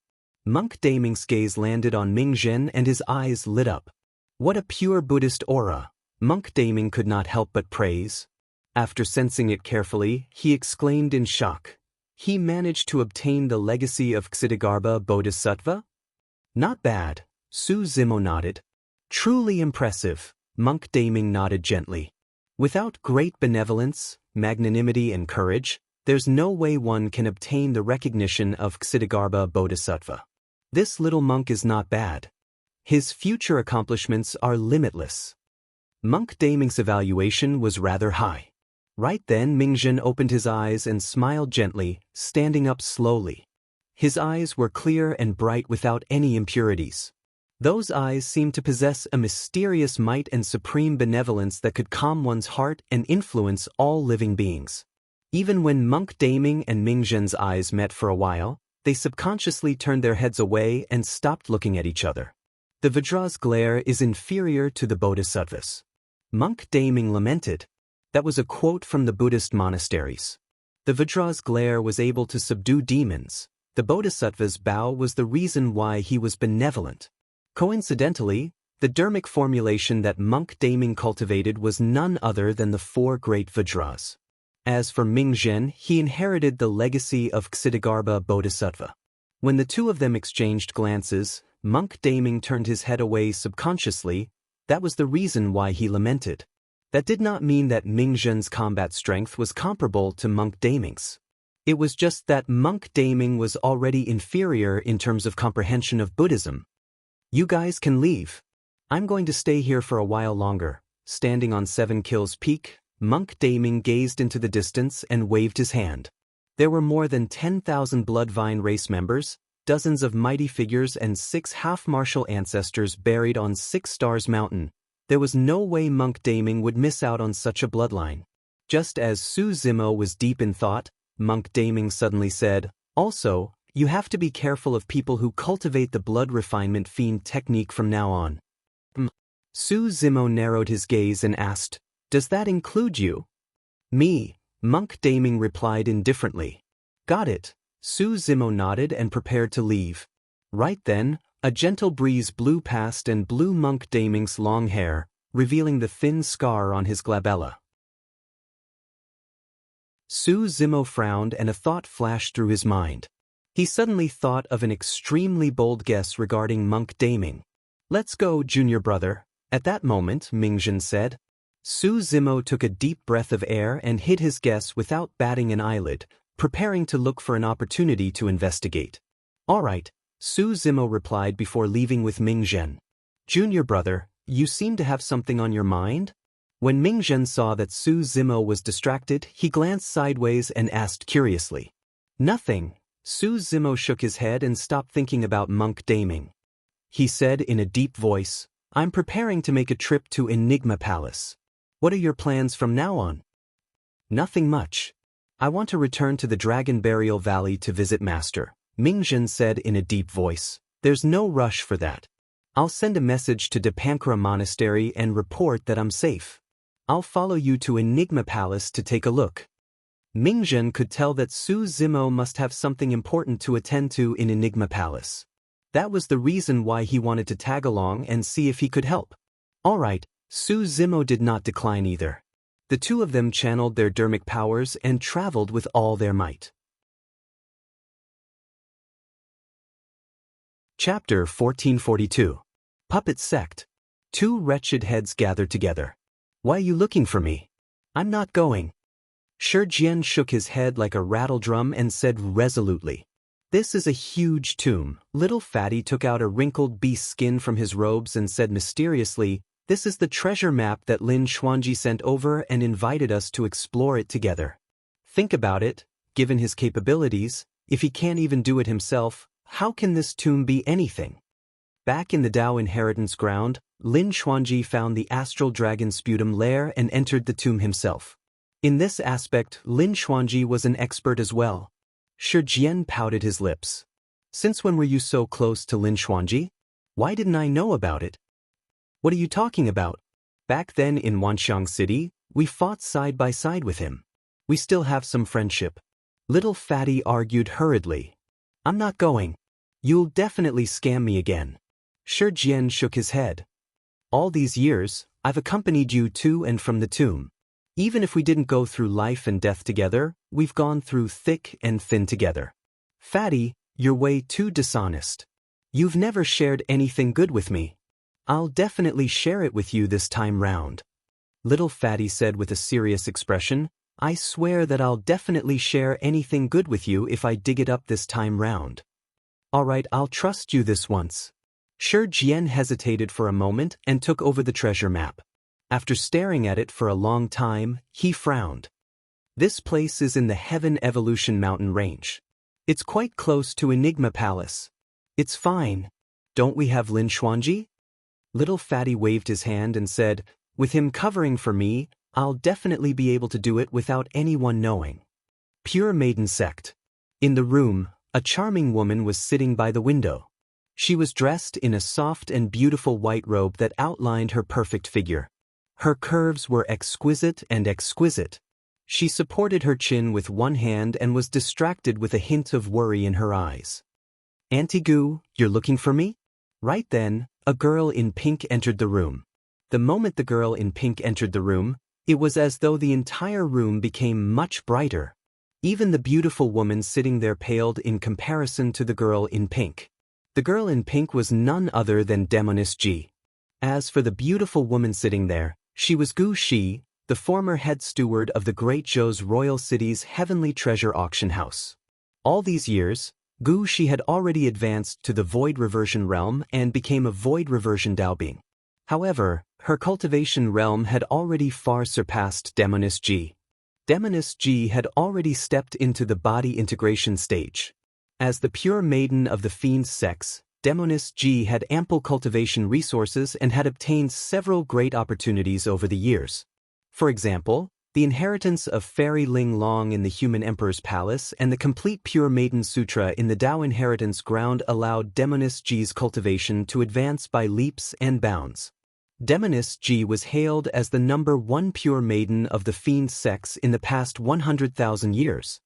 Monk Daming's gaze landed on Ming Zhen and his eyes lit up. What a pure Buddhist aura! Monk Daming could not help but praise. After sensing it carefully, he exclaimed in shock. He managed to obtain the legacy of Ksitigarbha Bodhisattva? Not bad, Su Zimo nodded. Truly impressive, Monk Daming nodded gently. Without great benevolence, magnanimity and courage, there's no way one can obtain the recognition of Ksitigarbha Bodhisattva. This little monk is not bad. His future accomplishments are limitless. Monk Daming's evaluation was rather high. Right then Ming Zhen opened his eyes and smiled gently, standing up slowly. His eyes were clear and bright without any impurities. Those eyes seemed to possess a mysterious might and supreme benevolence that could calm one's heart and influence all living beings. Even when Monk Daming and Ming Zhen's eyes met for a while, they subconsciously turned their heads away and stopped looking at each other. The Vajra's glare is inferior to the Bodhisattva's. Monk Daming lamented. That was a quote from the Buddhist monasteries. The Vajra's glare was able to subdue demons. The Bodhisattva's bow was the reason why he was benevolent. Coincidentally, the dharmic formulation that Monk Daming cultivated was none other than the four great Vajras. As for Ming Zhen, he inherited the legacy of Ksitigarbha Bodhisattva. When the two of them exchanged glances, Monk Daming turned his head away subconsciously. That was the reason why he lamented. That did not mean that Ming Zhen's combat strength was comparable to Monk Daming's. It was just that Monk Daming was already inferior in terms of comprehension of Buddhism. You guys can leave. I'm going to stay here for a while longer. Standing on Seven Kills Peak, Monk Daming gazed into the distance and waved his hand. There were more than 10,000 Bloodvine race members, dozens of mighty figures and 6 half-martial ancestors buried on 6 Stars Mountain. There was no way Monk Daming would miss out on such a bloodline. Just as Su Zimo was deep in thought, Monk Daming suddenly said, "Also, you have to be careful of people who cultivate the blood refinement fiend technique from now on." Su Zimo narrowed his gaze and asked, "Does that include you?" "Me," Monk Daming replied indifferently. "Got it." Su Zimo nodded and prepared to leave. Right then, a gentle breeze blew past and blew Monk Daming's long hair, revealing the thin scar on his glabella. Su Zimo frowned and a thought flashed through his mind. He suddenly thought of an extremely bold guess regarding Monk Daming. "Let's go, junior brother." At that moment, Ming Zhen said. Su Zimo took a deep breath of air and hid his guess without batting an eyelid, preparing to look for an opportunity to investigate. "All right," Su Zimo replied before leaving with Ming Zhen. "Junior brother, you seem to have something on your mind?" When Ming Zhen saw that Su Zimo was distracted, he glanced sideways and asked curiously. "Nothing." Su Zimo shook his head and stopped thinking about Monk Daming. He said in a deep voice, "I'm preparing to make a trip to Enigma Palace. What are your plans from now on?" "Nothing much. I want to return to the Dragon Burial Valley to visit Master," Ming Zhen said in a deep voice. "There's no rush for that. I'll send a message to Dipankara Monastery and report that I'm safe. I'll follow you to Enigma Palace to take a look." Ming Zhen could tell that Su Zimo must have something important to attend to in Enigma Palace. That was the reason why he wanted to tag along and see if he could help. All right, Su Zimo did not decline either. The two of them channeled their dharmic powers and traveled with all their might. Chapter 1442. Puppet Sect. Two wretched heads gathered together. "Why are you looking for me?" "I'm not going." Shi Jian shook his head like a rattledrum and said resolutely, "This is a huge tomb." Little Fatty took out a wrinkled beast skin from his robes and said mysteriously, "This is the treasure map that Lin Xuanji sent over and invited us to explore it together." Think about it, given his capabilities, if he can't even do it himself, how can this tomb be anything? Back in the Dao inheritance ground, Lin Xuanji found the astral dragon sputum lair and entered the tomb himself. In this aspect, Lin Xuanji was an expert as well. Shi Jian pouted his lips. "Since when were you so close to Lin Xuanji? Why didn't I know about it?" "What are you talking about? Back then in Wanxiang City, we fought side by side with him. We still have some friendship." Little Fatty argued hurriedly. "I'm not going. You'll definitely scam me again." Shi Jian shook his head. "All these years, I've accompanied you to and from the tomb. Even if we didn't go through life and death together, we've gone through thick and thin together. Fatty, you're way too dishonest. You've never shared anything good with me. I'll definitely share it with you this time round." Little Fatty said with a serious expression, "I swear that I'll definitely share anything good with you if I dig it up this time round." "All right, I'll trust you this once." Shi Jian hesitated for a moment and took over the treasure map. After staring at it for a long time, he frowned. "This place is in the Heaven Evolution Mountain Range. It's quite close to Enigma Palace. It's fine. Don't we have Lin Xuanji?" Little Fatty waved his hand and said, "With him covering for me, I'll definitely be able to do it without anyone knowing." Pure Maiden Sect. In the room, a charming woman was sitting by the window. She was dressed in a soft and beautiful white robe that outlined her perfect figure. Her curves were exquisite and exquisite. She supported her chin with one hand and was distracted with a hint of worry in her eyes. "Auntie Gu, you're looking for me?" Right then, a girl in pink entered the room. The moment the girl in pink entered the room, it was as though the entire room became much brighter. Even the beautiful woman sitting there paled in comparison to the girl in pink. The girl in pink was none other than Demoness Ji. As for the beautiful woman sitting there, she was Gu Shi, the former head steward of the Great Zhou's royal city's heavenly treasure auction house. All these years, Gu Shi had already advanced to the void reversion realm and became a void reversion Daobing. However, her cultivation realm had already far surpassed Demoness Ji. Demoness Ji had already stepped into the body integration stage. As the pure maiden of the fiend's sex, Demoness Ji had ample cultivation resources and had obtained several great opportunities over the years. For example, the inheritance of Fairy Ling Long in the Human Emperor's Palace and the complete Pure Maiden Sutra in the Dao Inheritance Ground allowed Demoness Ji's cultivation to advance by leaps and bounds. Demoness Ji was hailed as the #1 pure maiden of the fiend sex in the past 100,000 years.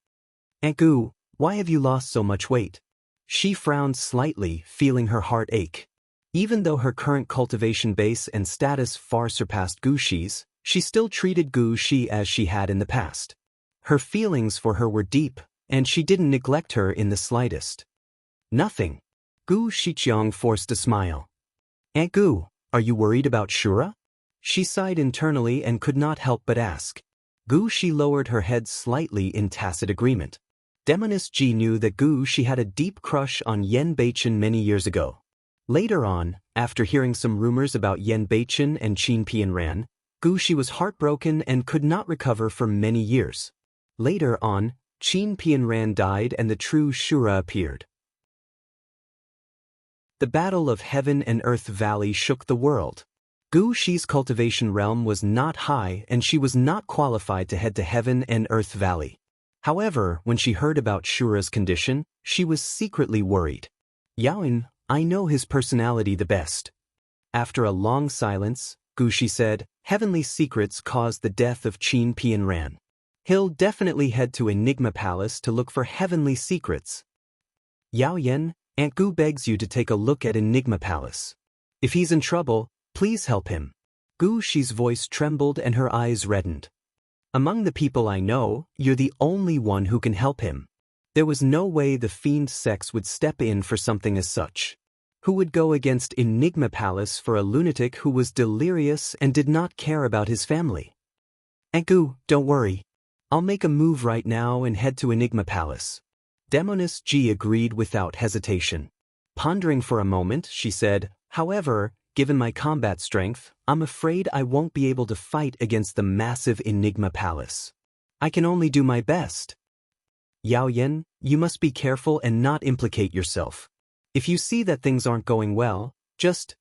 "Aunt Gu, why have you lost so much weight?" She frowned slightly, feeling her heart ache. Even though her current cultivation base and status far surpassed Gu Shi's, she still treated Gu Shi as she had in the past. Her feelings for her were deep, and she didn't neglect her in the slightest. "Nothing." Gu Shiqiang forced a smile. "Aunt Gu, are you worried about Shura?" She sighed internally and could not help but ask. Gu Shi lowered her head slightly in tacit agreement. Demoness Ji knew that Gu Shi had a deep crush on Yen Beichen many years ago. Later on, after hearing some rumors about Yen Beichen and Qin Pianran, Gu Shi was heartbroken and could not recover for many years. Later on, Qin Pianran died and the true Shura appeared. The Battle of Heaven and Earth Valley shook the world. Gu Shi's cultivation realm was not high and she was not qualified to head to Heaven and Earth Valley. However, when she heard about Shura's condition, she was secretly worried. "Yaoyin, I know his personality the best." After a long silence, Gu Shi said, "Heavenly secrets caused the death of Qin Pianran. He'll definitely head to Enigma Palace to look for heavenly secrets. Yaoyin, Aunt Gu begs you to take a look at Enigma Palace. If he's in trouble, please help him." Gu Shi's voice trembled and her eyes reddened. "Among the people I know, you're the only one who can help him." There was no way the fiend sex would step in for something as such. Who would go against Enigma Palace for a lunatic who was delirious and did not care about his family? "Aunt Gu, don't worry. I'll make a move right now and head to Enigma Palace." Demoness Ji agreed without hesitation. Pondering for a moment, she said, "However, given my combat strength, I'm afraid I won't be able to fight against the massive Enigma Palace. I can only do my best." "Yaoyin, you must be careful and not implicate yourself. If you see that things aren't going well, just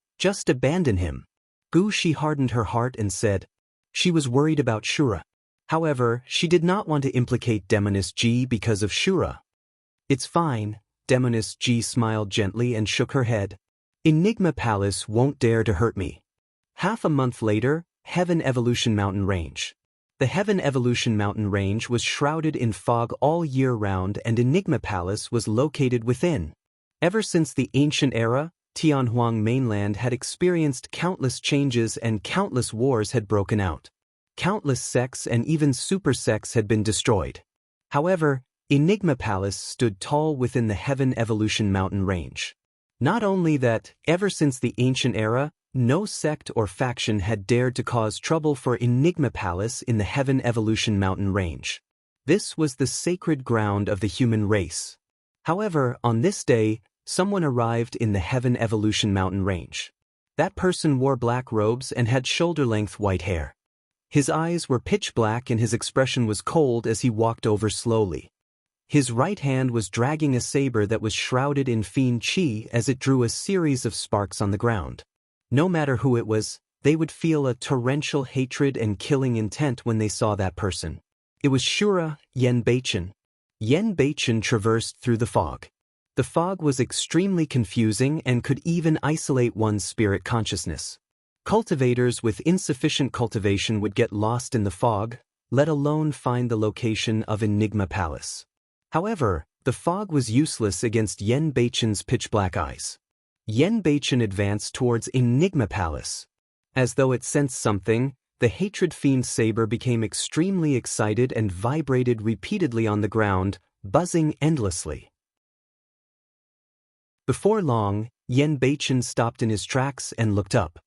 abandon him." Gu Shi hardened her heart and said. She was worried about Shura. However, she did not want to implicate Demoness Ji because of Shura. "It's fine," Demoness Ji smiled gently and shook her head. "Enigma Palace won't dare to hurt me." Half a month later, Heaven Evolution Mountain Range. The Heaven Evolution Mountain Range was shrouded in fog all year round and Enigma Palace was located within. Ever since the ancient era, Tianhuang mainland had experienced countless changes and countless wars had broken out. Countless sects and even super sects had been destroyed. However, Enigma Palace stood tall within the Heaven Evolution Mountain Range. Not only that, ever since the ancient era, no sect or faction had dared to cause trouble for Enigma Palace in the Heaven Evolution Mountain Range. This was the sacred ground of the human race. However, on this day, someone arrived in the Heaven Evolution Mountain Range. That person wore black robes and had shoulder-length white hair. His eyes were pitch black and his expression was cold as he walked over slowly. His right hand was dragging a saber that was shrouded in fiend chi as it drew a series of sparks on the ground. No matter who it was, they would feel a torrential hatred and killing intent when they saw that person. It was Shura Yen Beichen. Yen Beichen traversed through the fog. The fog was extremely confusing and could even isolate one's spirit consciousness. Cultivators with insufficient cultivation would get lost in the fog, let alone find the location of Enigma Palace. However, the fog was useless against Yen Beichen's pitch-black eyes. Yen Beichen advanced towards Enigma Palace. As though it sensed something, the Hatred Fiend saber became extremely excited and vibrated repeatedly on the ground, buzzing endlessly. Before long, Yen Beichen stopped in his tracks and looked up.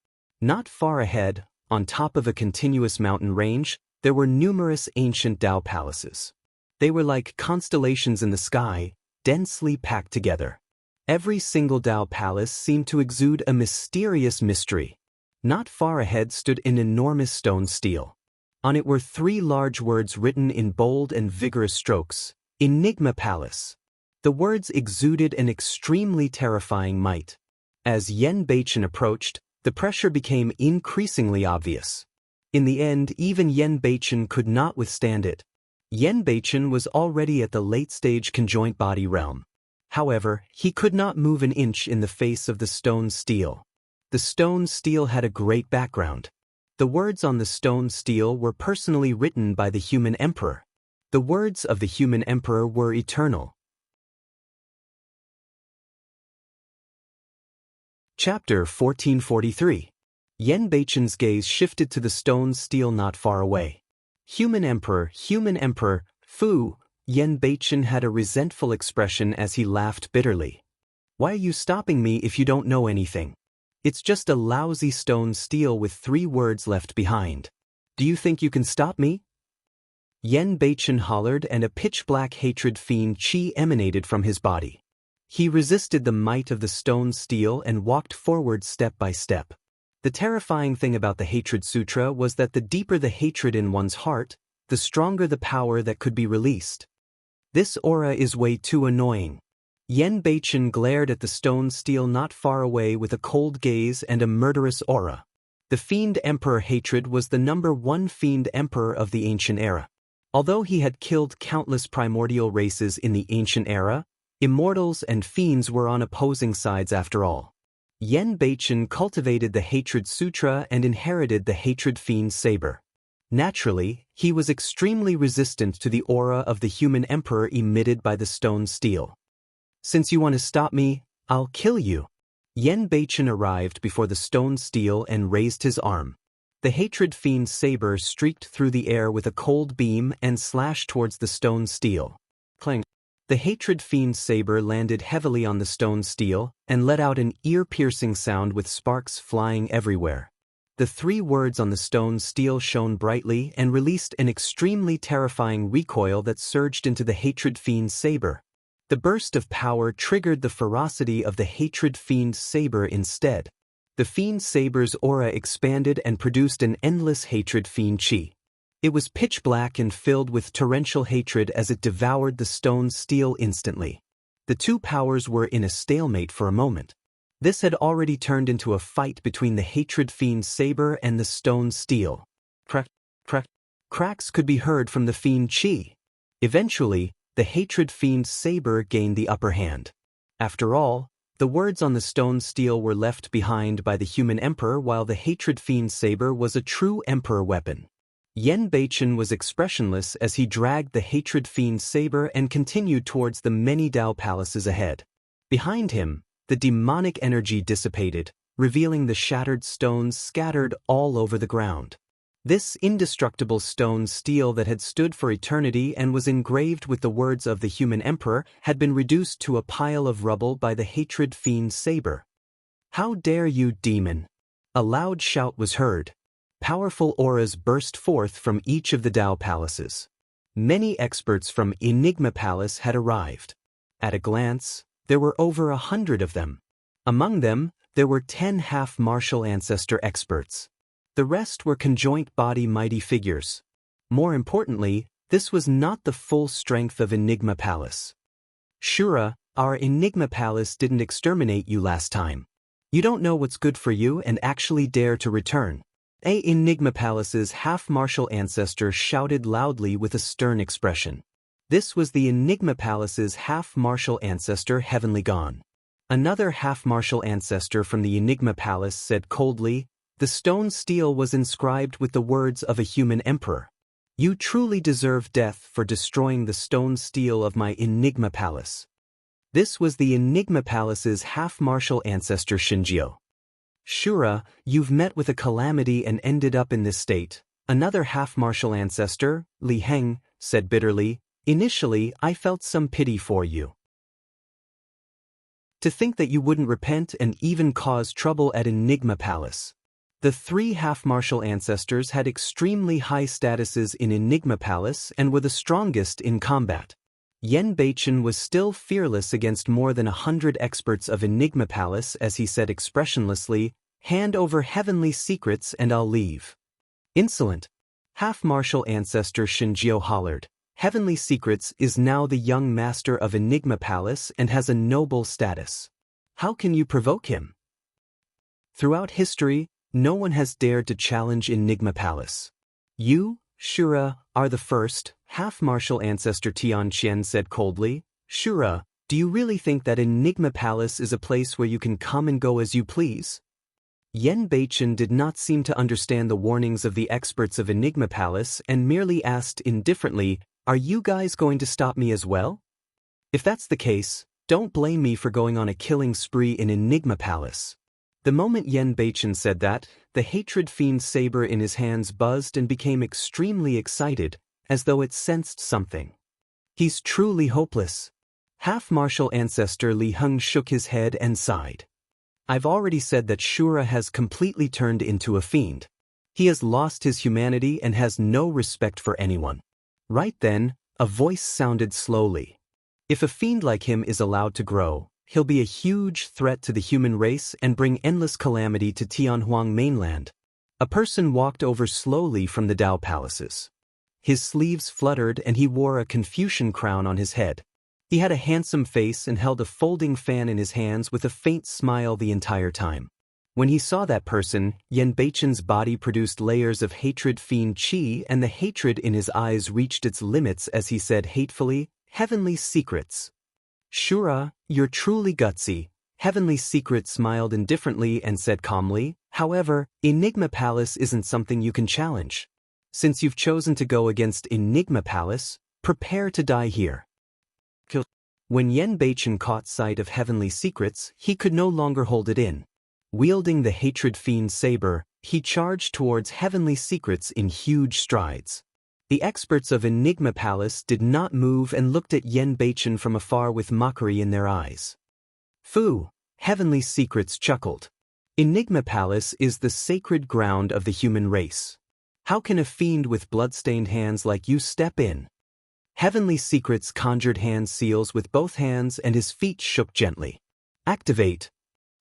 Not far ahead, on top of a continuous mountain range, there were numerous ancient Dao palaces. They were like constellations in the sky, densely packed together. Every single Dao palace seemed to exude a mysterious mystery. Not far ahead stood an enormous stone stele. On it were 3 large words written in bold and vigorous strokes, Enigma Palace. The words exuded an extremely terrifying might. As Yen Beichen approached, the pressure became increasingly obvious. In the end, even Yen Beichen could not withstand it. Yen Beichen was already at the late-stage conjoint body realm. However, he could not move an inch in the face of the stone stele. The stone stele had a great background. The words on the stone stele were personally written by the human emperor. The words of the human emperor were eternal. Chapter 1443. Yen Beichen's gaze shifted to the stone stele not far away. Human emperor, Fu. Yen Beichen had a resentful expression as he laughed bitterly. Why are you stopping me if you don't know anything? It's just a lousy stone stele with 3 words left behind. Do you think you can stop me? Yen Beichen hollered, and a pitch-black hatred fiend chi emanated from his body. He resisted the might of the stone stele and walked forward step by step. The terrifying thing about the Hatred Sutra was that the deeper the hatred in one's heart, the stronger the power that could be released. This aura is way too annoying. Yen Beichen glared at the stone stele not far away with a cold gaze and a murderous aura. The Fiend Emperor Hatred was the #1 Fiend Emperor of the ancient era. Although he had killed countless primordial races in the ancient era, immortals and fiends were on opposing sides after all. Yen Beichen cultivated the Hatred Sutra and inherited the Hatred Fiend Saber. Naturally, he was extremely resistant to the aura of the human emperor emitted by the stone stele. Since you want to stop me, I'll kill you. Yen Beichen arrived before the stone stele and raised his arm. The Hatred Fiend saber streaked through the air with a cold beam and slashed towards the stone stele. Clang. The Hatred Fiend saber landed heavily on the stone stele and let out an ear-piercing sound with sparks flying everywhere. The 3 words on the stone stele shone brightly and released an extremely terrifying recoil that surged into the Hatred Fiend saber. The burst of power triggered the ferocity of the Hatred Fiend saber instead. The Fiend saber's aura expanded and produced an endless Hatred Fiend chi. It was pitch black and filled with torrential hatred as it devoured the stone stele instantly. The 2 powers were in a stalemate for a moment. This had already turned into a fight between the Hatred Fiend saber and the stone stele. Crack, crack. Cracks could be heard from the Fiend chi. Eventually, the Hatred Fiend saber gained the upper hand. After all, the words on the stone stele were left behind by the human emperor, while the Hatred Fiend saber was a true emperor weapon. Yen Beichen was expressionless as he dragged the Hatred Fiend saber and continued towards the many Dao palaces ahead. Behind him, the demonic energy dissipated, revealing the shattered stones scattered all over the ground. This indestructible stone stele that had stood for eternity and was engraved with the words of the human emperor had been reduced to a pile of rubble by the Hatred Fiend saber. How dare you, demon! A loud shout was heard. Powerful auras burst forth from each of the Dao palaces. Many experts from Enigma Palace had arrived. At a glance, there were over 100 of them. Among them, there were 10 half-martial ancestor experts. The rest were conjoint body mighty figures. More importantly, this was not the full strength of Enigma Palace. Shura, our Enigma Palace didn't exterminate you last time. You don't know what's good for you and actually dare to return. A Enigma Palace's half-martial ancestor shouted loudly with a stern expression. This was the Enigma Palace's half-martial ancestor Heavenly Gone. Another half-martial ancestor from the Enigma Palace said coldly, "The stone stele was inscribed with the words of a human emperor. You truly deserve death for destroying the stone stele of my Enigma Palace." This was the Enigma Palace's half-martial ancestor Shinjio. "Shura, you've met with a calamity and ended up in this state," another half-martial ancestor, Li Heng, said bitterly. "Initially, I felt some pity for you. To think that you wouldn't repent and even cause trouble at Enigma Palace." The three half-martial ancestors had extremely high statuses in Enigma Palace and were the strongest in combat. Yen Beichen was still fearless against more than 100 experts of Enigma Palace as he said expressionlessly, "Hand over heavenly secrets and I'll leave." "Insolent!" half-martial ancestor Shinjio hollered. "Heavenly Secrets is now the young master of Enigma Palace and has a noble status. How can you provoke him?" Throughout history, no one has dared to challenge Enigma Palace. "You, Shura, are the first," half-martial ancestor Tian Qian said coldly. "Shura, do you really think that Enigma Palace is a place where you can come and go as you please?" Yen Beichen did not seem to understand the warnings of the experts of Enigma Palace and merely asked indifferently, "Are you guys going to stop me as well? If that's the case, don't blame me for going on a killing spree in Enigma Palace." The moment Yen Beichen said that, the hatred fiend saber in his hands buzzed and became extremely excited, as though it sensed something. "He's truly hopeless." Half-martial ancestor Li Heng shook his head and sighed. "I've already said that Shura has completely turned into a fiend. He has lost his humanity and has no respect for anyone." Right then, a voice sounded slowly. "If a fiend like him is allowed to grow, he'll be a huge threat to the human race and bring endless calamity to Tianhuang mainland." A person walked over slowly from the Dao palaces. His sleeves fluttered and he wore a Confucian crown on his head. He had a handsome face and held a folding fan in his hands with a faint smile the entire time. When he saw that person, Yen Beichen's body produced layers of hatred fiend qi and the hatred in his eyes reached its limits as he said hatefully, "Heavenly Secrets." "Shura, you're truly gutsy." Heavenly Secret smiled indifferently and said calmly, "However, Enigma Palace isn't something you can challenge. Since you've chosen to go against Enigma Palace, prepare to die here." When Yen Beichen caught sight of Heavenly Secrets, he could no longer hold it in. Wielding the hatred fiend saber, he charged towards Heavenly Secrets in huge strides. The experts of Enigma Palace did not move and looked at Yen Beichen from afar with mockery in their eyes. "Fu," Heavenly Secrets chuckled. "Enigma Palace is the sacred ground of the human race. How can a fiend with blood-stained hands like you step in?" Heavenly Secrets conjured hand seals with both hands and his feet shook gently. "Activate."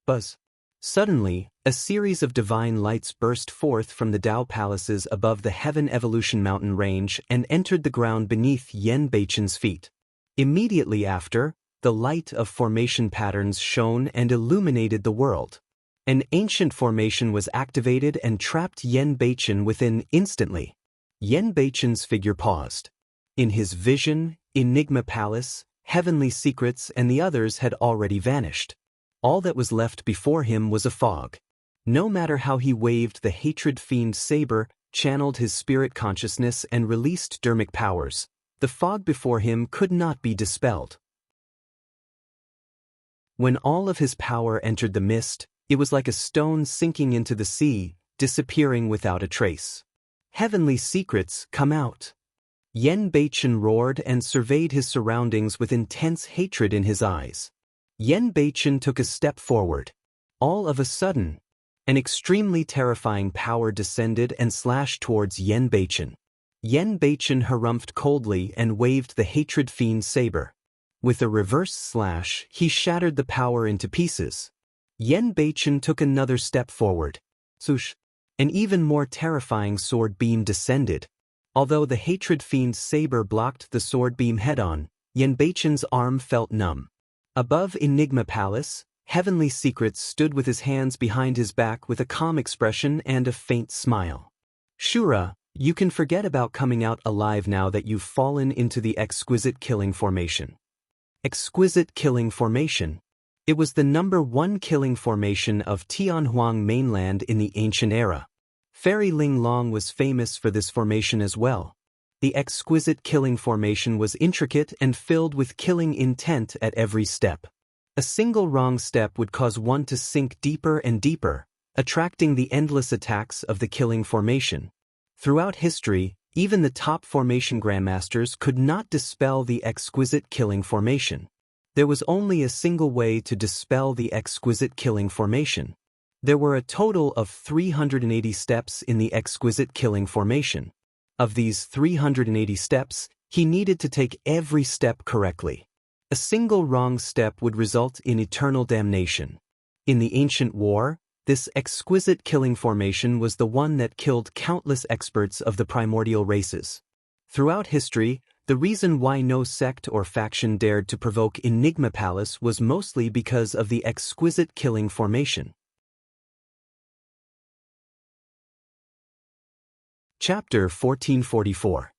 Buzz. Suddenly, a series of divine lights burst forth from the Dao palaces above the Heaven Evolution mountain range and entered the ground beneath Yen Beichen's feet. Immediately after, the light of formation patterns shone and illuminated the world. An ancient formation was activated and trapped Yen Beichen within instantly. Yen Beichen's figure paused. In his vision, Enigma Palace, Heavenly Secrets and the others had already vanished. All that was left before him was a fog. No matter how he waved the hatred fiend saber, channeled his spirit consciousness and released dermic powers, the fog before him could not be dispelled. When all of his power entered the mist, it was like a stone sinking into the sea, disappearing without a trace. "Heavenly Secrets, come out." Yen Beichen roared and surveyed his surroundings with intense hatred in his eyes. Yen Beichen took a step forward. All of a sudden, an extremely terrifying power descended and slashed towards Yen Beichen. Yen Beichen harumphed coldly and waved the hatred fiend saber. With a reverse slash, he shattered the power into pieces. Yen Beichen took another step forward. Swoosh! An even more terrifying sword beam descended. Although the hatred fiend's saber blocked the sword beam head-on, Yen Beichen's arm felt numb. Above Enigma Palace, Heavenly Secrets stood with his hands behind his back with a calm expression and a faint smile. "Shura, You can forget about coming out alive now that you've fallen into the exquisite killing formation. Exquisite killing formation. It was the #1 killing formation of Tianhuang mainland in the ancient era. Fairy Ling Long was famous for this formation as well. The exquisite killing formation was intricate and filled with killing intent at every step. A single wrong step would cause one to sink deeper and deeper, attracting the endless attacks of the killing formation. Throughout history, even the top formation grandmasters could not dispel the exquisite killing formation. There was only a single way to dispel the exquisite killing formation. There were a total of 380 steps in the exquisite killing formation. Of these 380 steps, he needed to take every step correctly. A single wrong step would result in eternal damnation. In the ancient war, this exquisite killing formation was the one that killed countless experts of the primordial races. Throughout history, the reason why no sect or faction dared to provoke Enigma Palace was mostly because of the exquisite killing formation. Chapter 1444.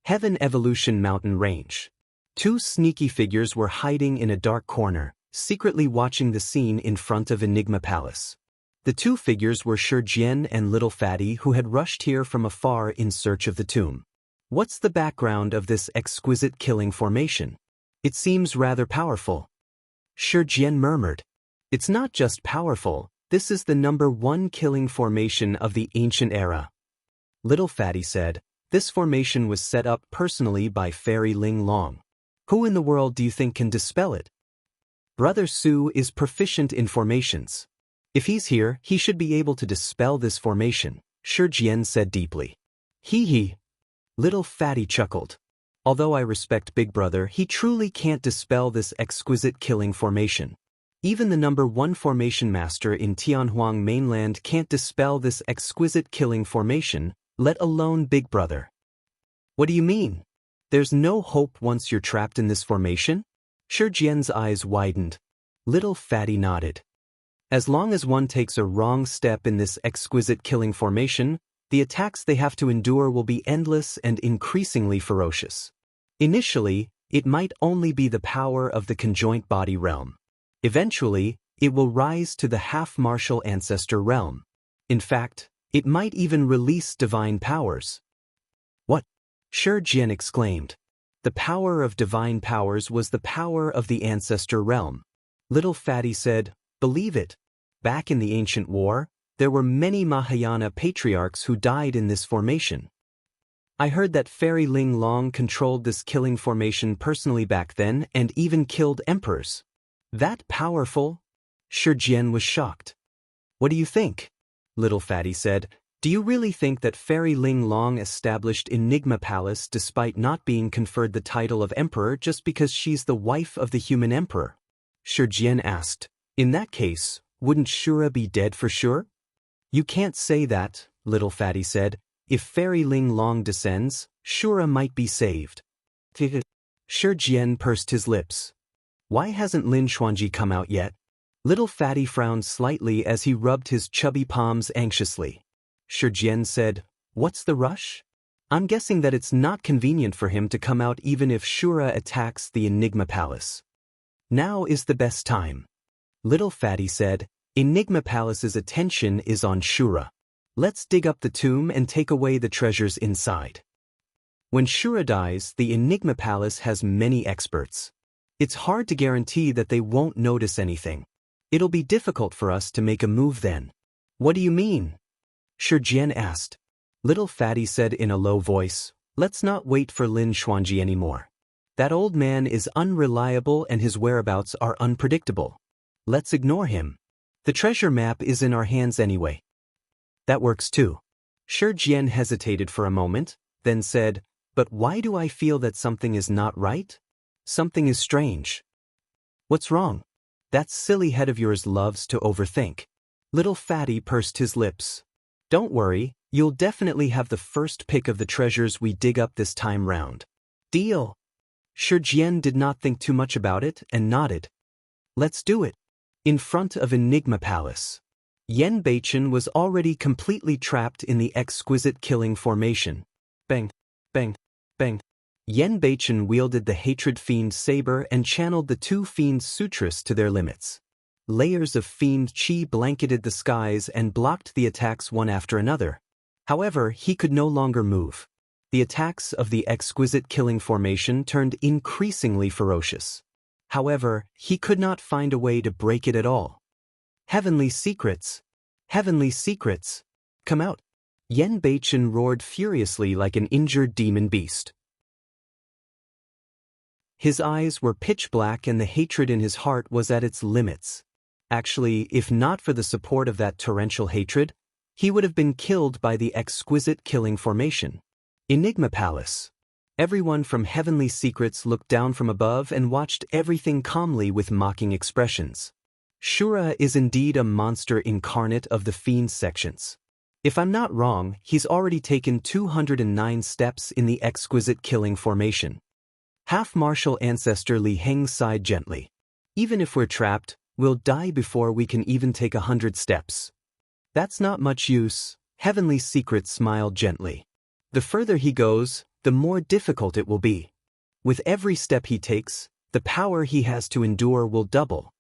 Heaven Evolution Mountain Range. Two sneaky figures were hiding in a dark corner, secretly watching the scene in front of Enigma Palace. The two figures were Shi Jian and Little Fatty, who had rushed here from afar in search of the tomb. What's the background of this exquisite killing formation? It seems rather powerful. Shi Jian murmured. It's not just powerful, this is the #1 killing formation of the ancient era. Little Fatty said, this formation was set up personally by Fairy Ling Long. Who in the world do you think can dispel it? Brother Su is proficient in formations. If he's here, he should be able to dispel this formation, Shi Jian said deeply. Hee. Little Fatty chuckled. Although I respect Big Brother, he truly can't dispel this exquisite killing formation. Even the #1 formation master in Tianhuang mainland can't dispel this exquisite killing formation, let alone Big Brother. What do you mean? There's no hope once you're trapped in this formation? Shi Jian's eyes widened. Little Fatty nodded. As long as one takes a wrong step in this exquisite killing formation, the attacks they have to endure will be endless and increasingly ferocious. Initially, it might only be the power of the conjoint body realm. Eventually, it will rise to the half-martial ancestor realm. In fact, it might even release divine powers. What? Shi Jian exclaimed. The power of divine powers was the power of the ancestor realm. Little Fatty said, believe it. Back in the ancient war, there were many Mahayana patriarchs who died in this formation. I heard that Fairy Ling Long controlled this killing formation personally back then and even killed emperors. That powerful? Shi Jian was shocked. What do you think? Little Fatty said, do you really think that Fairy Ling Long established Enigma Palace despite not being conferred the title of emperor just because she's the wife of the human emperor? Shi Jian asked. In that case, wouldn't Shura be dead for sure? You can't say that, Little Fatty said. If Fairy Ling Long descends, Shura might be saved. Shi Jian pursed his lips. Why hasn't Lin Xuanji come out yet? Little Fatty frowned slightly as he rubbed his chubby palms anxiously. Shi Jian said, what's the rush? I'm guessing that it's not convenient for him to come out even if Shura attacks the Enigma Palace. Now is the best time. Little Fatty said, Enigma Palace's attention is on Shura. Let's dig up the tomb and take away the treasures inside. When Shura dies, the Enigma Palace has many experts. It's hard to guarantee that they won't notice anything. It'll be difficult for us to make a move then. What do you mean? Shi Jian asked. Little Fatty said in a low voice, let's not wait for Lin Xuanji anymore. That old man is unreliable and his whereabouts are unpredictable. Let's ignore him. The treasure map is in our hands anyway. That works too. Shi Jian hesitated for a moment, then said, but why do I feel that something is not right? Something is strange. What's wrong? That silly head of yours loves to overthink. Little Fatty pursed his lips. Don't worry, you'll definitely have the first pick of the treasures we dig up this time round. Deal. Shi Jian did not think too much about it and nodded. Let's do it. In front of Enigma Palace. Yen Beichen was already completely trapped in the exquisite killing formation. Bang, bang, bang. Yen Beichen wielded the Hatred Fiend saber and channeled the two Fiend Sutras to their limits. Layers of Fiend Chi blanketed the skies and blocked the attacks one after another. However, he could no longer move. The attacks of the exquisite killing formation turned increasingly ferocious. However, he could not find a way to break it at all. Heavenly secrets! Heavenly secrets! Come out! Yen Beichen roared furiously like an injured demon beast. His eyes were pitch black and the hatred in his heart was at its limits. Actually, if not for the support of that torrential hatred, he would have been killed by the exquisite killing formation. Enigma Palace. Everyone from Heavenly Secrets looked down from above and watched everything calmly with mocking expressions. Shura is indeed a monster incarnate of the Fiend sections. If I'm not wrong, he's already taken 209 steps in the exquisite killing formation. Half-Martial Ancestor Li Heng sighed gently. Even if we're trapped, we'll die before we can even take 100 steps. That's not much use, Heavenly Secrets smiled gently. The further he goes, the more difficult it will be. With every step he takes, the power he has to endure will double.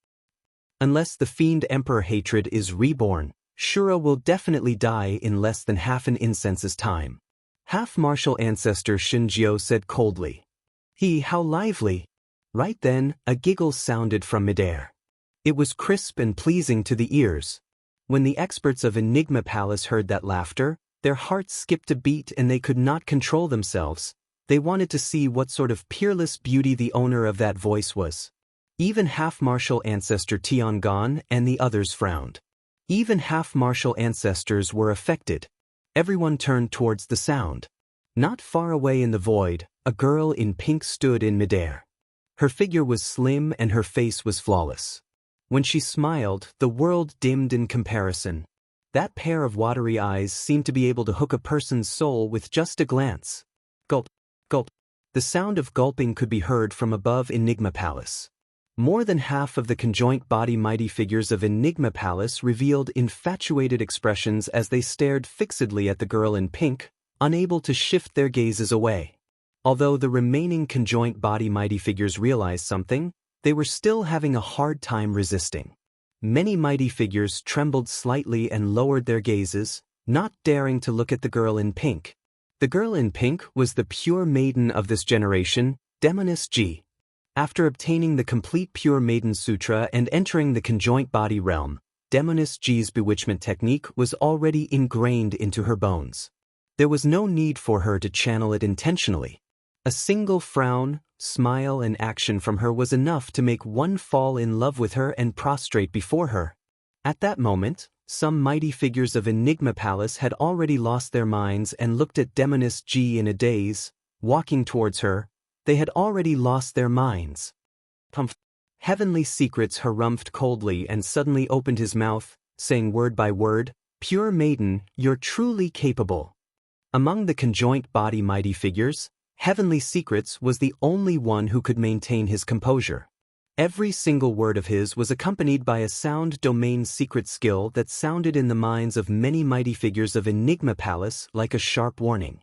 Unless the Fiend Emperor hatred is reborn, Shura will definitely die in less than half an incense's time. Half-Martial Ancestor Shinjio said coldly. How lively! Right then, a giggle sounded from midair. It was crisp and pleasing to the ears. When the experts of Enigma Palace heard that laughter, their hearts skipped a beat and they could not control themselves. They wanted to see what sort of peerless beauty the owner of that voice was. Even Half-Martial Ancestor Tiangon and the others frowned. Even Half-Martial Ancestors were affected. Everyone turned towards the sound. Not far away in the void, a girl in pink stood in midair. Her figure was slim and her face was flawless. When she smiled, the world dimmed in comparison. That pair of watery eyes seemed to be able to hook a person's soul with just a glance. Gulp, gulp. The sound of gulping could be heard from above Enigma Palace. More than half of the conjoint body mighty figures of Enigma Palace revealed infatuated expressions as they stared fixedly at the girl in pink, unable to shift their gazes away. Although the remaining conjoint body mighty figures realized something, they were still having a hard time resisting. Many mighty figures trembled slightly and lowered their gazes, not daring to look at the girl in pink. The girl in pink was the pure maiden of this generation, Demoness Ji. After obtaining the complete Pure Maiden Sutra and entering the conjoint body realm, Demoness Ji's bewitchment technique was already ingrained into her bones. There was no need for her to channel it intentionally. A single frown, smile and action from her was enough to make one fall in love with her and prostrate before her. At that moment, some mighty figures of Enigma Palace had already lost their minds and looked at Demoness Ji in a daze. Walking towards her, they had already lost their minds. Humph! Heavenly Secrets harumphed coldly and suddenly opened his mouth, saying word by word, "Pure Maiden, you're truly capable." Among the conjoint body mighty figures, Heavenly Secrets was the only one who could maintain his composure. Every single word of his was accompanied by a sound domain secret skill that sounded in the minds of many mighty figures of Enigma Palace like a sharp warning.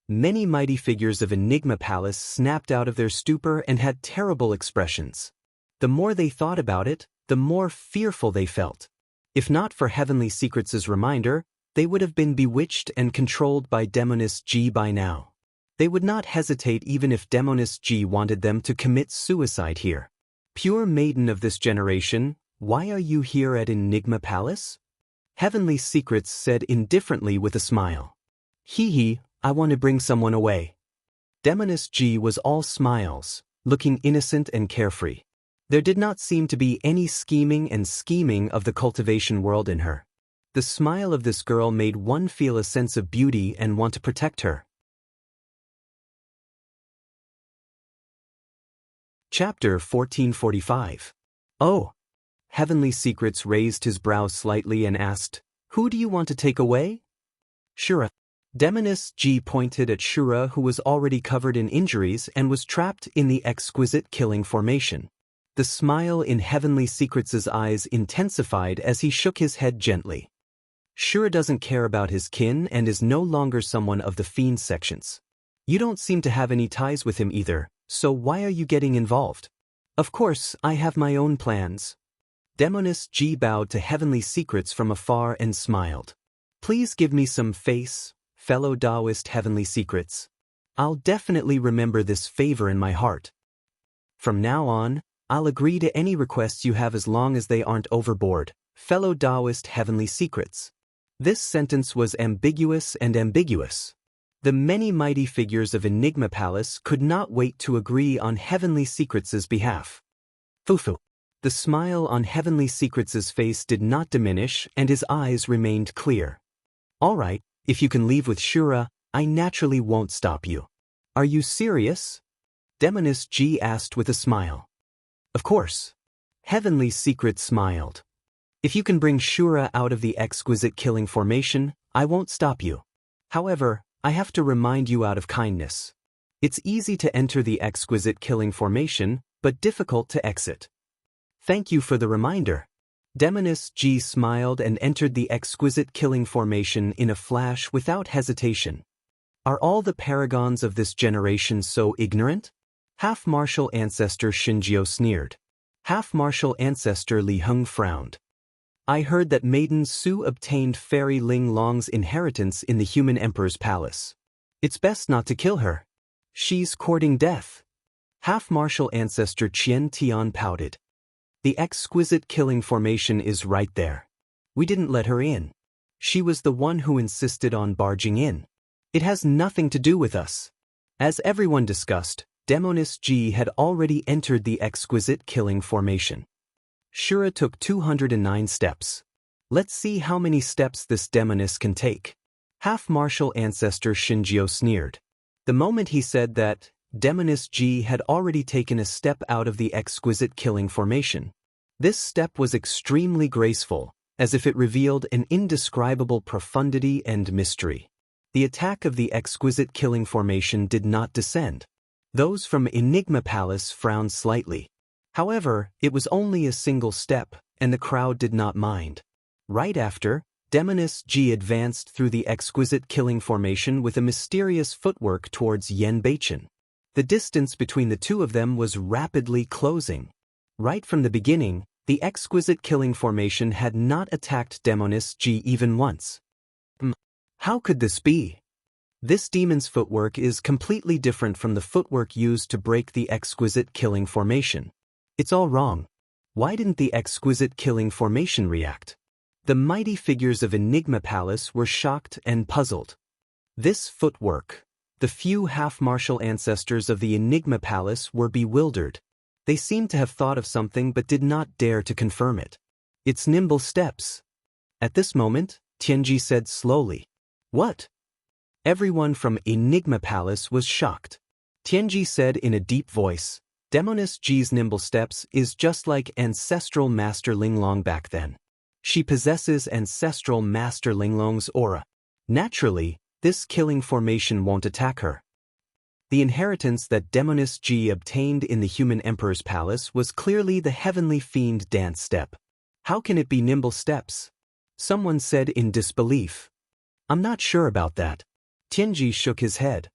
Many mighty figures of Enigma Palace snapped out of their stupor and had terrible expressions. The more they thought about it, the more fearful they felt. If not for Heavenly Secrets' reminder, they would have been bewitched and controlled by Demoness Ji by now. They would not hesitate even if Demoness Ji wanted them to commit suicide here. Pure Maiden of this generation, why are you here at Enigma Palace? Heavenly Secrets said indifferently with a smile. I want to bring someone away. Demoness Ji was all smiles, looking innocent and carefree. There did not seem to be any scheming of the cultivation world in her. The smile of this girl made one feel a sense of beauty and want to protect her. Chapter 1445. Oh! Heavenly Secrets raised his brows slightly and asked, "Who do you want to take away?" Shura. Demoness Ji pointed at Shura, who was already covered in injuries and was trapped in the exquisite killing formation. The The smile in Heavenly Secrets' eyes intensified as he shook his head gently. Shura doesn't care about his kin and is no longer someone of the fiend sections. You don't seem to have any ties with him either, so why are you getting involved? Of course, I have my own plans. Demoness G bowed to Heavenly Secrets from afar and smiled. Please give me some face, fellow Taoist Heavenly Secrets. I'll definitely remember this favor in my heart. From now on, I'll agree to any requests you have as long as they aren't overboard, fellow Taoist Heavenly Secrets. This sentence was ambiguous and ambiguous. The many mighty figures of Enigma Palace could not wait to agree on Heavenly Secrets' behalf. Fufu. The smile on Heavenly Secrets' face did not diminish and his eyes remained clear. All right, if you can leave with Shura, I naturally won't stop you. Are you serious? Demoness G asked with a smile. Of course. Heavenly Secrets smiled. If you can bring Shura out of the exquisite killing formation, I won't stop you. However, I have to remind you out of kindness. It's easy to enter the exquisite killing formation, but difficult to exit. Thank you for the reminder. Demoness G smiled and entered the exquisite killing formation in a flash without hesitation. Are all the paragons of this generation so ignorant? Half-martial ancestor Shinjio sneered. Half-martial ancestor Li Heng frowned. I heard that Maiden Su obtained Fairy Ling Long's inheritance in the human emperor's palace. It's best not to kill her. She's courting death. Half-martial ancestor Qian Tian pouted. The exquisite killing formation is right there. We didn't let her in. She was the one who insisted on barging in. It has nothing to do with us. As everyone discussed, Demoness G had already entered the exquisite killing formation. Shura took 209 steps. Let's see how many steps this demoness can take. Half-martial ancestor Shinjio sneered. The moment he said that, Demoness G had already taken a step out of the exquisite killing formation. This step was extremely graceful, as if it revealed an indescribable profundity and mystery. The attack of the exquisite killing formation did not descend. Those from Enigma Palace frowned slightly. However, it was only a single step, and the crowd did not mind. Right after, Demoness G advanced through the exquisite killing formation with a mysterious footwork towards Yen Beichen. The distance between the two of them was rapidly closing. Right from the beginning, the exquisite killing formation had not attacked Demoness G even once. How could this be? This demon's footwork is completely different from the footwork used to break the exquisite killing formation. It's all wrong. Why didn't the exquisite killing formation react? The mighty figures of Enigma Palace were shocked and puzzled. This footwork. The few half-martial ancestors of the Enigma Palace were bewildered. They seemed to have thought of something but did not dare to confirm it. It's nimble steps. At this moment, Tianji said slowly. What? Everyone from Enigma Palace was shocked. Tianji said in a deep voice, Demoness G's nimble steps is just like ancestral Master Linglong back then. She possesses ancestral Master Linglong's aura. Naturally, this killing formation won't attack her. The inheritance that Demoness G obtained in the human emperor's palace was clearly the heavenly fiend dance step. How can it be nimble steps? Someone said in disbelief. I'm not sure about that. Tianji shook his head.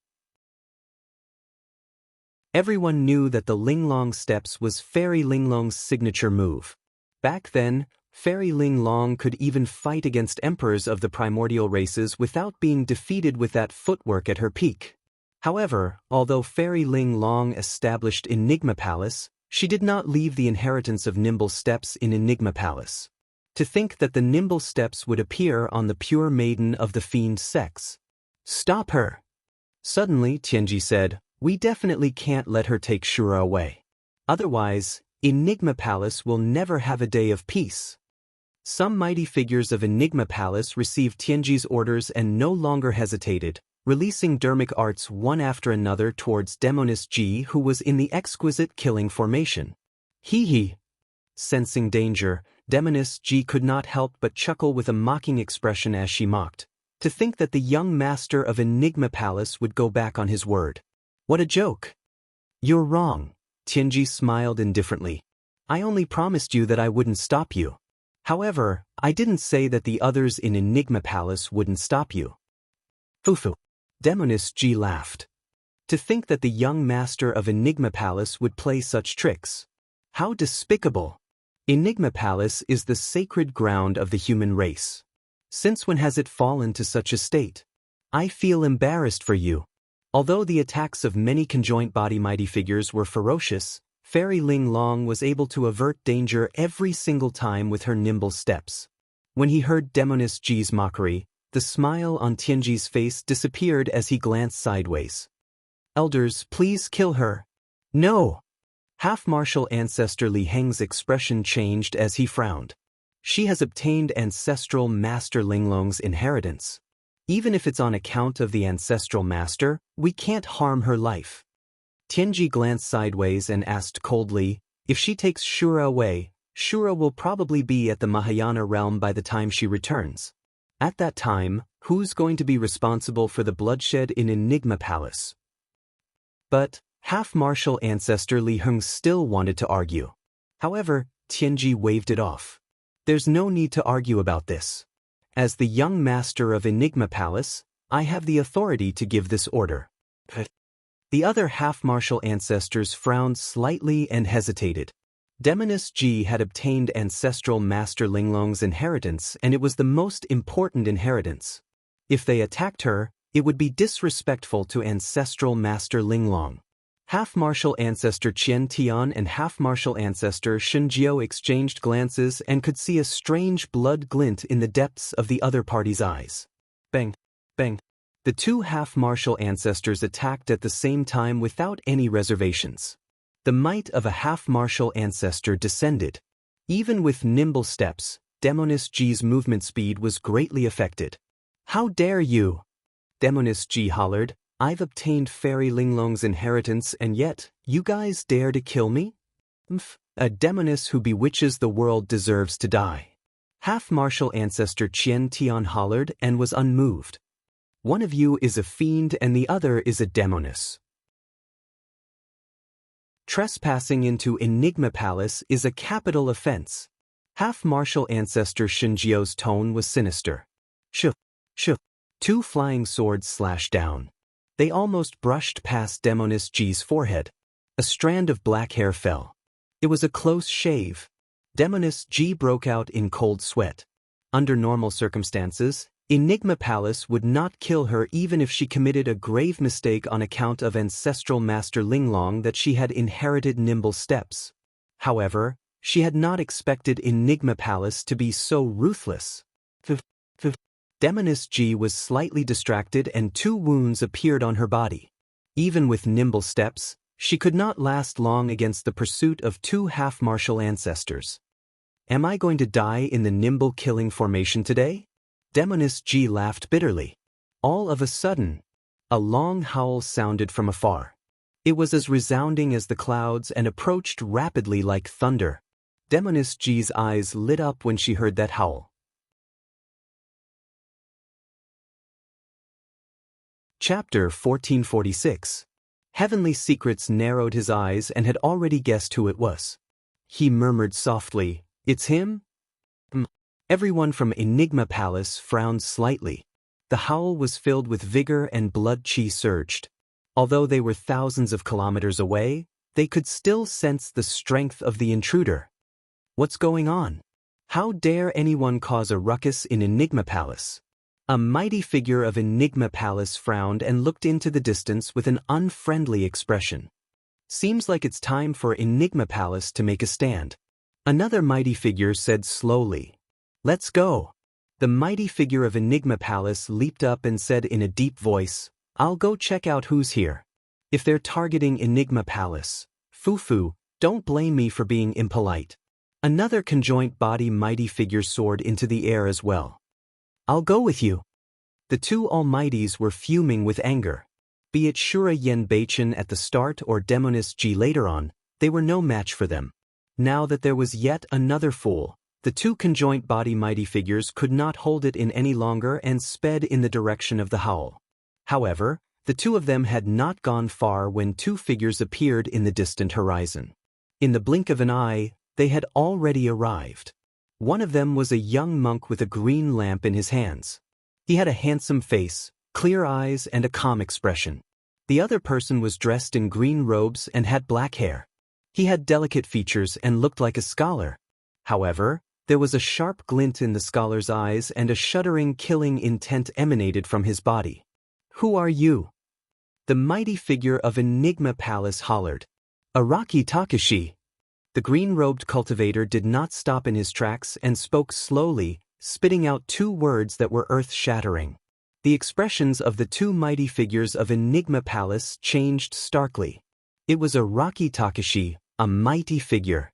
Everyone knew that the Linglong steps was Fairy Linglong's signature move. Back then, Fairy Linglong could even fight against emperors of the primordial races without being defeated with that footwork at her peak. However, although Fairy Linglong established Enigma Palace, she did not leave the inheritance of nimble steps in Enigma Palace. To think that the nimble steps would appear on the pure maiden of the fiend sex. Stop her! Suddenly, Tianji said, we definitely can't let her take Shura away. Otherwise, Enigma Palace will never have a day of peace. Some mighty figures of Enigma Palace received Tianji's orders and no longer hesitated, releasing dermic arts one after another towards Demoness G, who was in the exquisite killing formation. Hee. Sensing danger, Demoness G could not help but chuckle with a mocking expression as she mocked. To think that the young master of Enigma Palace would go back on his word. What a joke! You're wrong, Tianji smiled indifferently. I only promised you that I wouldn't stop you. However, I didn't say that the others in Enigma Palace wouldn't stop you. Fufu. Demoness G laughed. To think that the young master of Enigma Palace would play such tricks. How despicable. Enigma Palace is the sacred ground of the human race. Since when has it fallen to such a state? I feel embarrassed for you. Although the attacks of many conjoint body mighty figures were ferocious, Fairy Ling Long was able to avert danger every single time with her nimble steps. When he heard Demoness G's mockery, the smile on Tianji's face disappeared as he glanced sideways. Elders, please kill her. No! Half-Martial Ancestor Li Heng's expression changed as he frowned. She has obtained Ancestral Master Linglong's inheritance. Even if it's on account of the Ancestral Master, we can't harm her life. Tianji glanced sideways and asked coldly, if she takes Shura away, Shura will probably be at the Mahayana realm by the time she returns. At that time, who's going to be responsible for the bloodshed in Enigma Palace? But Half-Martial Ancestor Li Heng still wanted to argue. However, Tianji waved it off. There's no need to argue about this. As the young master of Enigma Palace, I have the authority to give this order. The other Half-Martial Ancestors frowned slightly and hesitated. Demoness G had obtained Ancestral Master Linglong's inheritance, and it was the most important inheritance. If they attacked her, it would be disrespectful to Ancestral Master Linglong. Half-Martial Ancestor Qian Tian and Half-Martial Ancestor Shen Jiao exchanged glances and could see a strange blood glint in the depths of the other party's eyes. Bang! Bang! The two Half-Martial Ancestors attacked at the same time without any reservations. The might of a Half-Martial Ancestor descended. Even with nimble steps, Demoness G's movement speed was greatly affected. How dare you! Demoness G hollered, I've obtained Fairy Linglong's inheritance and yet, you guys dare to kill me? A demoness who bewitches the world deserves to die. Half-Martial Ancestor Qian Tian hollered and was unmoved. One of you is a fiend and the other is a demoness. Trespassing into Enigma Palace is a capital offense. Half-Martial Ancestor Shinjio's tone was sinister. Shoo! Shoo! Two flying swords slashed down. They almost brushed past Demoness G's forehead. A strand of black hair fell. It was a close shave. Demoness G broke out in cold sweat. Under normal circumstances, Enigma Palace would not kill her even if she committed a grave mistake on account of Ancestral Master Linglong that she had inherited nimble steps. However, she had not expected Enigma Palace to be so ruthless. Demoness G was slightly distracted and 2 wounds appeared on her body. Even with nimble steps, she could not last long against the pursuit of 2 Half-Martial Ancestors. Am I going to die in the nimble killing formation today? Demoness G laughed bitterly. All of a sudden, a long howl sounded from afar. It was as resounding as the clouds and approached rapidly like thunder. Demoness G's eyes lit up when she heard that howl. Chapter 1446. Heavenly Secrets narrowed his eyes and had already guessed who it was. He murmured softly, "It's him?" Everyone from Enigma Palace frowned slightly. The howl was filled with vigor and blood chi surged. Although they were thousands of kilometers away, they could still sense the strength of the intruder. What's going on? How dare anyone cause a ruckus in Enigma Palace? A mighty figure of Enigma Palace frowned and looked into the distance with an unfriendly expression. Seems like it's time for Enigma Palace to make a stand. Another mighty figure said slowly, "Let's go." The mighty figure of Enigma Palace leaped up and said in a deep voice, "I'll go check out who's here. If they're targeting Enigma Palace, Fufu, don't blame me for being impolite." Another conjoint body mighty figure soared into the air as well. "I'll go with you." The 2 Almighties were fuming with anger. Be it Shura Yen Beichen at the start or Demoness G later on, they were no match for them. Now that there was yet another fool, the 2 conjoint body mighty figures could not hold it in any longer and sped in the direction of the howl. However, the 2 of them had not gone far when 2 figures appeared in the distant horizon. In the blink of an eye, They had already arrived. One of them was a young monk with a green lamp in his hands. He had a handsome face, clear eyes, and a calm expression. The other person was dressed in green robes and had black hair. He had delicate features and looked like a scholar. However, there was a sharp glint in the scholar's eyes and a shuddering, killing intent emanated from his body. "Who are you?" The mighty figure of Enigma Palace hollered. "Araki Takashi." The green-robed cultivator did not stop in his tracks and spoke slowly, spitting out two words that were earth-shattering. The expressions of the two mighty figures of Enigma Palace changed starkly. It was Araki Takashi, a mighty figure.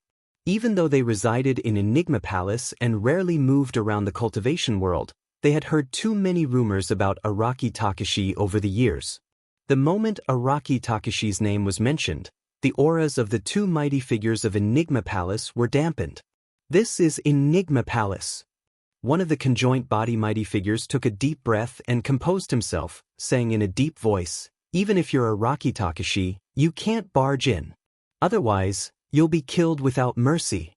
Even though they resided in Enigma Palace and rarely moved around the cultivation world, they had heard too many rumors about Araki Takashi over the years. The moment Araki Takashi's name was mentioned, the auras of the two mighty figures of Enigma Palace were dampened. "This is Enigma Palace." One of the conjoint body mighty figures took a deep breath and composed himself, saying in a deep voice, "Even if you're Araki Takashi, you can't barge in. Otherwise, you'll be killed without mercy."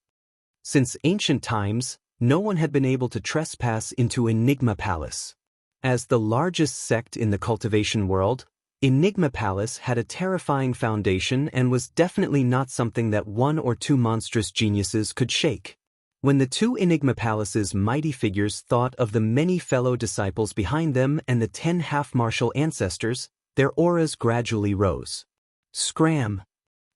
Since ancient times, no one had been able to trespass into Enigma Palace. As the largest sect in the cultivation world, Enigma Palace had a terrifying foundation and was definitely not something that one or two monstrous geniuses could shake. When the two Enigma Palace's mighty figures thought of the many fellow disciples behind them and the 10 half-martial ancestors, their auras gradually rose. Scram!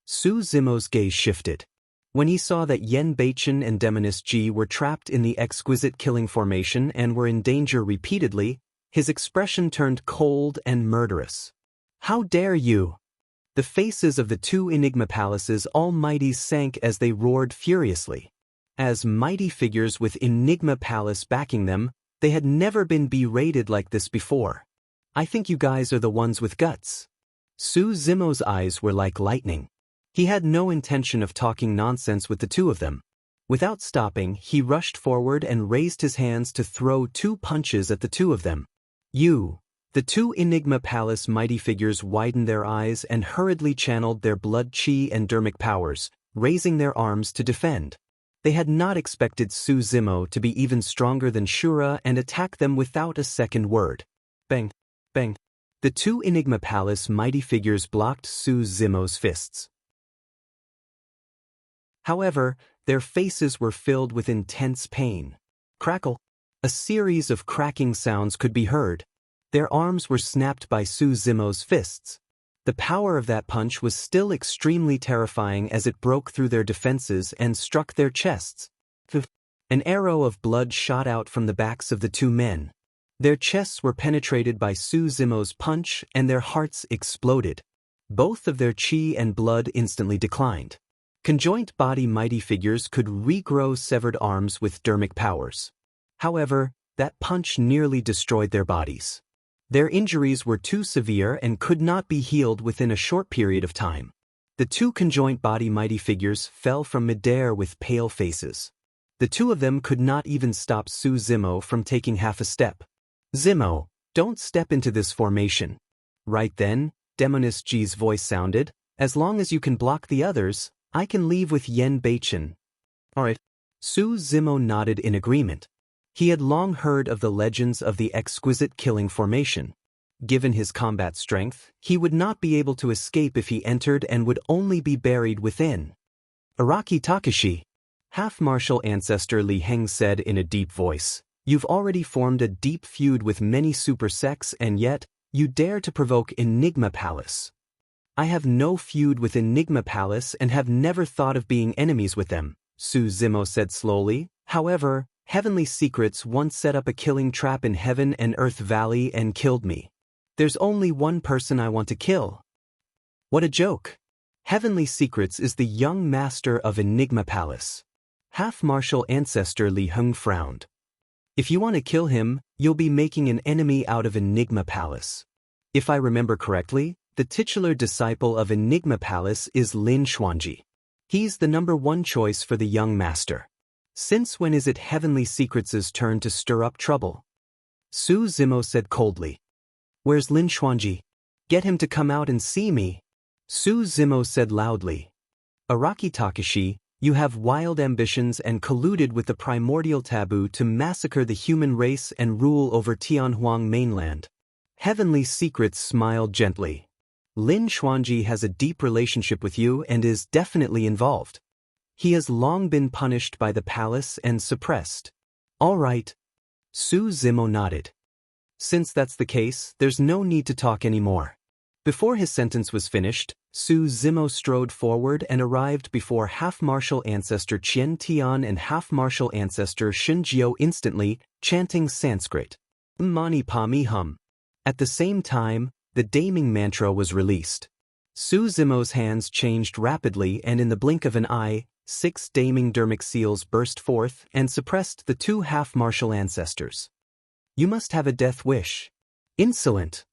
Su Zimo's gaze shifted. When he saw that Yen Beichen and Demoness Ji were trapped in the exquisite killing formation and were in danger repeatedly, his expression turned cold and murderous. "How dare you!" The faces of the two Enigma Palace's almighties sank as they roared furiously. As mighty figures with Enigma Palace backing them, they had never been berated like this before. "I think you guys are the ones with guts." Su Zimo's eyes were like lightning. He had no intention of talking nonsense with the two of them. Without stopping, he rushed forward and raised his hands to throw 2 punches at the two of them. "You!" The two Enigma Palace mighty figures widened their eyes and hurriedly channeled their blood chi and dermic powers, raising their arms to defend. They had not expected Su Zimo to be even stronger than Shura and attack them without a second word. Bang! Bang! The two Enigma Palace mighty figures blocked Su Zimo's fists. However, their faces were filled with intense pain. Crackle! A series of cracking sounds could be heard. Their arms were snapped by Su Zimo's fists. The power of that punch was still extremely terrifying as it broke through their defenses and struck their chests. An arrow of blood shot out from the backs of the two men. Their chests were penetrated by Su Zimo's punch and their hearts exploded. Both of their chi and blood instantly declined. Conjoint body mighty figures could regrow severed arms with dermic powers. However, that punch nearly destroyed their bodies. Their injuries were too severe and could not be healed within a short period of time. The two conjoint body mighty figures fell from midair with pale faces. The two of them could not even stop Su Zimo from taking half a step. "Zimo, don't step into this formation." Right then, Demoness Ji's voice sounded, "As long as you can block the others, I can leave with Yen Beichen." "Alright." Su Zimo nodded in agreement. He had long heard of the legends of the exquisite killing formation. Given his combat strength, he would not be able to escape if he entered and would only be buried within. "Araki Takashi," half-martial ancestor Li Heng said in a deep voice, "You've already formed a deep feud with many super sects and yet, you dare to provoke Enigma Palace." "I have no feud with Enigma Palace and have never thought of being enemies with them," Su Zimo said slowly. "However, Heavenly Secrets once set up a killing trap in Heaven and Earth Valley and killed me. There's only one person I want to kill." "What a joke. Heavenly Secrets is the young master of Enigma Palace." Half-martial ancestor Li Heng frowned. "If you want to kill him, you'll be making an enemy out of Enigma Palace. If I remember correctly, the titular disciple of Enigma Palace is Lin Xuanji. He's the #1 choice for the young master. Since when is it Heavenly Secrets' turn to stir up trouble?" Su Zimo said coldly. "Where's Lin Xuanji? Get him to come out and see me." Su Zimo said loudly. "Araki Takashi, You have wild ambitions and colluded with the primordial taboo to massacre the human race and rule over Tianhuang mainland. Heavenly Secrets smiled gently. Lin Xuanji has a deep relationship with you and is definitely involved. He has long been punished by the palace and suppressed. All right. Su Zimo nodded. Since that's the case, there's no need to talk anymore. Before his sentence was finished, Su Zimo strode forward and arrived before half-martial ancestor Qian Tian and half-martial ancestor Shun Jiao instantly, chanting Sanskrit. Mani Padme Hum. At the same time, the damning mantra was released. Su Zimo's hands changed rapidly and in the blink of an eye, 6 damning dermic seals burst forth and suppressed the 2 half-martial ancestors. You must have a death wish. Insolent.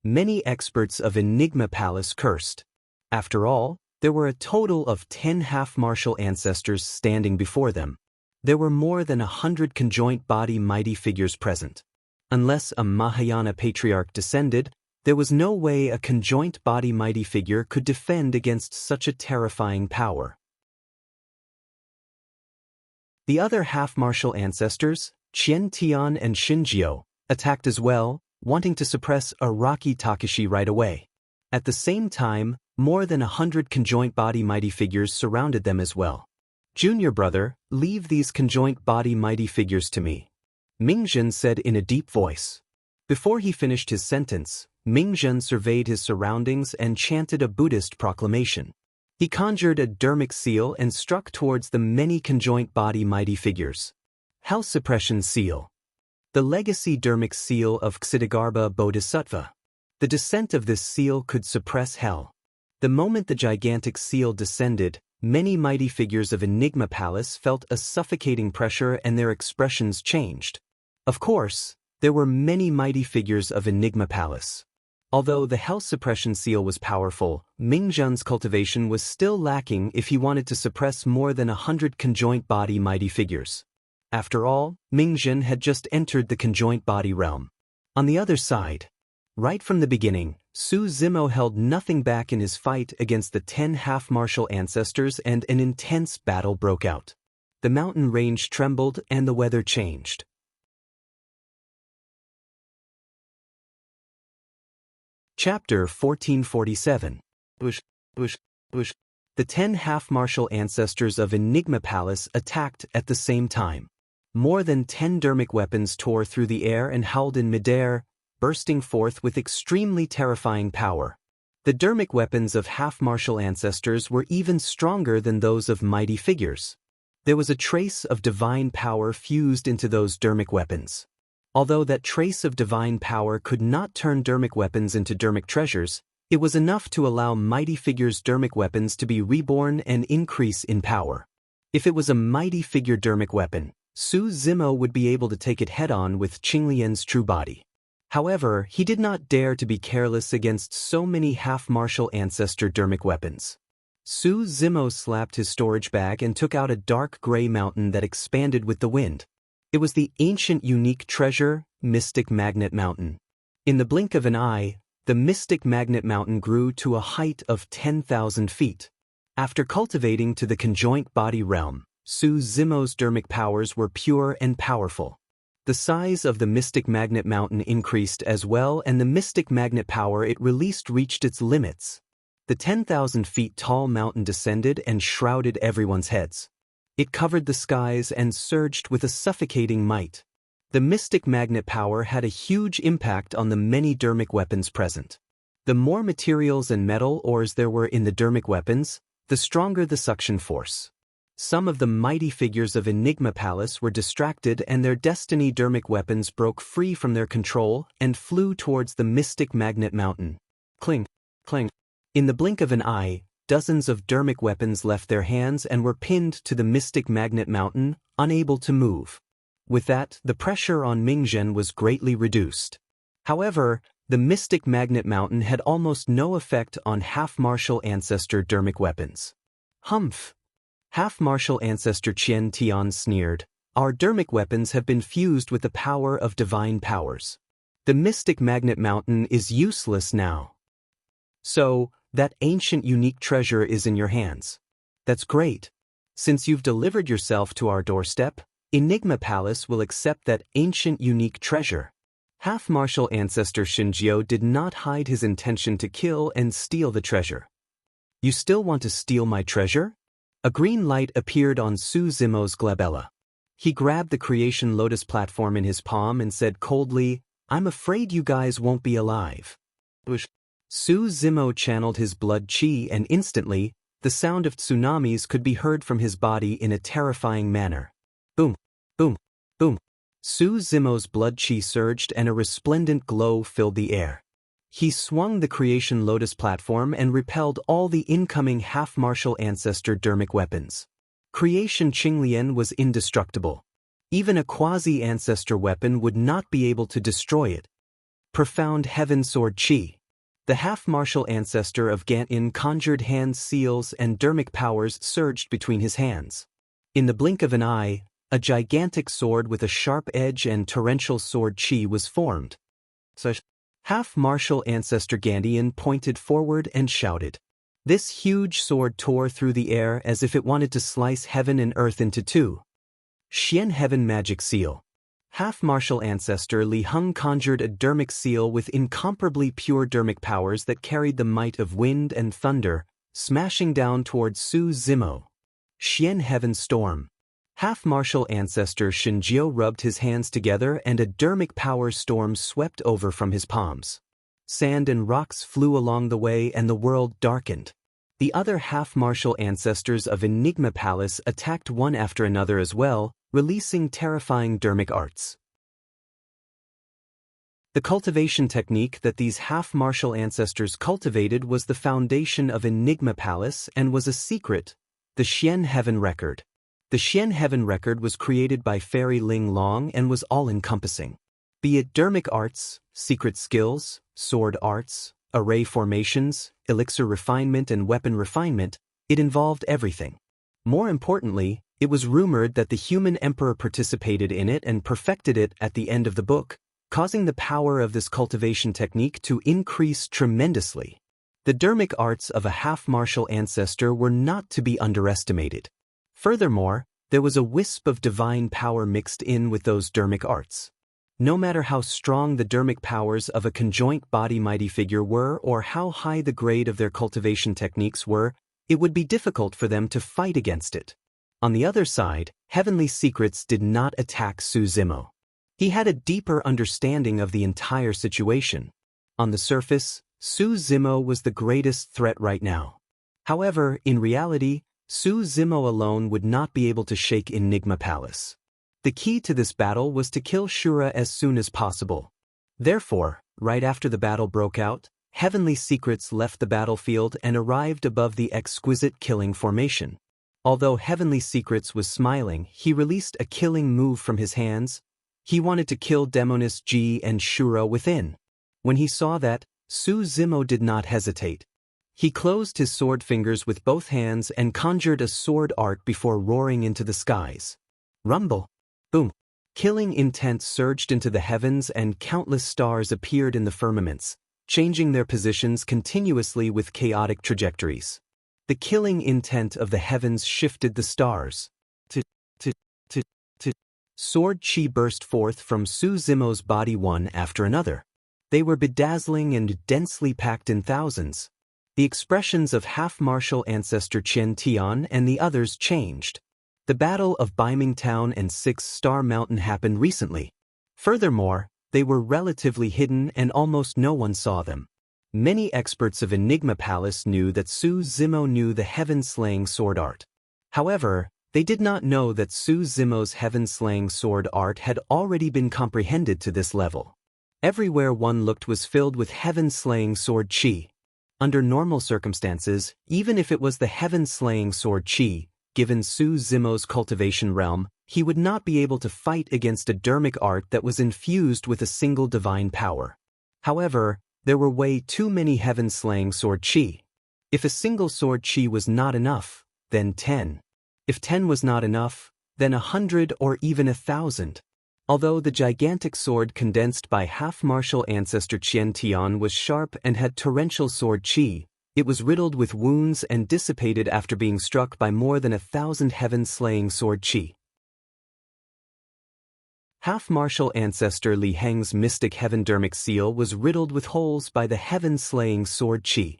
Many experts of Enigma Palace cursed. After all, there were a total of 10 half-martial ancestors standing before them. There were more than 100 conjoint body mighty figures present. Unless a Mahayana patriarch descended, there was no way a conjoint body mighty figure could defend against such a terrifying power. The other half-martial ancestors, Qian Tian and Shinjiao, attacked as well, wanting to suppress Araki Takashi right away. At the same time, more than 100 conjoint body mighty figures surrounded them as well. Junior brother, leave these conjoint body mighty figures to me, Mingzhen said in a deep voice. Before he finished his sentence, Mingzhen surveyed his surroundings and chanted a Buddhist proclamation. He conjured a dermic seal and struck towards the many conjoint body mighty figures. Hell Suppression Seal. The legacy dermic seal of Ksitigarbha Bodhisattva. The descent of this seal could suppress hell. The moment the gigantic seal descended, many mighty figures of Enigma Palace felt a suffocating pressure and their expressions changed. Of course, there were many mighty figures of Enigma Palace. Although the Hell Suppression Seal was powerful, Mingzhen's cultivation was still lacking if he wanted to suppress more than 100 conjoint body mighty figures. After all, Mingzhen had just entered the conjoint body realm. On the other side, right from the beginning, Su Zimo held nothing back in his fight against the 10 half-martial ancestors and an intense battle broke out. The mountain range trembled and the weather changed. Chapter 1447. The 10 half-martial ancestors of Enigma Palace attacked at the same time. More than 10 dermic weapons tore through the air and howled in midair, bursting forth with extremely terrifying power. The dermic weapons of half-martial ancestors were even stronger than those of mighty figures. There was a trace of divine power fused into those dermic weapons. Although that trace of divine power could not turn dermic weapons into dermic treasures, it was enough to allow mighty figures' dermic weapons to be reborn and increase in power. If it was a mighty figure dermic weapon, Su Zimo would be able to take it head-on with Qinglian's true body. However, he did not dare to be careless against so many half-martial ancestor dermic weapons. Su Zimo slapped his storage bag and took out a dark gray mountain that expanded with the wind. It was the ancient unique treasure, Mystic Magnet Mountain. In the blink of an eye, the Mystic Magnet Mountain grew to a height of 10,000 feet. After cultivating to the conjoint body realm, Su Zimo's dermic powers were pure and powerful. The size of the Mystic Magnet Mountain increased as well, and the mystic magnet power it released reached its limits. The 10,000 feet tall mountain descended and shrouded everyone's heads. It covered the skies and surged with a suffocating might. The mystic magnet power had a huge impact on the many dermic weapons present. The more materials and metal ores there were in the dermic weapons, the stronger the suction force. Some of the mighty figures of Enigma Palace were distracted and their destiny dermic weapons broke free from their control and flew towards the Mystic Magnet Mountain. Cling, cling. In the blink of an eye, dozens of dermic weapons left their hands and were pinned to the Mystic Magnet Mountain, unable to move. With that, the pressure on Mingzhen was greatly reduced. However, the Mystic Magnet Mountain had almost no effect on half-martial ancestor dermic weapons. Humph! Half-martial ancestor Qian Tian sneered, "Our dermic weapons have been fused with the power of divine powers. The Mystic Magnet Mountain is useless now. So, that ancient unique treasure is in your hands. That's great. Since you've delivered yourself to our doorstep, Enigma Palace will accept that ancient unique treasure. Half-martial ancestor Shinjio did not hide his intention to kill and steal the treasure. You still want to steal my treasure? A green light appeared on Suzumo's glabella. He grabbed the creation lotus platform in his palm and said coldly, I'm afraid you guys won't be alive. Suzumo channeled his blood chi and instantly, the sound of tsunamis could be heard from his body in a terrifying manner. Boom, boom, boom. Suzumo's blood chi surged and a resplendent glow filled the air. He swung the creation lotus platform and repelled all the incoming half-martial ancestor dermic weapons. Creation Qinglian was indestructible. Even a quasi-ancestor weapon would not be able to destroy it. Profound Heaven Sword Chi. The half-martial ancestor of Gantin conjured hand seals and dermic powers surged between his hands. In the blink of an eye, a gigantic sword with a sharp edge and torrential sword chi was formed. Half-martial ancestor Gantian pointed forward and shouted. This huge sword tore through the air as if it wanted to slice heaven and earth into two. Xian Heaven Magic Seal. Half-martial ancestor Li Heng conjured a dermic seal with incomparably pure dermic powers that carried the might of wind and thunder, smashing down towards Suzumo. Xian Heaven Storm. Half-martial ancestor Shinjio rubbed his hands together and a dermic power storm swept over from his palms. Sand and rocks flew along the way and the world darkened. The other half-martial ancestors of Enigma Palace attacked one after another as well, releasing terrifying dermic arts. The cultivation technique that these half-martial ancestors cultivated was the foundation of Enigma Palace and was a secret, the Xian Heaven Record. The Xian Heaven Record was created by Fairy Ling Long and was all-encompassing. Be it dermic arts, secret skills, sword arts, array formations, elixir refinement and weapon refinement, it involved everything. More importantly, it was rumored that the human emperor participated in it and perfected it at the end of the book, causing the power of this cultivation technique to increase tremendously. The dermic arts of a half-martial ancestor were not to be underestimated. Furthermore, there was a wisp of divine power mixed in with those dermic arts. No matter how strong the dermic powers of a conjoint body mighty figure were or how high the grade of their cultivation techniques were, it would be difficult for them to fight against it. On the other side, Heavenly Secrets did not attack Suzumo. He had a deeper understanding of the entire situation. On the surface, Suzumo was the greatest threat right now. However, in reality, Suzumo alone would not be able to shake Enigma Palace. The key to this battle was to kill Shura as soon as possible. Therefore, right after the battle broke out, Heavenly Secrets left the battlefield and arrived above the exquisite killing formation. Although Heavenly Secrets was smiling, he released a killing move from his hands. He wanted to kill Demoness Ji and Shura within. When he saw that, Suzumo did not hesitate. He closed his sword fingers with both hands and conjured a sword art before roaring into the skies. Rumble. Boom. Killing intent surged into the heavens and countless stars appeared in the firmaments, changing their positions continuously with chaotic trajectories. The killing intent of the heavens shifted the stars. Sword chi burst forth from Suzumo's body one after another. They were bedazzling and densely packed in thousands. The expressions of half-martial ancestor Chen Tian and the others changed. The Battle of Baiming Town and Six-Star Mountain happened recently. Furthermore, they were relatively hidden and almost no one saw them. Many experts of Enigma Palace knew that Suzumo knew the heaven-slaying sword art. However, they did not know that Suzumo's heaven-slaying sword art had already been comprehended to this level. Everywhere one looked was filled with heaven-slaying sword chi. Under normal circumstances, even if it was the heaven-slaying sword chi, given Suzumo's cultivation realm, he would not be able to fight against a dermic art that was infused with a single divine power. However, there were way too many heaven-slaying sword chi. If a single sword chi was not enough, then 10. If 10 was not enough, then 100 or even 1,000. Although the gigantic sword condensed by half-martial ancestor Qian Tian was sharp and had torrential sword chi, It was riddled with wounds and dissipated after being struck by more than 1,000 heaven-slaying sword chi. Half-martial ancestor Li Heng's mystic heaven-dermic seal was riddled with holes by the heaven-slaying sword chi.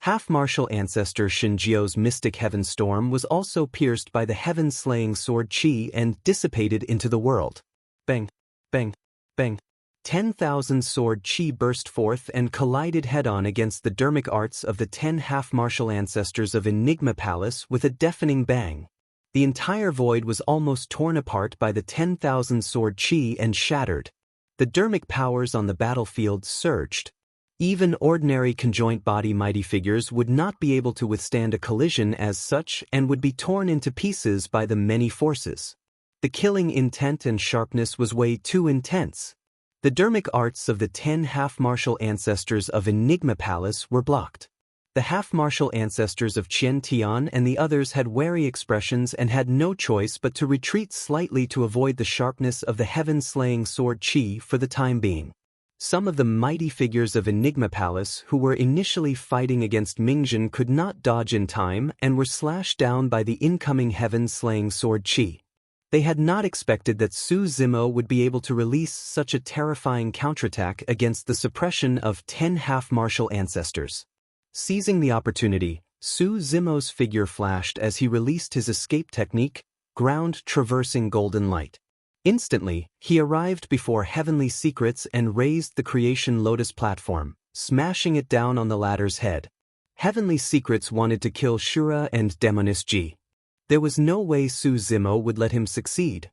Half-martial ancestor Shinjio's mystic heaven storm was also pierced by the heaven-slaying sword chi and dissipated into the world. Bang, bang, bang. 10,000 sword chi burst forth and collided head-on against the dermic arts of the 10 half-martial ancestors of Enigma Palace with a deafening bang. The entire void was almost torn apart by the 10,000 sword chi and shattered. The dermic powers on the battlefield surged. Even ordinary conjoint body mighty figures would not be able to withstand a collision as such and would be torn into pieces by the many forces. The killing intent and sharpness was way too intense. The dermic arts of the 10 half-martial ancestors of Enigma Palace were blocked. The half-martial ancestors of Qian Tian and the others had wary expressions and had no choice but to retreat slightly to avoid the sharpness of the heaven-slaying sword chi for the time being. Some of the mighty figures of Enigma Palace who were initially fighting against Mingjin could not dodge in time and were slashed down by the incoming heaven-slaying sword chi. They had not expected that Su Zimo would be able to release such a terrifying counterattack against the suppression of 10 half-martial ancestors. Seizing the opportunity, Su Zimo's figure flashed as he released his escape technique, ground-traversing golden light. Instantly, he arrived before Heavenly Secrets and raised the Creation Lotus platform, smashing it down on the latter's head. Heavenly Secrets wanted to kill Shura and Demonis Ji. There was no way Su Zimo would let him succeed.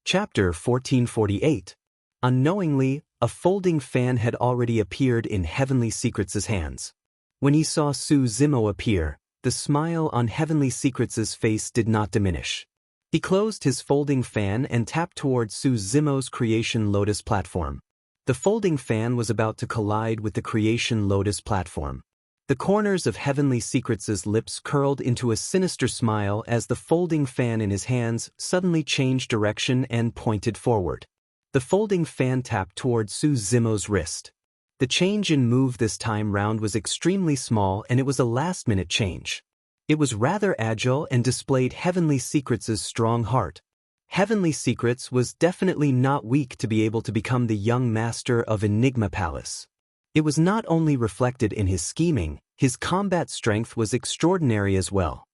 Chapter 1448. Unknowingly, a folding fan had already appeared in Heavenly Secrets' hands. When he saw Su Zimo appear, the smile on Heavenly Secrets' face did not diminish. He closed his folding fan and tapped toward Su Zimo's Creation Lotus platform. The folding fan was about to collide with the Creation Lotus platform. The corners of Heavenly Secrets' lips curled into a sinister smile as the folding fan in his hands suddenly changed direction and pointed forward. The folding fan tapped toward Su Zimo's wrist. The change in move this time round was extremely small and it was a last-minute change. It was rather agile and displayed Heavenly Secrets' strong heart. Heavenly Secrets was definitely not weak to be able to become the young master of Enigma Palace. It was not only reflected in his scheming, his combat strength was extraordinary as well.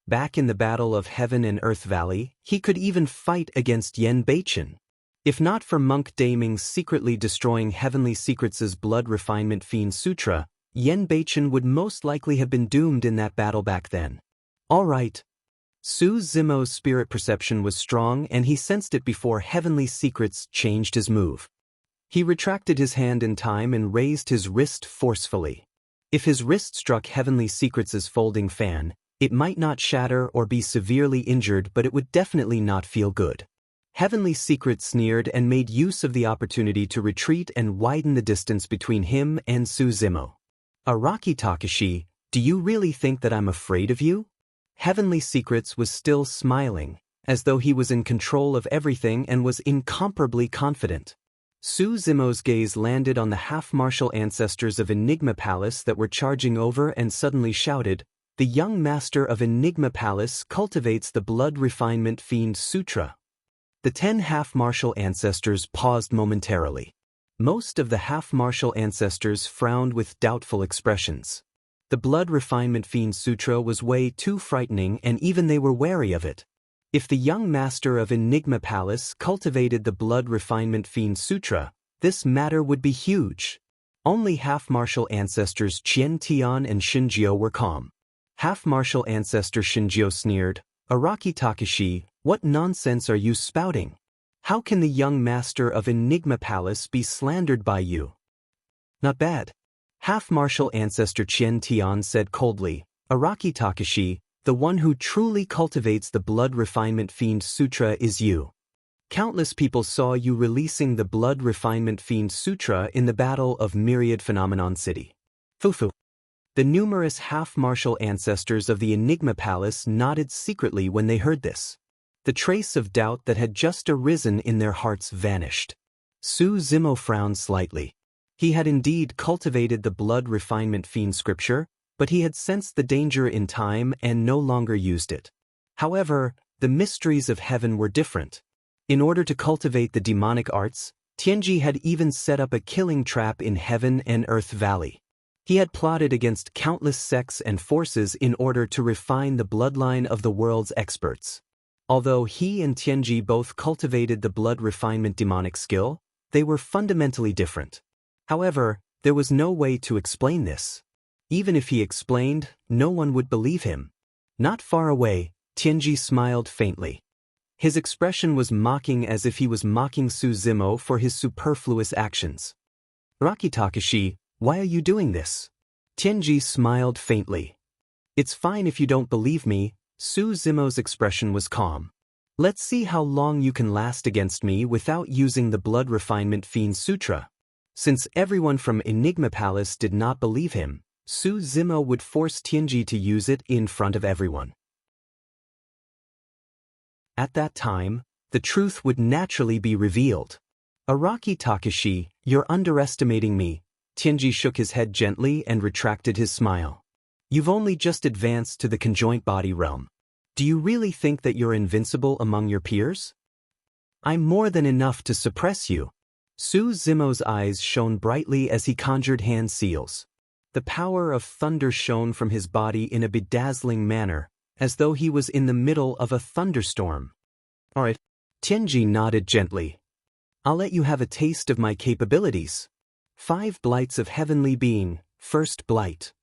Back in the Battle of Heaven and Earth Valley, he could even fight against Yen Beichen. If not for Monk Daming's secretly destroying Heavenly Secrets' blood refinement fiend Sutra, Yen Beichen would most likely have been doomed in that battle back then. All right. Su Zimo's spirit perception was strong and he sensed it before Heavenly Secrets changed his move. He retracted his hand in time and raised his wrist forcefully. If his wrist struck Heavenly Secrets' folding fan, it might not shatter or be severely injured, but it would definitely not feel good. Heavenly Secrets sneered and made use of the opportunity to retreat and widen the distance between him and Su Zimo. Araki Takashi, do you really think that I'm afraid of you? Heavenly Secrets was still smiling, as though he was in control of everything and was incomparably confident. Su Zimo's gaze landed on the half-martial ancestors of Enigma Palace that were charging over and suddenly shouted, "The young master of Enigma Palace cultivates the blood refinement fiend Sutra." The 10 half-martial ancestors paused momentarily. Most of the half-martial ancestors frowned with doubtful expressions. The blood refinement fiend Sutra was way too frightening and even they were wary of it. If the young master of Enigma Palace cultivated the blood refinement fiend Sutra, this matter would be huge. Only half-martial ancestors Qian Tian and Shinjio were calm. Half-martial ancestor Shinjio sneered, "Araki Takashi, what nonsense are you spouting? How can the young master of Enigma Palace be slandered by you?" "Not bad." Half-martial ancestor Qian Tian said coldly, "Araki Takashi, the one who truly cultivates the blood refinement fiend Sutra is you. Countless people saw you releasing the blood refinement fiend Sutra in the Battle of Myriad Phenomenon City." Fufu. The numerous half-martial ancestors of the Enigma Palace nodded secretly when they heard this. The trace of doubt that had just arisen in their hearts vanished. Su Zimo frowned slightly. He had indeed cultivated the blood refinement fiend scripture, but he had sensed the danger in time and no longer used it. However, the mysteries of heaven were different. In order to cultivate the demonic arts, Tianji had even set up a killing trap in Heaven and Earth Valley. He had plotted against countless sects and forces in order to refine the bloodline of the world's experts. Although he and Tianji both cultivated the blood refinement demonic skill, they were fundamentally different. However, there was no way to explain this. Even if he explained, no one would believe him. Not far away, Tianji smiled faintly. His expression was mocking, as if he was mocking Su Zimo for his superfluous actions. "Rocky Takashi, why are you doing this?" Tianji smiled faintly. "It's fine if you don't believe me." Su Zimo's expression was calm. "Let's see how long you can last against me without using the Blood Refinement Fiend Sutra." Since everyone from Enigma Palace did not believe him, Su Zimo would force Tianji to use it in front of everyone. At that time, the truth would naturally be revealed. "Araki Takashi, you're underestimating me." Tianji shook his head gently and retracted his smile. "You've only just advanced to the conjoint body realm. Do you really think that you're invincible among your peers? I'm more than enough to suppress you." Su Zimo's eyes shone brightly as he conjured hand seals. The power of thunder shone from his body in a bedazzling manner, as though he was in the middle of a thunderstorm. "All right." Tianji nodded gently. "I'll let you have a taste of my capabilities. 5 blights of heavenly being, first blight."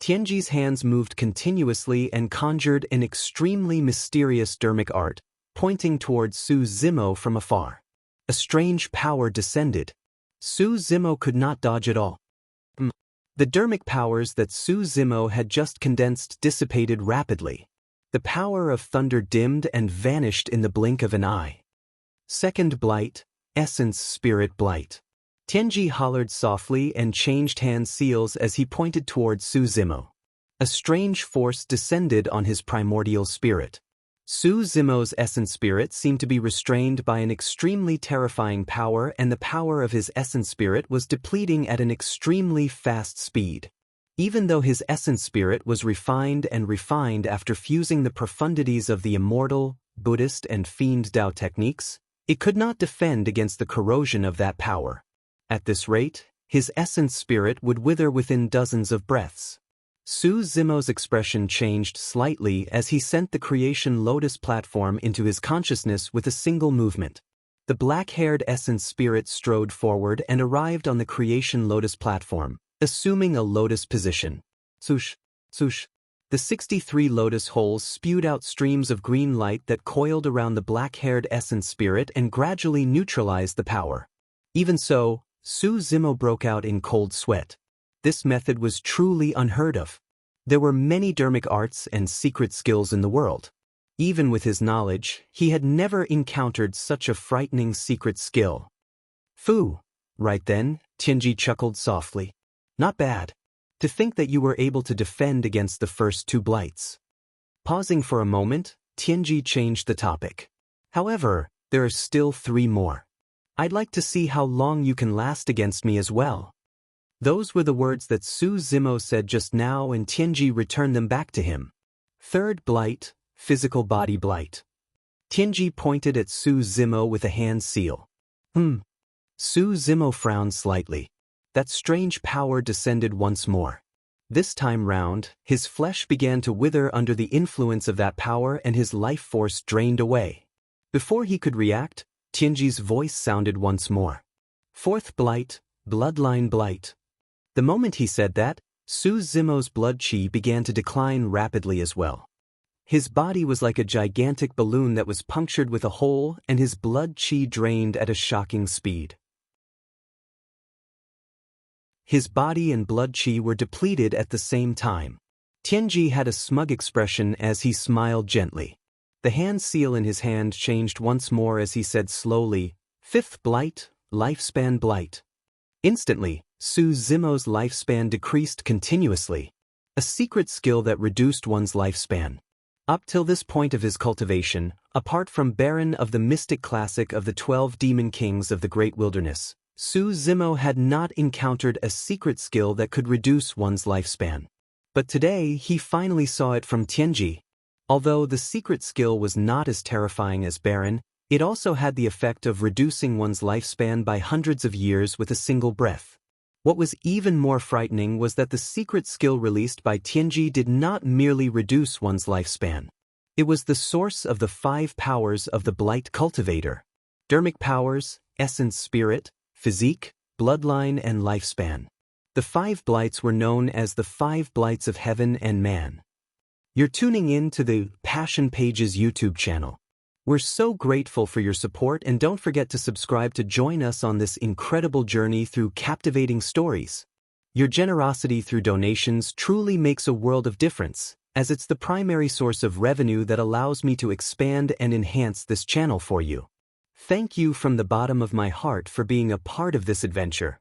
Tianji's hands moved continuously and conjured an extremely mysterious dermic art, pointing towards Su Zimo from afar. A strange power descended. Su Zimo could not dodge at all. The dermic powers that Su Zimo had just condensed dissipated rapidly. The power of thunder dimmed and vanished in the blink of an eye. Second blight, Essence Spirit Blight. Tianji hollered softly and changed hand seals as he pointed towards Su Zimo. A strange force descended on his primordial spirit. Su Zimo's essence spirit seemed to be restrained by an extremely terrifying power, and the power of his essence spirit was depleting at an extremely fast speed. Even though his essence spirit was refined after fusing the profundities of the immortal, Buddhist and fiend Tao techniques, it could not defend against the corrosion of that power. At this rate, his essence spirit would wither within dozens of breaths. Su Zimo's expression changed slightly as he sent the creation lotus platform into his consciousness with a single movement. The black-haired essence spirit strode forward and arrived on the creation lotus platform, assuming a lotus position. Swoosh, swoosh. The 63 lotus holes spewed out streams of green light that coiled around the black-haired essence spirit and gradually neutralized the power. Even so, Su Zimo broke out in cold sweat. This method was truly unheard of. There were many dermic arts and secret skills in the world. Even with his knowledge, he had never encountered such a frightening secret skill. "Phew." Right then, Tianji chuckled softly. "Not bad. To think that you were able to defend against the first 2 blights." Pausing for a moment, Tianji changed the topic. "However, there are still 3 more. I'd like to see how long you can last against me as well." Those were the words that Su Zimo said just now, and Tianji returned them back to him. "Third blight, physical body blight." Tianji pointed at Su Zimo with a hand seal. Su Zimo frowned slightly. That strange power descended once more. This time round, his flesh began to wither under the influence of that power and his life force drained away. Before he could react, Tianji's voice sounded once more. "Fourth blight, bloodline blight." The moment he said that, Su Zimo's blood chi began to decline rapidly as well. His body was like a gigantic balloon that was punctured with a hole, and his blood chi drained at a shocking speed. His body and blood chi were depleted at the same time. Tianji had a smug expression as he smiled gently. The hand seal in his hand changed once more as he said slowly, "Fifth blight, lifespan blight." Instantly, Su Zimo's lifespan decreased continuously. A secret skill that reduced one's lifespan. Up till this point of his cultivation, apart from Baron of the mystic classic of the 12 demon kings of the great wilderness, Su Zimo had not encountered a secret skill that could reduce one's lifespan. But today he finally saw it from Tianji. Although the secret skill was not as terrifying as Baron, it also had the effect of reducing one's lifespan by hundreds of years with a single breath. What was even more frightening was that the secret skill released by Tianji did not merely reduce one's lifespan. It was the source of the 5 powers of the Blight Cultivator: dermic powers, essence spirit, physique, bloodline, and lifespan. The 5 blights were known as the 5 blights of heaven and man. You're tuning in to the Passion Pages YouTube channel. We're so grateful for your support, and don't forget to subscribe to join us on this incredible journey through captivating stories. Your generosity through donations truly makes a world of difference, as it's the primary source of revenue that allows me to expand and enhance this channel for you. Thank you from the bottom of my heart for being a part of this adventure.